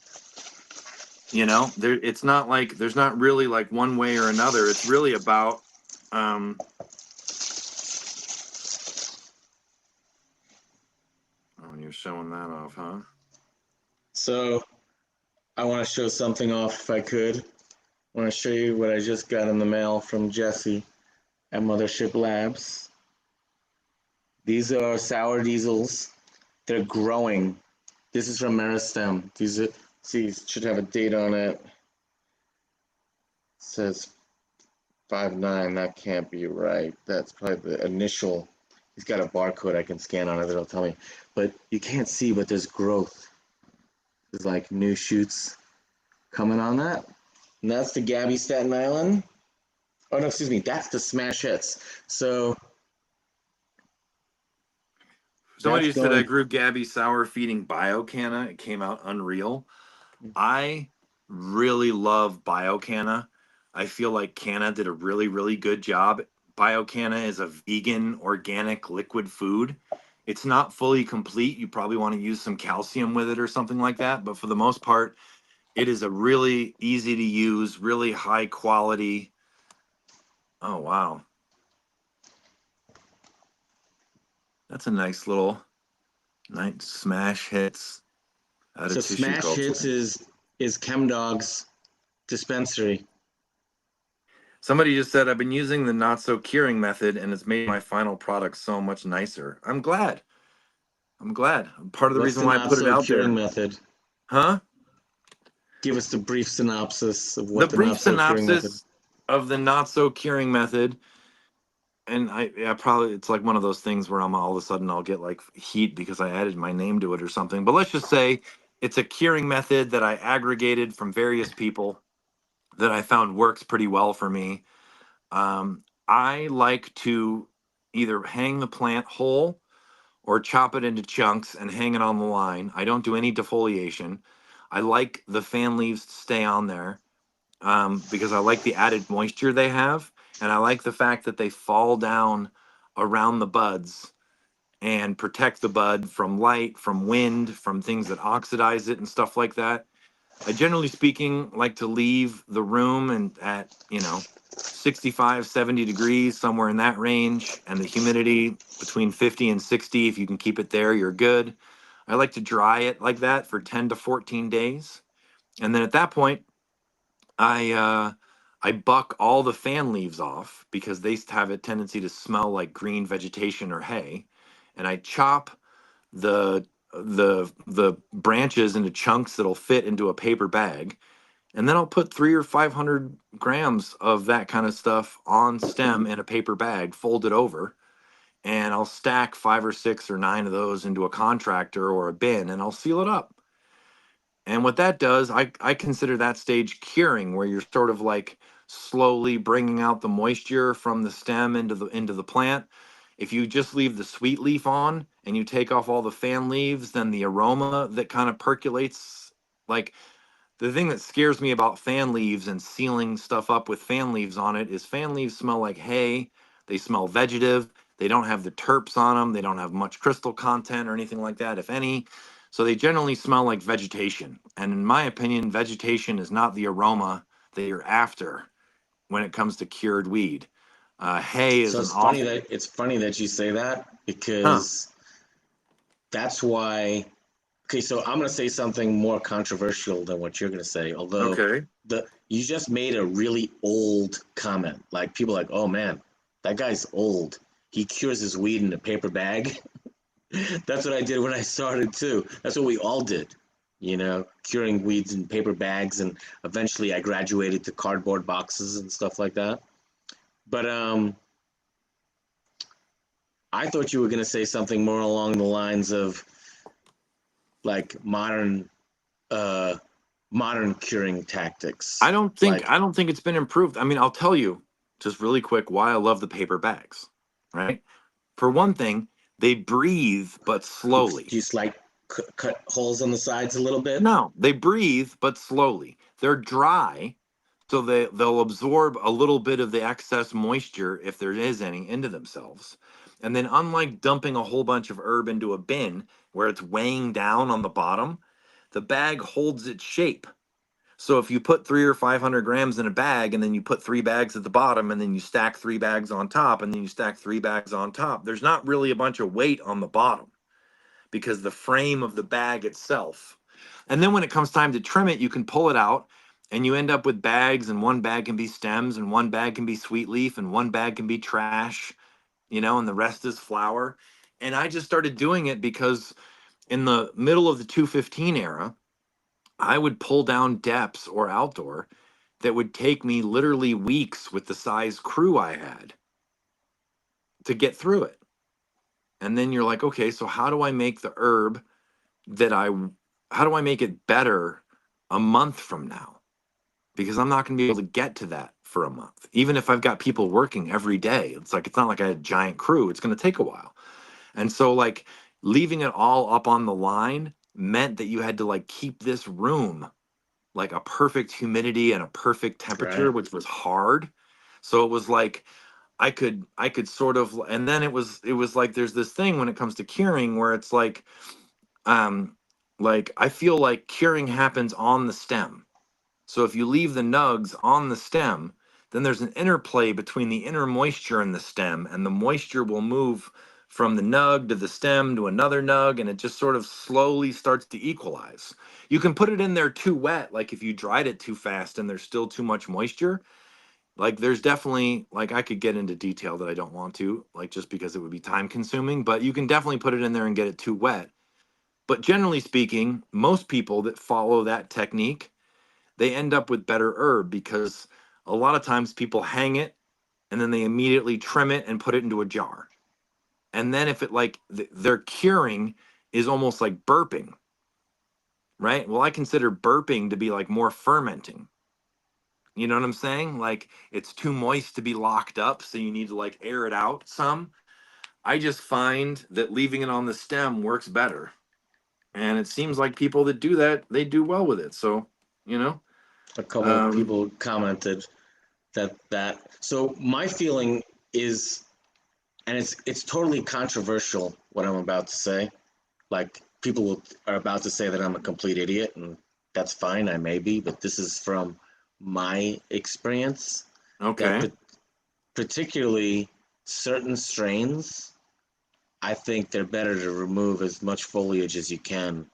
You know, it's not like there's not really like one way or another. It's really about oh, you're showing that off, huh? So I want to show something off if I could. I want to show you what I just got in the mail from Jesse at Mothership Labs. These are sour diesels. They're growing. This is from Meristem. These are, see, should have a date on it. It says 5.9. That can't be right. That's probably the initial. He's got a barcode I can scan on it that'll tell me. But you can't see, but there's growth. There's like new shoots coming on that. And that's the Gaby Staten Island. Oh, no, excuse me. That's the Smash Hits. So Somebody said I going. grew Gabby sour feeding BioCanna. It came out unreal. I really love BioCanna. I feel like Canna did a really, really good job. BioCanna is a vegan, organic liquid food. It's not fully complete. You probably want to use some calcium with it or something like that. But for the most part, it is a really easy to use, really high quality. Oh, wow. That's a nice little nice Smash Hits out of So tissue Smash culture. Hits is ChemDog's dispensary. Somebody just said, I've been using the not so curing method and it's made my final product so much nicer. I'm glad. Part of the What's reason the why I not put it so out curing there. method? Huh? Give us the brief synopsis of The what the brief not so curing method. synopsis of the not so curing method. And I probably, it's like one of those things where I'm all of a sudden I'll get like heat because I added my name to it or something. But let's just say it's a curing method that I aggregated from various people that I found works pretty well for me. I like to either hang the plant whole or chop it into chunks and hang it on the line. I don't do any defoliation. I like the fan leaves to stay on there because I like the added moisture they have. And I like the fact that they fall down around the buds and protect the bud from light, from wind, from things that oxidize it and stuff like that. I generally speaking like to leave the room and at, 65, 70 degrees, somewhere in that range, and the humidity between 50 and 60. If you can keep it there, you're good. I like to dry it like that for 10 to 14 days. And then at that point, I buck all the fan leaves off because they have a tendency to smell like green vegetation or hay. And I chop the the branches into chunks that'll fit into a paper bag, and then I'll put 300 or 500 grams of that kind of stuff on stem in a paper bag, fold it over, and I'll stack 5 or 6 or 9 of those into a contractor or a bin, and I'll seal it up. And what that does, I consider that stage curing, where you're sort of like slowly bringing out the moisture from the stem into the plant. If you just leave the sweet leaf on and you take off all the fan leaves, then the aroma that kind of percolates, like the thing that scares me about fan leaves and sealing stuff up with fan leaves on it is fan leaves smell like hay. They smell vegetative. They don't have the terps on them. They don't have much crystal content or anything like that, if any. So they generally smell like vegetation. And in my opinion, vegetation is not the aroma that you're after when it comes to cured weed. Hay is So an awful. it's funny that you say that Huh. because that's why. Okay, so I'm gonna say something more controversial than what you're gonna say. Although Okay. you just made a really old comment. Like people are like, oh man, that guy's old. He cures his weed in a paper bag. That's what I did when I started too. That's what we all did. Curing weeds in paper bags, and eventually I graduated to cardboard boxes and stuff like that. But I thought you were gonna say something more along the lines of like uh modern curing tactics. I Like don't think it's been improved. I mean, I'll tell you just really quick why I love the paper bags, right? For one thing, they breathe but slowly. just like cut holes on the sides a little bit. No, they breathe but slowly. They're dry, so they'll absorb a little bit of the excess moisture, if there is any, into themselves. And then unlike dumping a whole bunch of herb into a bin where it's weighing down on the bottom, the bag holds its shape. So if you put 300 or 500 grams in a bag and then you put 3 bags at the bottom and then you stack 3 bags on top and then you stack 3 bags on top, there's not really a bunch of weight on the bottom because the frame of the bag itself And then when it comes time to trim it, you can pull it out and you end up with bags, and one bag can be stems and one bag can be sweet leaf and one bag can be trash, and the rest is flower. And I just started doing it because in the middle of the 215 era, I would pull down depths or outdoor that would take me literally weeks with the size crew I had to get through it. And then you're like, okay, so how do I make the herb how do I make it better a month from now? Because I'm not going to be able to get to that for a month. Even if I've got people working every day, it's not like I had a giant crew. It's going to take a while. And so like leaving it all up on the line meant that you had to like keep this room like a perfect humidity and a perfect temperature, Right. which was hard. So it was like I could sort of, and then it was like there's this thing when it comes to curing where it's um like I feel like curing happens on the stem. So if you leave the nugs on the stem, then there's an interplay between the inner moisture in the stem, and the moisture will move from the nug to the stem to another nug, and it just sort of slowly starts to equalize. You can put it in there too wet, like if you dried it too fast and there's still too much moisture. Like there's definitely, like I could get into detail that I don't want to, like just because it would be time consuming, but you can definitely put it in there and get it too wet. But generally speaking, most people that follow that technique, they end up with better herb because a lot of times people hang it and then they immediately trim it and put it into a jar. And then if it their curing is almost like burping, right? Well, I consider burping to be like more fermenting. You know what I'm saying? Like it's too moist to be locked up, so you need to like air it out some. I just find that leaving it on the stem works better. And it seems like people that do that, they do well with it. So, you know, A couple of um, people commented that. So my feeling is, and it's totally controversial what I'm about to say. Like are about to say that I'm a complete idiot, and that's fine. I may be, but this is from my experience. That okay. particularly certain strains, I think they're better to remove as much foliage as you can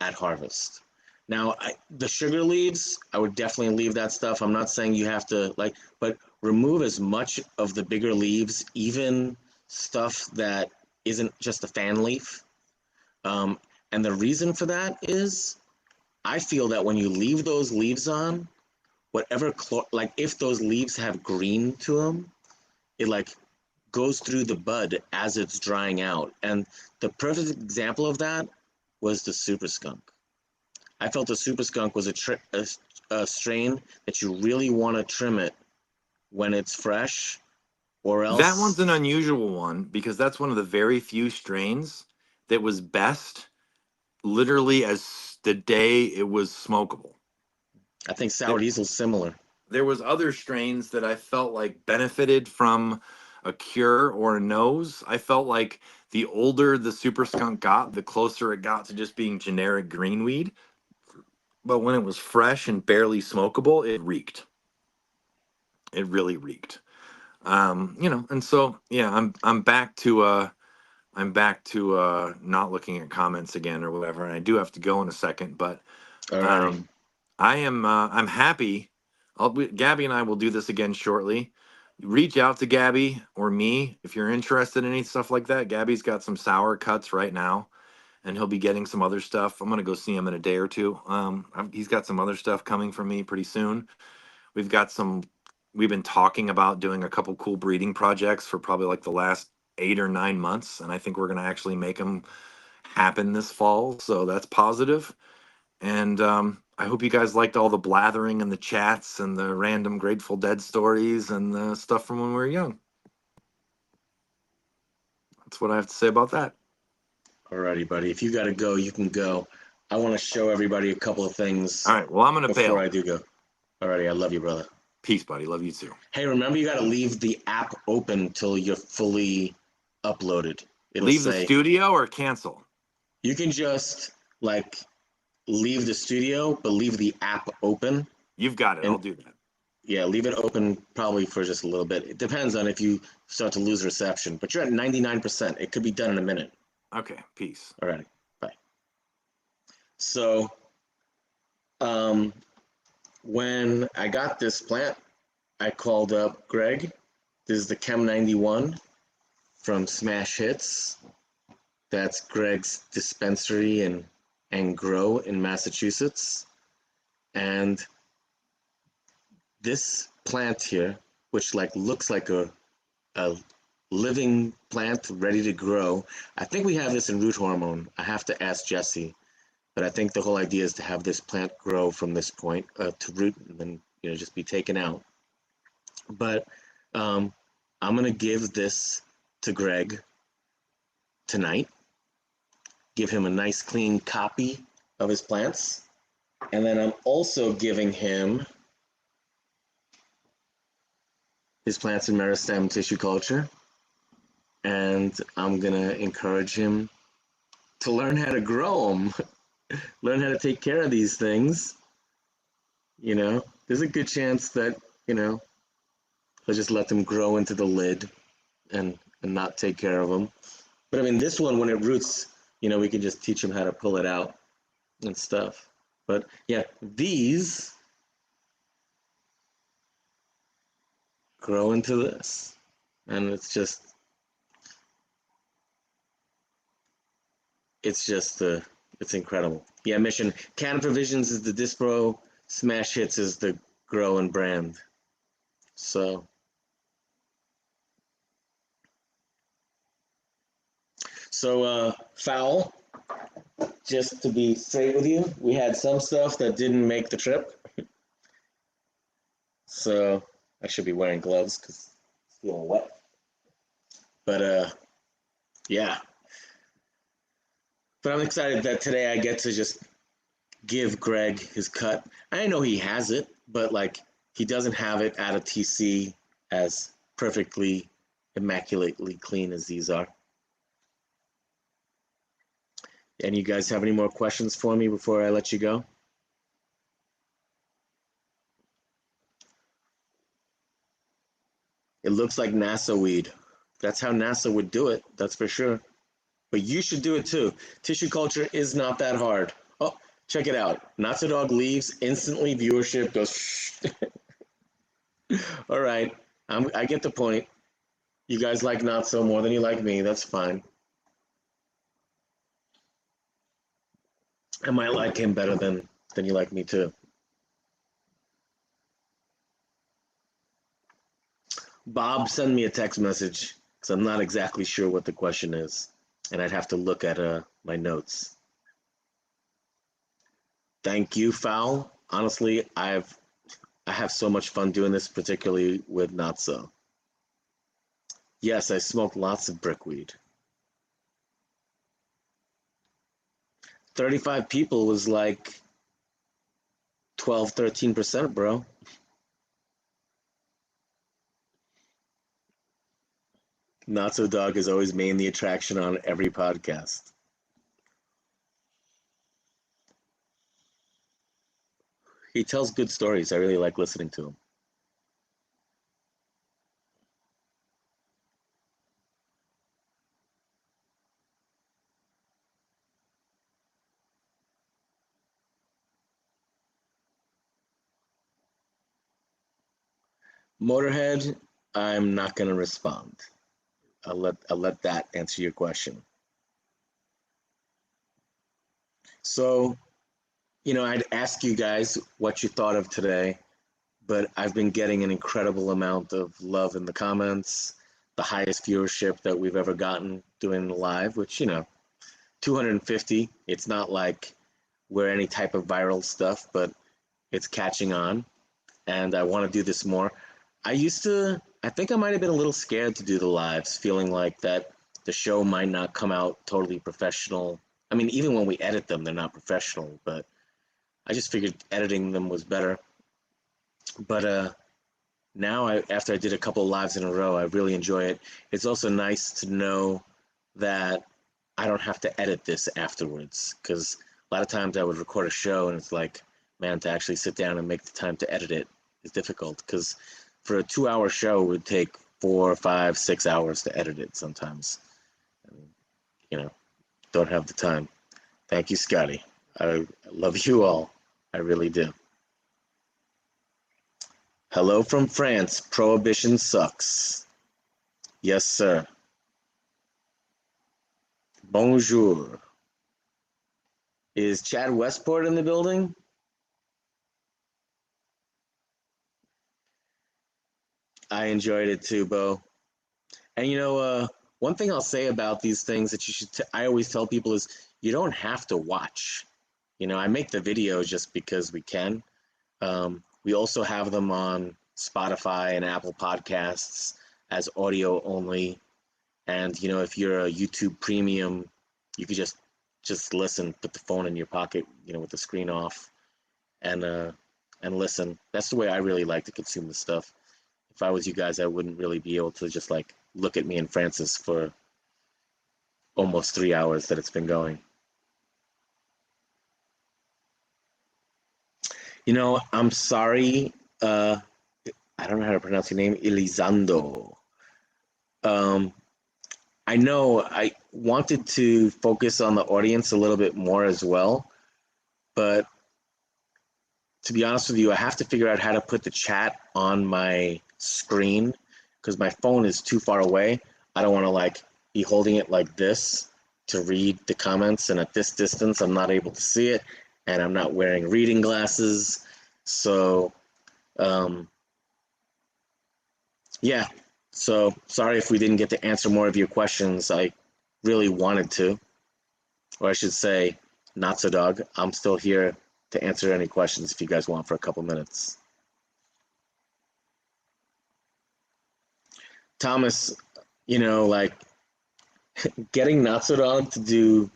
at harvest. Now, the sugar leaves, I would definitely leave that stuff. I'm not saying you have to but remove as much of the bigger leaves, even stuff that isn't just a fan leaf. Um, and the reason for that is I feel that when you leave those leaves on, if those leaves have green to them, it goes through the bud as it's drying out. And the perfect example of that was the super skunk. I felt the super skunk was a strain that you really want to trim it when it's fresh, or That one's else an unusual one because that's one of the very few strains that was best literally as the day it was smokable. I think There, sour diesel's similar. there was other strains that I felt like benefited from a cure or a nose. I felt like the older the super skunk got, the closer it got to just being generic greenweed. But when it was fresh and barely smokable, it reeked. It really reeked. And so yeah, I'm back to not looking at comments again or whatever, and I do have to go in a second, but Alrighty. um I'm happy. Gabby and I will do this again shortly. Reach out to Gabby or me if you're interested in any stuff like that. Gabby's got some sour cuts right now, and he'll be getting some other stuff. I'm gonna go see him in a day or two. He's got some other stuff coming from me pretty soon. We've got some. We've been talking about doing a couple cool breeding projects for probably like the last 8 or 9 months, and I think we're gonna actually make them happen this fall. So that's positive. And I hope you guys liked all the blathering and the chats and the random Grateful Dead stories and the stuff from when we were young. That's what I have to say about that. Alrighty, buddy. If you gotta go, you can go. I want to show everybody a couple of All things right. Well, I'm gonna before bail. I do go. Alrighty, I love you, brother. Peace, buddy. Love you too. Hey, remember you gotta leave the app open till you're fully uploaded. It'll Leave the say studio or cancel. you can just like leave the studio, but leave the app open. You've got it. And I'll do that. yeah, leave it open probably for just a little bit. It depends on if you start to lose reception, but you're at 99%. It could be done in a minute. Okay. Peace. Alrighty, bye. So when I got this plant, I called up Greg. This is the Chem 91 from Smash Hits. That's Greg's dispensary and grow in Massachusetts. And this plant here, which like looks like a living plant ready to grow. I think we have this in root hormone. I have to ask Jesse, but I think the whole idea is to have this plant grow from this point to root and then just be taken out. But I'm gonna give this to Greg tonight. Give him a nice clean copy of his plants, and then I'm also giving him his plants in meristem tissue culture, and I'm gonna encourage him to learn how to grow them, learn how to take care of these things. There's a good chance that he'll just let them grow into the lid and not take care of them. But I mean, this one, when it roots, we can just teach him how to pull it out and stuff. But yeah, these grow into this, and it's incredible. Yeah, Mission Cannon Provisions is the Dispro, Smash Hits is the grow and brand. So Fowl, just to be straight with you, we had some stuff that didn't make the trip. So I should be wearing gloves because it's feeling wet. But yeah. But I'm excited that today I get to just give Greg his cut. I know he has it, but like he doesn't have it at a TC as perfectly, immaculately clean as these are. And you guys have any more questions for me before I let you go? It looks like NASA weed. That's how NASA would do it, that's for sure. But you should do it too. Tissue culture is not that hard. Oh, check it out. Notsodog leaves, instantly viewership goes. All right, I get the point. You guys like Notso more than you like me. That's fine. I might like him better than you like me too. Bob, send me a text message because I'm not exactly sure what the question is, and I'd have to look at my notes. Thank you, Fowl. Honestly, I have so much fun doing this, particularly with Notso. Yes, I smoked lots of brickweed. 35 people was like 12, 13%, bro. Notsodog is always main the attraction on every podcast. He tells good stories. I really like listening to him. Motorhead, I'm not going to respond. I'll let that answer your question. So, I'd ask you guys what you thought of today, but I've been getting an incredible amount of love in the comments, the highest viewership that we've ever gotten doing live, which, 250. It's not like we're any type of viral stuff, but it's catching on, and I want to do this more. I think I might have been a little scared to do the lives, feeling like that the show might not come out totally professional. I mean, even when we edit them, they're not professional, but I just figured editing them was better. But now, after I did a couple of lives in a row, I really enjoy it. It's also nice to know that I don't have to edit this afterwards, because a lot of times I would record a show and it's like, man, to actually sit down and make the time to edit it is difficult, because for a 2-hour show, it would take 4, 5, 6 hours to edit it sometimes. And, don't have the time. Thank you, Scotty. I love you all. I really do. Hello from France. Prohibition sucks. Yes, sir. Bonjour. Is Chad Westport in the building? I enjoyed it too, Bo. And one thing I'll say about these things that I always tell people is you don't have to watch. I make the videos just because we can. We also have them on Spotify and Apple Podcasts as audio only. And if you're a YouTube Premium, you could just listen, put the phone in your pocket, with the screen off, and listen. That's the way I really like to consume the stuff. If I was you guys, I wouldn't really be able to just like look at me and Francis for almost 3 hours that it's been going. I'm sorry. I don't know how to pronounce your name, Elizando. Um, I know I wanted to focus on the audience a little bit more as well, but to be honest with you, I have to figure out how to put the chat on my screen because my phone is too far away. I don't want to like be holding it like this to read the comments, and at this distance, I'm not able to see it, and I'm not wearing reading glasses. So, yeah. So sorry if we didn't get to answer more of your questions. I really wanted to, or I should say, Notsodog. I'm still here to answer any questions if you guys want for a couple minutes. Thomas, like getting Notsodog to do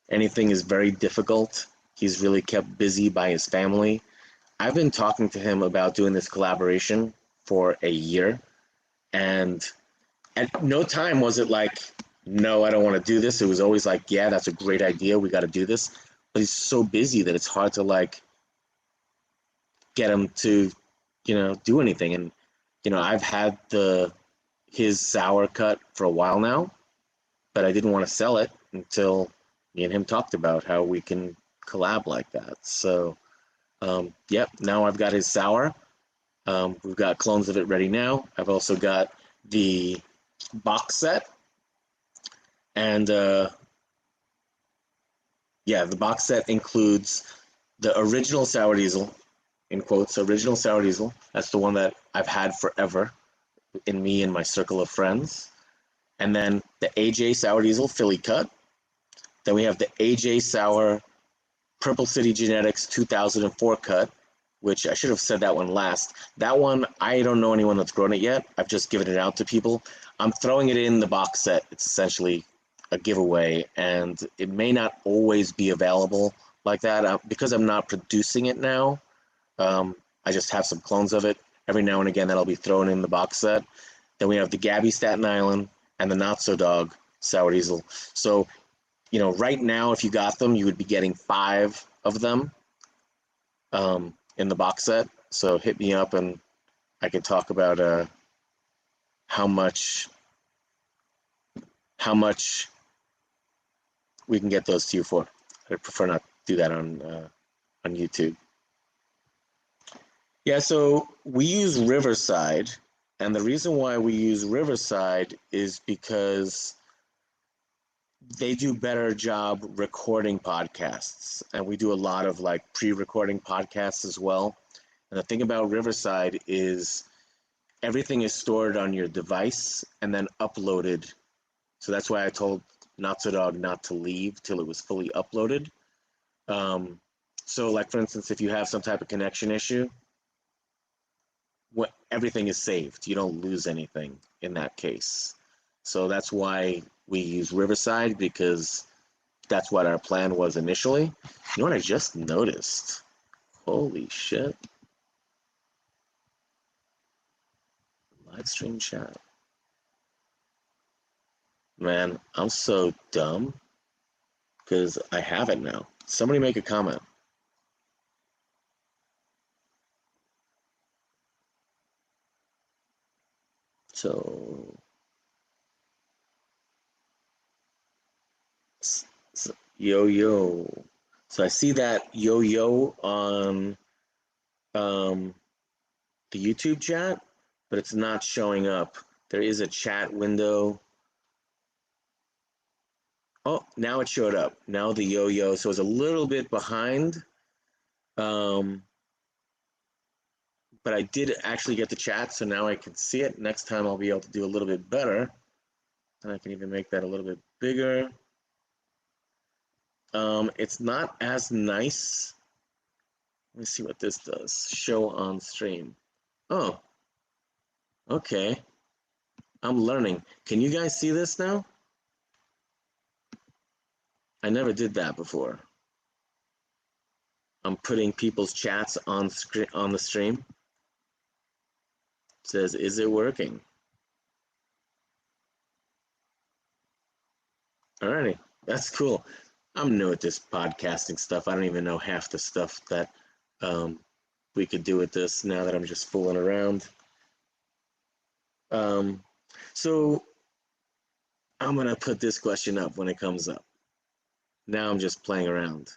anything is very difficult. He's really kept busy by his family. I've been talking to him about doing this collaboration for a year, and at no time was it like, no, I don't want to do this. It was always like, yeah, that's a great idea. We got to do this. But he's so busy that it's hard to like get him to, do anything. And, I've had his sour cut for a while now, but I didn't want to sell it until me and him talked about how we can collab like that. So, yep, now I've got his sour. We've got clones of it ready now. I've also got the box set. And yeah, the box set includes the original sour diesel, in quotes, original sour diesel. That's the one that I've had forever in me and my circle of friends. And then the AJ Sour Diesel Philly Cut. Then we have the AJ Sour Purple City Genetics 2004 cut, which I should have said that one last. That one, I don't know anyone that's grown it yet. I've just given it out to people. I'm throwing it in the box set. It's essentially a giveaway, and it may not always be available like that because I'm not producing it now. I just have some clones of it. Every now and again, that'll be thrown in the box set. Then we have the Gaby Staten Island and the Notsodog Sour Diesel. So, right now, if you got them, you would be getting 5 of them in the box set. So hit me up and I can talk about how much we can get those to you for. I prefer not to do that on YouTube. Yeah, so we use Riverside, and the reason why we use Riverside is because they do better job recording podcasts, and we do a lot of like pre-recording podcasts as well. And the thing about Riverside is everything is stored on your device and then uploaded. So that's why I told Notsodog not to leave till it was fully uploaded. So like for instance, if you have some type of connection issue, everything is saved. You don't lose anything in that case. So that's why we use Riverside, because that's what our plan was initially. You know what I just noticed? Holy shit. Live stream chat. Man, I'm so dumb because I have it now. Somebody make a comment. So yo. So I see that yo-yo on the YouTube chat, but it's not showing up. There is a chat window. Oh, now it showed up. Now the yo-yo. So it's a little bit behind. But I did actually get the chat, so now I can see it. Next time I'll be able to do a little bit better. And I can even make that a little bit bigger. It's not as nice. Let me see what this does. Show on stream. Oh, okay. I'm learning. Can you guys see this now? I never did that before. I'm putting people's chats on the stream. It says, is it working? Alrighty, that's cool. I'm new at this podcasting stuff. I don't even know half the stuff that we could do with this now that I'm just fooling around. So I'm gonna put this question up when it comes up. Now I'm just playing around.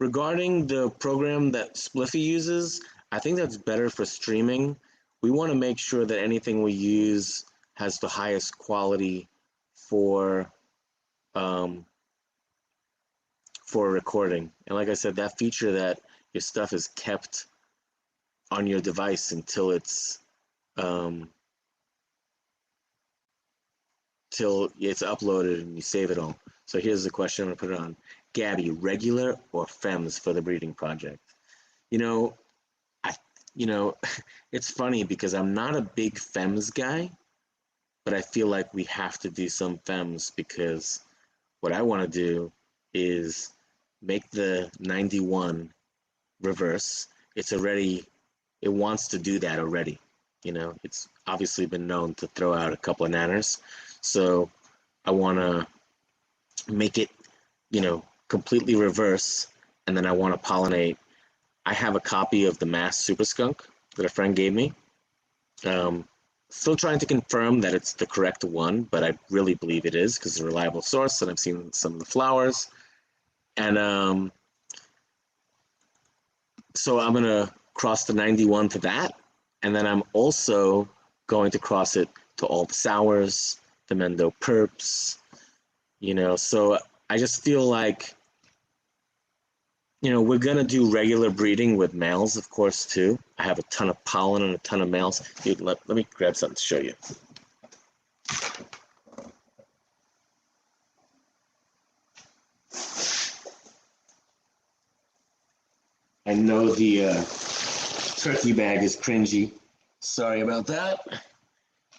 Regarding the program that Spliffy uses, I think that's better for streaming. We want to make sure that anything we use has the highest quality for recording. And like I said, that feature that your stuff is kept on your device until it's till it's uploaded and you save it all. So here's the question I'm gonna put it on. Gaby, regular or FEMS for the breeding project? You know, it's funny because I'm not a big FEMS guy, but I feel like we have to do some FEMS because what I want to do is make the 91 reverse. It wants to do that already. It's obviously been known to throw out a couple of nanners. So I want to make it, completely reverse, and then I want to pollinate. I have a copy of the Mass Super Skunk that a friend gave me. Still trying to confirm that it's the correct one, but I really believe it is because it's a reliable source, and I've seen some of the flowers. And so I'm going to cross the 91 to that, and then I'm also going to cross it to all the sours, the Mendo Perps, so I just feel like, we're going to do regular breeding with males, of course, too. I have a ton of pollen and a ton of males. Dude, let me grab something to show you. I know the turkey bag is cringy. Sorry about that.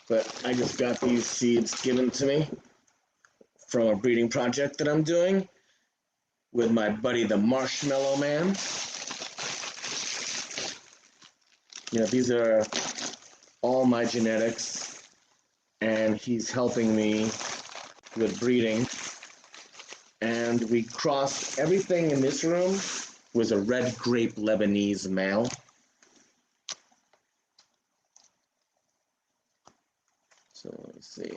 But I just got these seeds given to me from a breeding project that I'm doing with my buddy, the Marshmallow Man. These are all my genetics, and he's helping me with breeding. And we crossed everything in this room was a red grape Lebanese male. So let me see.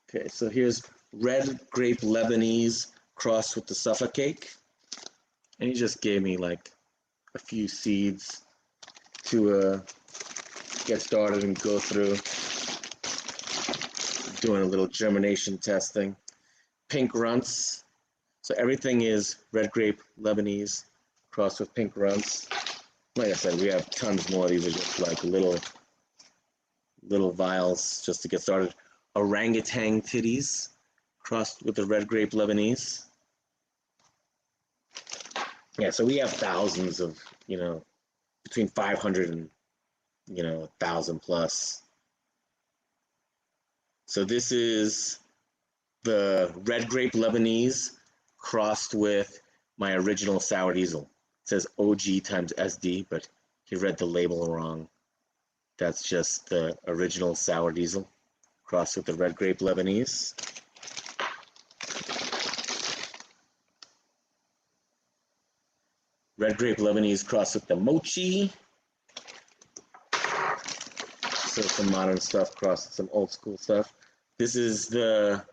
Okay, so here's red grape Lebanese crossed with the Suffocake. And he just gave me like a few seeds to get started and go through. Doing a little germination testing. Pink runts. So everything is red grape Lebanese crossed with pink runts. Like I said, we have tons more. These are just like little vials just to get started. Orangutan titties crossed with the red grape Lebanese. Yeah, so we have thousands of, between 500 and, 1,000 plus. So this is the red grape Lebanese crossed with my original sour diesel. It says OG times SD, but he read the label wrong. That's just the original sour diesel crossed with the red grape Lebanese. Red grape Lebanese crossed with the mochi. So some modern stuff crossed with some old school stuff. This is the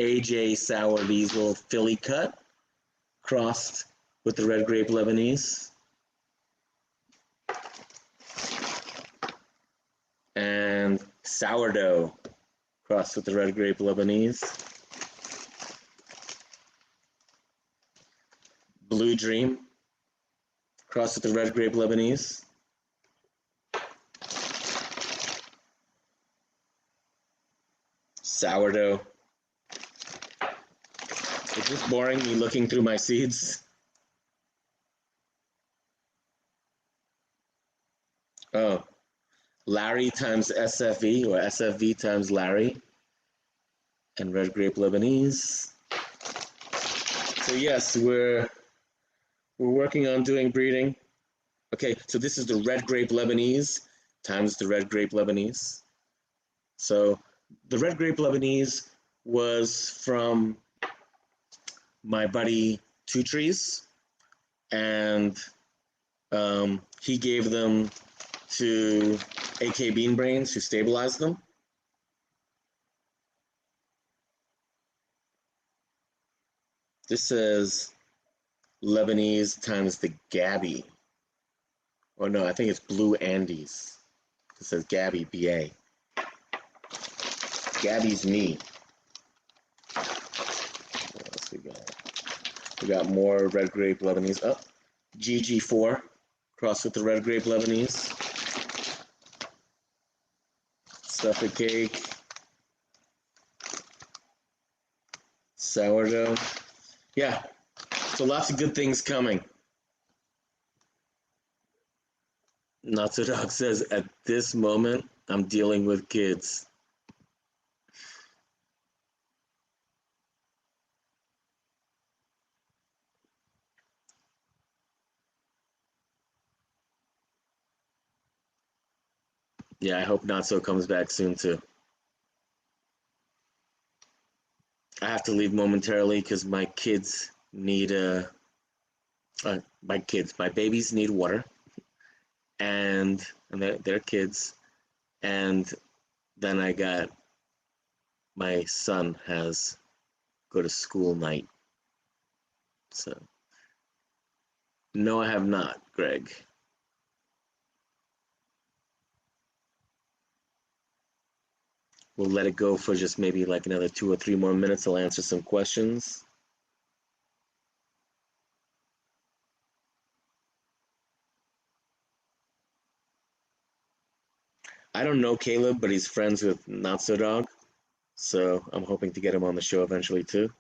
AJ Sour Diesel Philly Cut crossed with the Red Grape Lebanese. And Sourdough crossed with the Red Grape Lebanese. Blue Dream crossed with the Red Grape Lebanese. Sourdough. Is this boring, me looking through my seeds? Oh, Larry times SFV, or SFV times Larry, and Red Grape Lebanese. So yes, we're working on doing breeding. Okay, so this is the Red Grape Lebanese times the Red Grape Lebanese. So the Red Grape Lebanese was from my buddy Two Trees, and he gave them to AK Bean Brains, who stabilized them. This says Lebanese times the Gaby. Or no, I think it's Blue Andes. It says Gaby, BA. Gaby's me. What else we got? We got more Red Grape Lebanese. Oh, GG4 crossed with the Red Grape Lebanese. Stuff a Cake. Sourdough. Yeah, so lots of good things coming. Notsodog says, at this moment, I'm dealing with kids. Yeah, I hope Notso comes back soon too. I have to leave momentarily because my kids need my babies need water, and they're kids, and then I got my son has go to school night. So no, I have not, Greg. We'll let it go for just maybe like another 2 or 3 more minutes. I'll answer some questions. I don't know Caleb, but he's friends with Notsodog, so I'm hoping to get him on the show eventually too.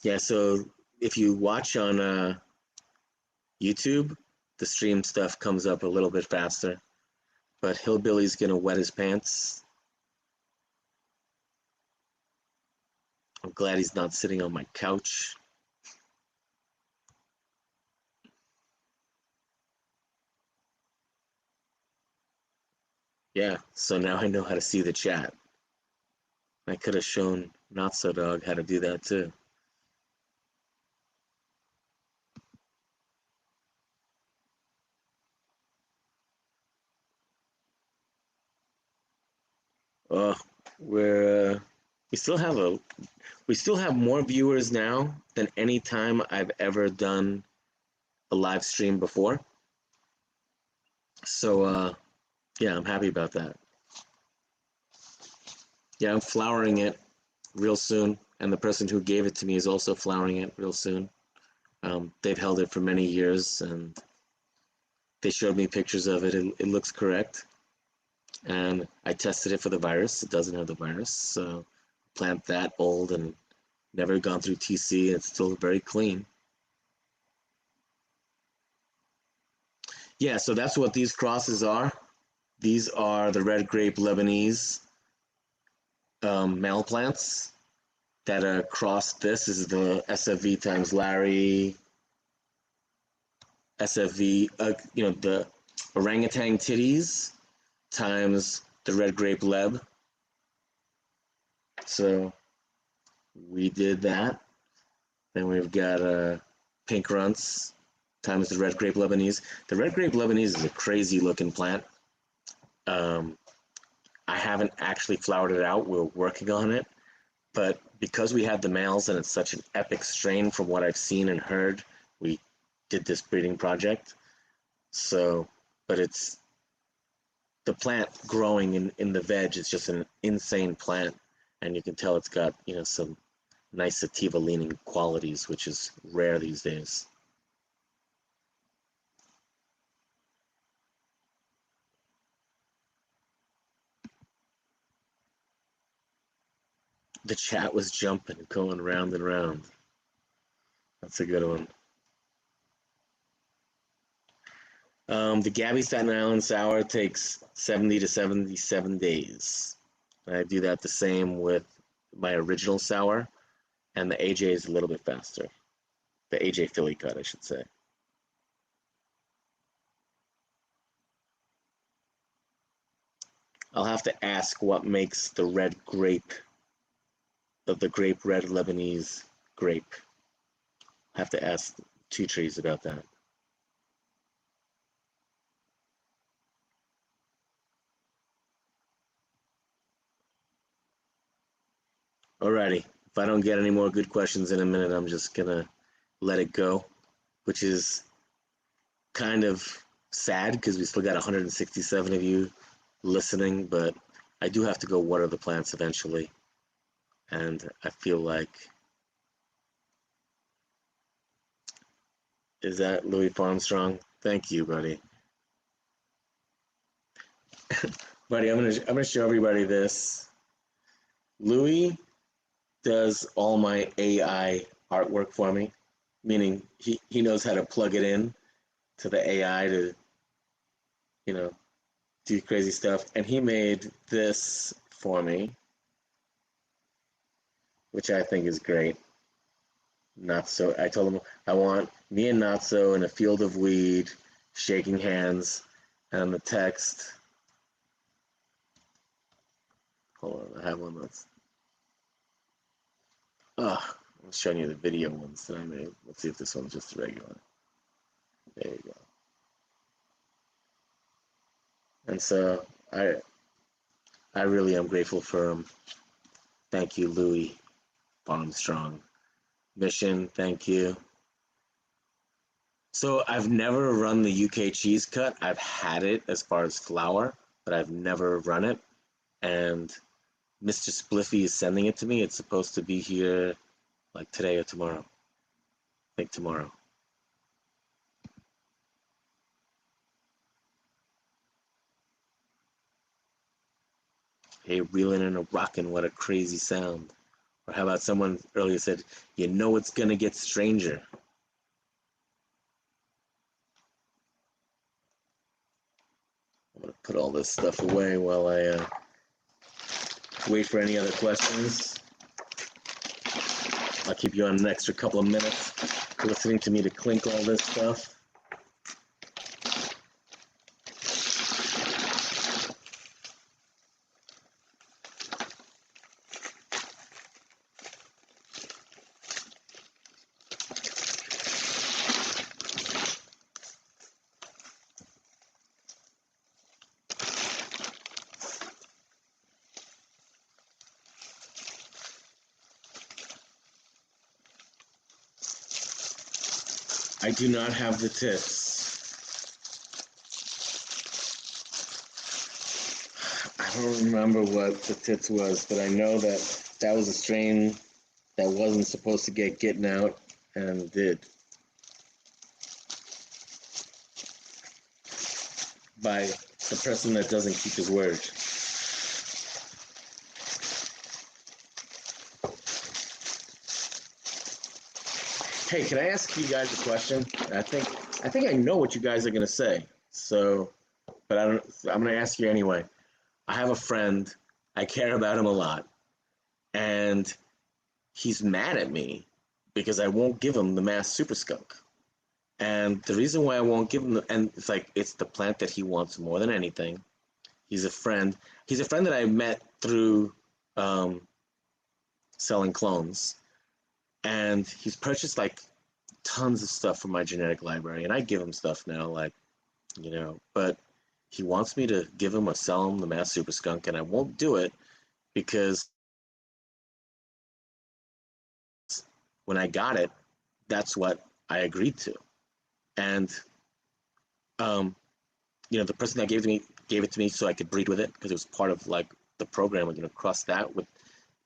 Yeah, so if you watch on YouTube, the stream stuff comes up a little bit faster. But Hillbilly's gonna wet his pants. I'm glad he's not sitting on my couch. Yeah, so now I know how to see the chat. I could have shown Notsodog how to do that too. Oh, we still have more viewers now than any time I've ever done a live stream before. So yeah, I'm happy about that. Yeah, I'm flowering it real soon, and the person who gave it to me is also flowering it real soon. They've held it for many years, and they showed me pictures of it. It looks correct. And I tested it for the virus. It doesn't have the virus. So plant that old and never gone through TC. It's still very clean. Yeah, so that's what these crosses are. These are the Red Grape Lebanese male plants that are crossed. This is the SFV times Larry, SFV, the orangutan titties times the Red Grape Leb. So we did that. Then we've got pink runts times the red grape Lebanese. The red grape Lebanese is a crazy looking plant. I haven't actually flowered it out. We're working on it. But because we had the males and it's such an epic strain from what I've seen and heard, we did this breeding project. So, but it's the plant growing in the veg is just an insane plant. And you can tell it's got, you know, some nice sativa leaning qualities, which is rare these days. The chat was jumping, going round and round. That's a good one. The Gaby Staten Island sour takes 70 to 77 days. I do that the same with my original sour, and the AJ is a little bit faster. The AJ Philly cut, I should say. I'll have to ask what makes the red grape, the grape red Lebanese grape. I have to ask Two Trees about that. Alrighty, if I don't get any more good questions in a minute, I'm just gonna let it go, which is kind of sad because we still got 167 of you listening, but I do have to go water the plants eventually. And I feel like, is that Louis Armstrong? Thank you, buddy. Buddy, I'm gonna show everybody this. Louis does all my AI artwork for me, meaning he knows how to plug it in to the AI to, you know, do crazy stuff. And he made this for me, which I think is great. Notso, I told him I want me and Notso in a field of weed, shaking hands, and on the text. Hold on, I have one that's. I'm showing you the video ones that I made. Let's see if this one's just regular. There you go. And so I really am grateful for him. Thank you, Louis Armstrong. Mission, thank you. So I've never run the UK cheese cut. I've had it as far as flour, but I've never run it. And Mr. Spliffy is sending it to me. It's supposed to be here like today or tomorrow. I think tomorrow. Hey, reeling and a rockin', what a crazy sound. Or how about someone earlier said, you know it's gonna get stranger. I'm gonna put all this stuff away while I wait for any other questions. I'll keep you on an extra couple of minutes listening to me to clink all this stuff. I do not have the tips. I don't remember what the tits was, but I know that that was a strain that wasn't supposed to get getting out and did. By the person that doesn't keep his word. Hey, can I ask you guys a question? I think I know what you guys are gonna say. So, but I'm gonna ask you anyway. I have a friend. I care about him a lot, and he's mad at me because I won't give him the Mass Super Skunk. And the reason why I won't give him and it's the plant that he wants more than anything. He's a friend. He's a friend that I met through selling clones, and he's purchased like tons of stuff from my genetic library, and I give him stuff now, like, but he wants me to give him or sell him the Mass Super Skunk, and I won't do it because when I got it, that's what I agreed to. And the person that gave it to me so I could breed with it because it was part of like the program. Cross that with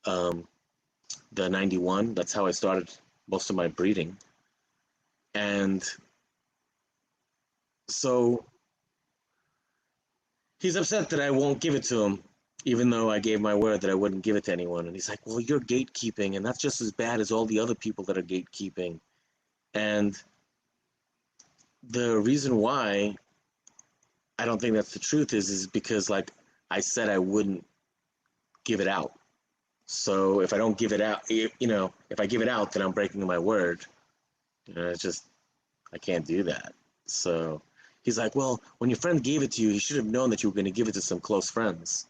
the 91. That's how I started most of my breeding. And so he's upset that I won't give it to him, even though I gave my word that I wouldn't give it to anyone. And he's like, well, you're gatekeeping, and that's just as bad as all the other people that are gatekeeping. And the reason why I don't think that's the truth is because, like, I said I wouldn't give it out. So if I don't give it out, if I give it out, then I'm breaking my word. It's just, I can't do that. So he's like, well, when your friend gave it to you, he should have known that you were going to give it to some close friends.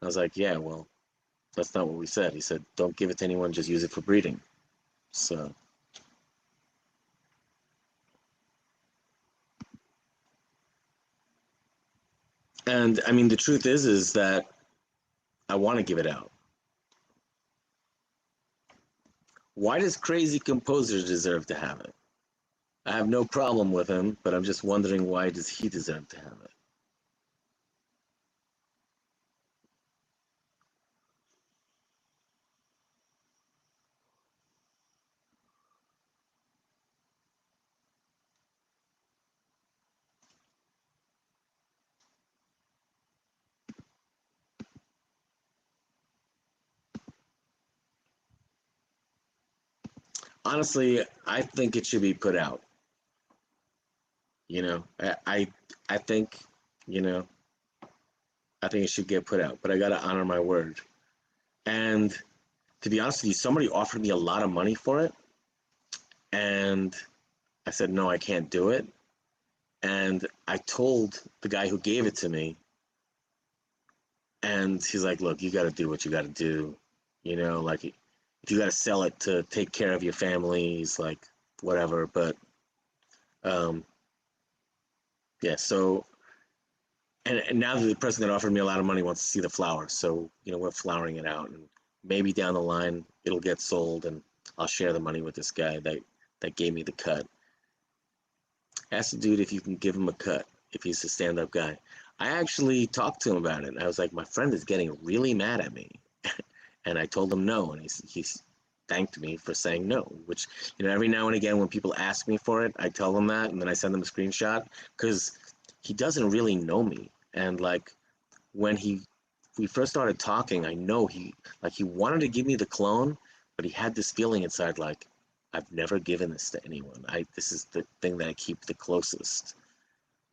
I was like, yeah, well, that's not what we said. He said, don't give it to anyone, just use it for breeding. So. And I mean, the truth is that I want to give it out. Why does Crazy Composer deserve to have it? I have no problem with him, but I'm just wondering, why does he deserve to have it? Honestly, I think it should be put out. I think, I think it should get put out, but I got to honor my word. And to be honest with you, somebody offered me a lot of money for it. And I said, no, I can't do it. And I told the guy who gave it to me, and he's like, look, you got to do what you got to do. Like, if you got to sell it to take care of your families, like, whatever. But, yeah, so, and now the person that offered me a lot of money wants to see the flower. So, we're flowering it out. And maybe down the line, it'll get sold, and I'll share the money with this guy that gave me the cut. Ask the dude if you can give him a cut, if he's a stand-up guy. I actually talked to him about it. I was like, my friend is getting really mad at me. And I told him no, and he's thanked me for saying no, which, every now and again when people ask me for it, I tell them that, and then I send them a screenshot, because he doesn't really know me. And, like, when we first started talking, I know he wanted to give me the clone, but he had this feeling inside, like, I've never given this to anyone. This is the thing that I keep the closest.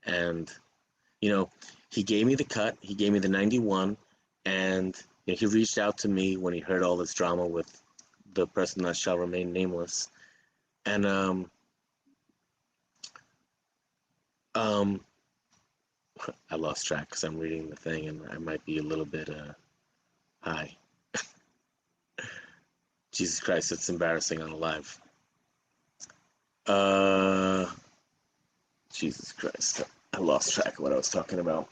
And, he gave me the cut, he gave me the 91, and he reached out to me when he heard all this drama with the person that shall remain nameless. And I lost track because I'm reading the thing, and I might be a little bit high. Jesus Christ, it's embarrassing on a live. Jesus Christ, I lost track of what I was talking about.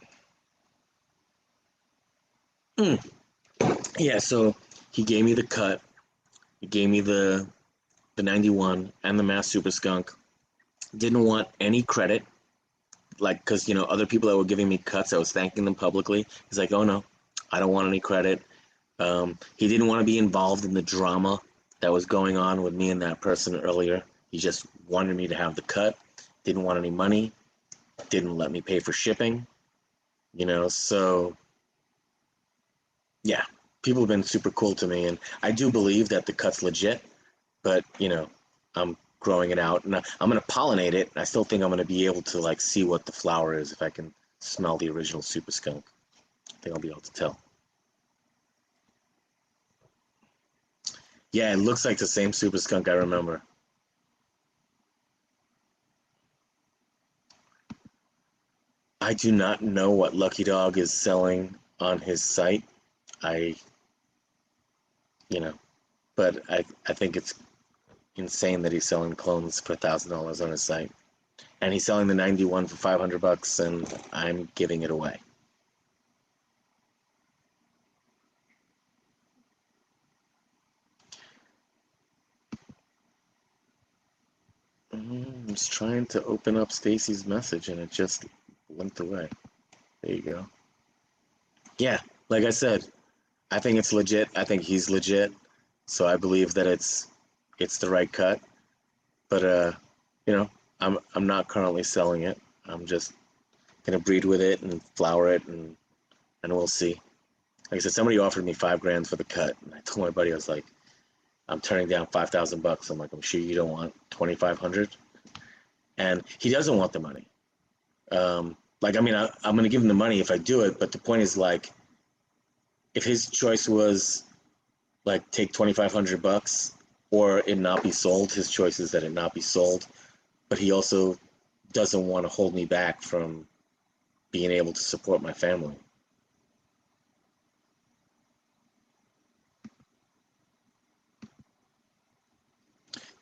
Yeah, so he gave me the cut, he gave me the 91 and the Mass Super Skunk. Didn't want any credit, like, because other people that were giving me cuts, I was thanking them publicly. He's like, oh no, I don't want any credit. He didn't want to be involved in the drama that was going on with me and that person earlier. He just wanted me to have the cut, didn't want any money, didn't let me pay for shipping, so yeah, people have been super cool to me, and I do believe that the cut's legit, but I'm growing it out, and I'm going to pollinate it. I still think I'm going to be able to, like, see what the flower is if I can smell the original Super Skunk. I think I'll be able to tell. Yeah, it looks like the same Super Skunk I remember. I do not know what Lucky Dog is selling on his site. But I think it's insane that he's selling clones for $1,000 on his site. And he's selling the 91 for $500, and I'm giving it away. I'm just trying to open up Stacy's message, and it just went away. There you go. Yeah, like I said, I think it's legit. I think he's legit. So I believe that it's the right cut. But you know, I'm not currently selling it. I'm just gonna breed with it and flower it, and we'll see. Like I said, somebody offered me $5,000 for the cut, and I told my buddy, I was like, I'm turning down $5,000. I'm like, I'm sure you don't want 2,500. And he doesn't want the money. Like, I mean, I'm gonna give him the money if I do it, but the point is, like, if his choice was like take $2,500 or it not be sold, his choice is that it not be sold. But he also doesn't want to hold me back from being able to support my family.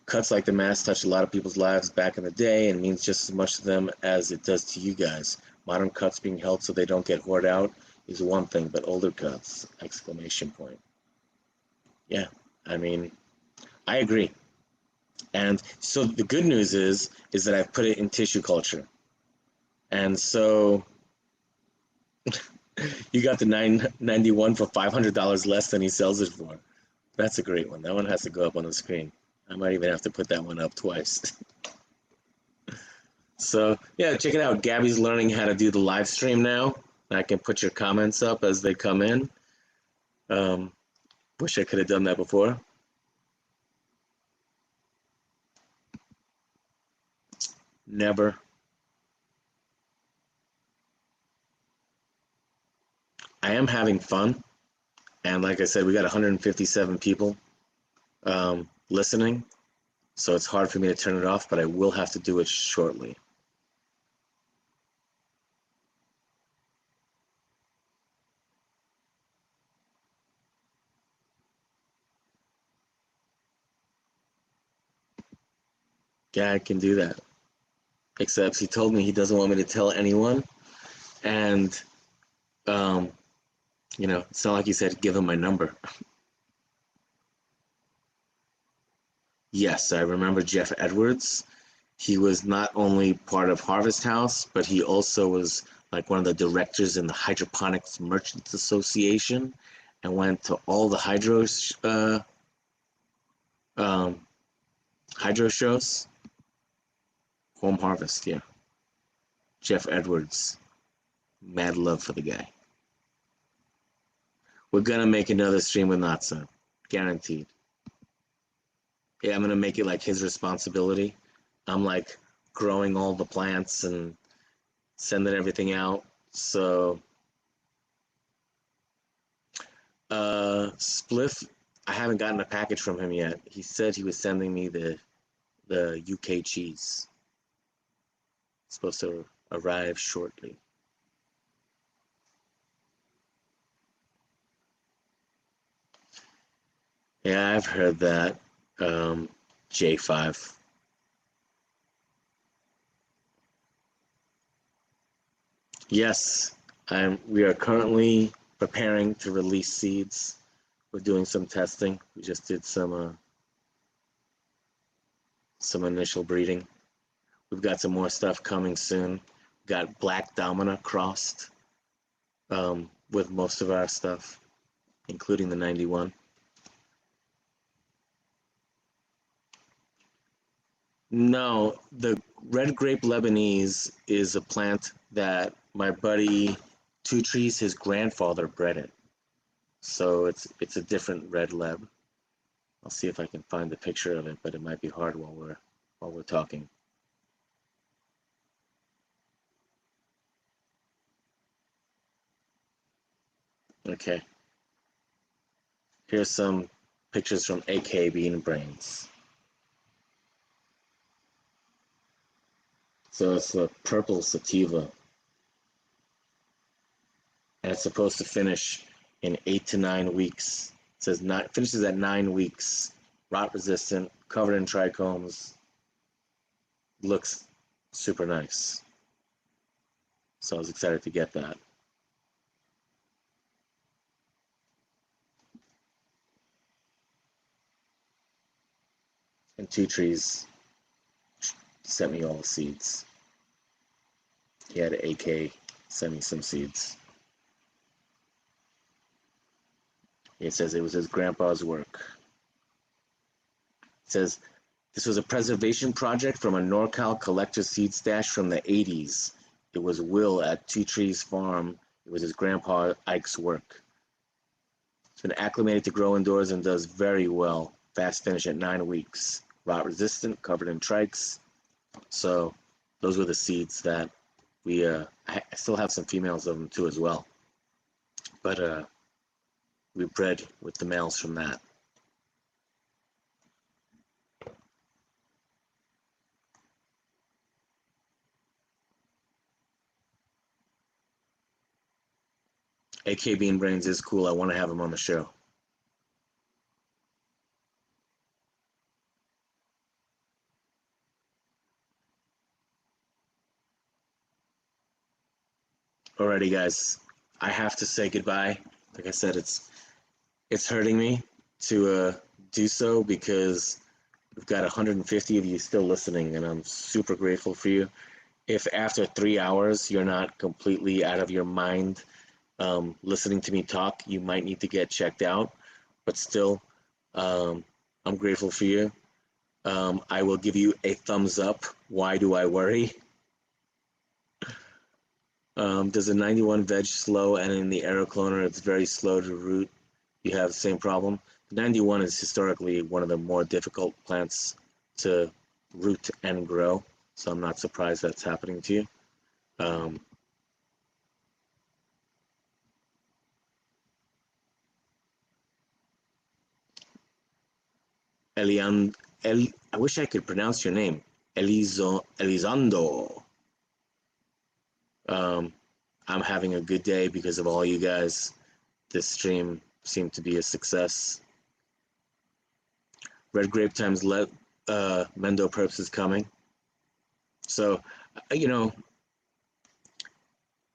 Cuts like the mask touched a lot of people's lives back in the day and means just as much to them as it does to you guys. Modern cuts being held so they don't get hoarded out is one thing, but older cuts, exclamation point. Yeah, I mean, I agree. And so the good news is that I've put it in tissue culture. And so you got the 991 for $500 less than he sells it for. That's a great one. That one has to go up on the screen. I might even have to put that one up twice. So yeah, check it out. Gabby's learning how to do the live stream now. I can put your comments up as they come in. Wish I could have done that before. Never. I am having fun. And like I said, we got 157 people listening. So it's hard for me to turn it off, but I will have to do it shortly. Yeah, I can do that. Except he told me he doesn't want me to tell anyone. And, you know, it's not like he said, give him my number. Yes, I remember Jeff Edwards. He was not only part of Harvest House, but he also was like one of the directors in the Hydroponics Merchants Association and went to all the hydro shows. Home Harvest, yeah. Jeff Edwards. Mad love for the guy. We're gonna make another stream with Natsa. Guaranteed. Yeah, I'm gonna make it like his responsibility. I'm like growing all the plants and sending everything out. So Spliff, I haven't gotten a package from him yet. He said he was sending me the UK cheese. It's supposed to arrive shortly. Yeah, I've heard that. J5. Yes, we are currently preparing to release seeds. We're doing some testing. We just did some initial breeding. We've got some more stuff coming soon. We've got Black Domina crossed with most of our stuff, including the 91. No, the red grape Lebanese is a plant that my buddy Two Trees, his grandfather bred it. So it's a different red leb. I'll see if I can find the picture of it, but it might be hard while we're talking. Okay. Here's some pictures from AK Bean Brains. So it's a purple sativa. And it's supposed to finish in 8 to 9 weeks. It says finishes at 9 weeks, rot resistant, covered in trichomes. Looks super nice. So I was excited to get that. And Two Trees sent me all the seeds. He had AK send me some seeds. It says it was his grandpa's work. It says this was a preservation project from a NorCal collector seed stash from the 80s. It was Will at Two Trees Farm. It was his grandpa Ike's work. It's been acclimated to grow indoors and does very well. Fast finish at 9 weeks. Rot resistant, covered in trikes. So those were the seeds that we, I still have some females of them too as well. But we bred with the males from that. AK Bean Brains is cool. I want to have him on the show. Alrighty, guys. I have to say goodbye. Like I said, it's hurting me to do so because we've got 150 of you still listening, and I'm super grateful for you. If after 3 hours you're not completely out of your mind listening to me talk, you might need to get checked out. But still, I'm grateful for you. I will give you a thumbs up. Why do I worry? Does a 91 veg slow, and in the aerocloner it's very slow to root? You have the same problem. The 91 is historically one of the more difficult plants to root and grow, so I'm not surprised that's happening to you. I wish I could pronounce your name. Elizondo. I'm having a good day because of all you guys. This stream seemed to be a success. Red Grape times Mendo Perps is coming. So, you know,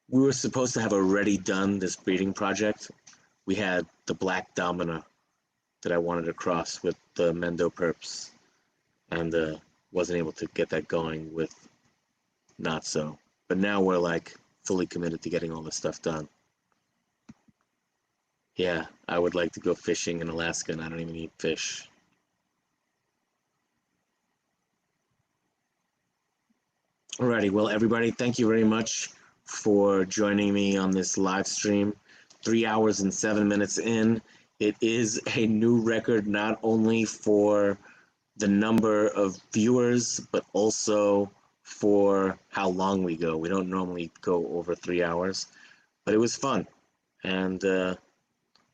we were supposed to have already done this breeding project. We had the Black Domina that I wanted to cross with the Mendo Perps, and wasn't able to get that going with Not So. But now we're like fully committed to getting all this stuff done. Yeah, I would like to go fishing in Alaska, and I don't even eat fish. Alrighty, well, everybody, thank you very much for joining me on this live stream. 3 hours and 7 minutes in. It is a new record, not only for the number of viewers, but also for how long we go. We don't normally go over 3 hours, but it was fun. And I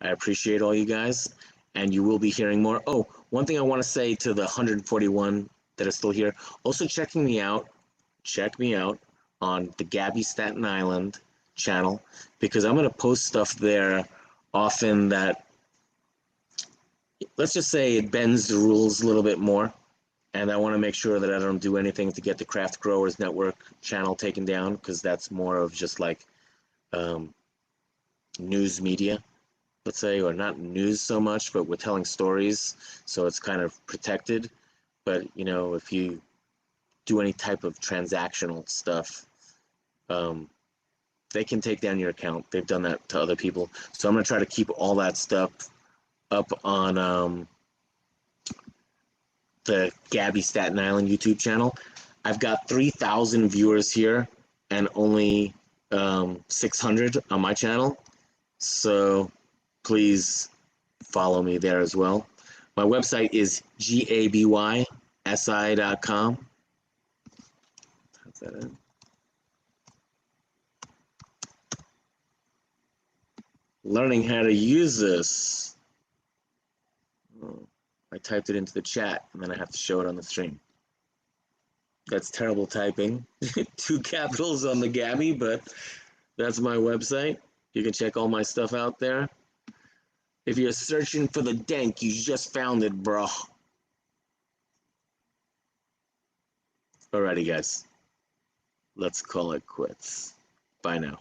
appreciate all you guys, and you will be hearing more. Oh, one thing I want to say to the 141 that are still here, also check me out on the Gaby Staten Island channel, because I'm going to post stuff there often that, let's just say, it bends the rules a little bit more. And I want to make sure that I don't do anything to get the Craft Growers Network channel taken down, because that's more of just like news media, let's say, or not news so much, but we're telling stories, so it's kind of protected. But, you know, if you do any type of transactional stuff, they can take down your account. They've done that to other people. So I'm going to try to keep all that stuff up on the Gaby Staten Island YouTube channel. I've got 3,000 viewers here and only 600 on my channel. So please follow me there as well. My website is GABYSI.com. Type that in. Learning how to use this. Oh, I typed it into the chat and then I have to show it on the stream. That's terrible typing. 2 capitals on the Gaby, but that's my website. You can check all my stuff out there. If you're searching for the dank, you just found it, bro. Alrighty, guys. Let's call it quits. Bye now.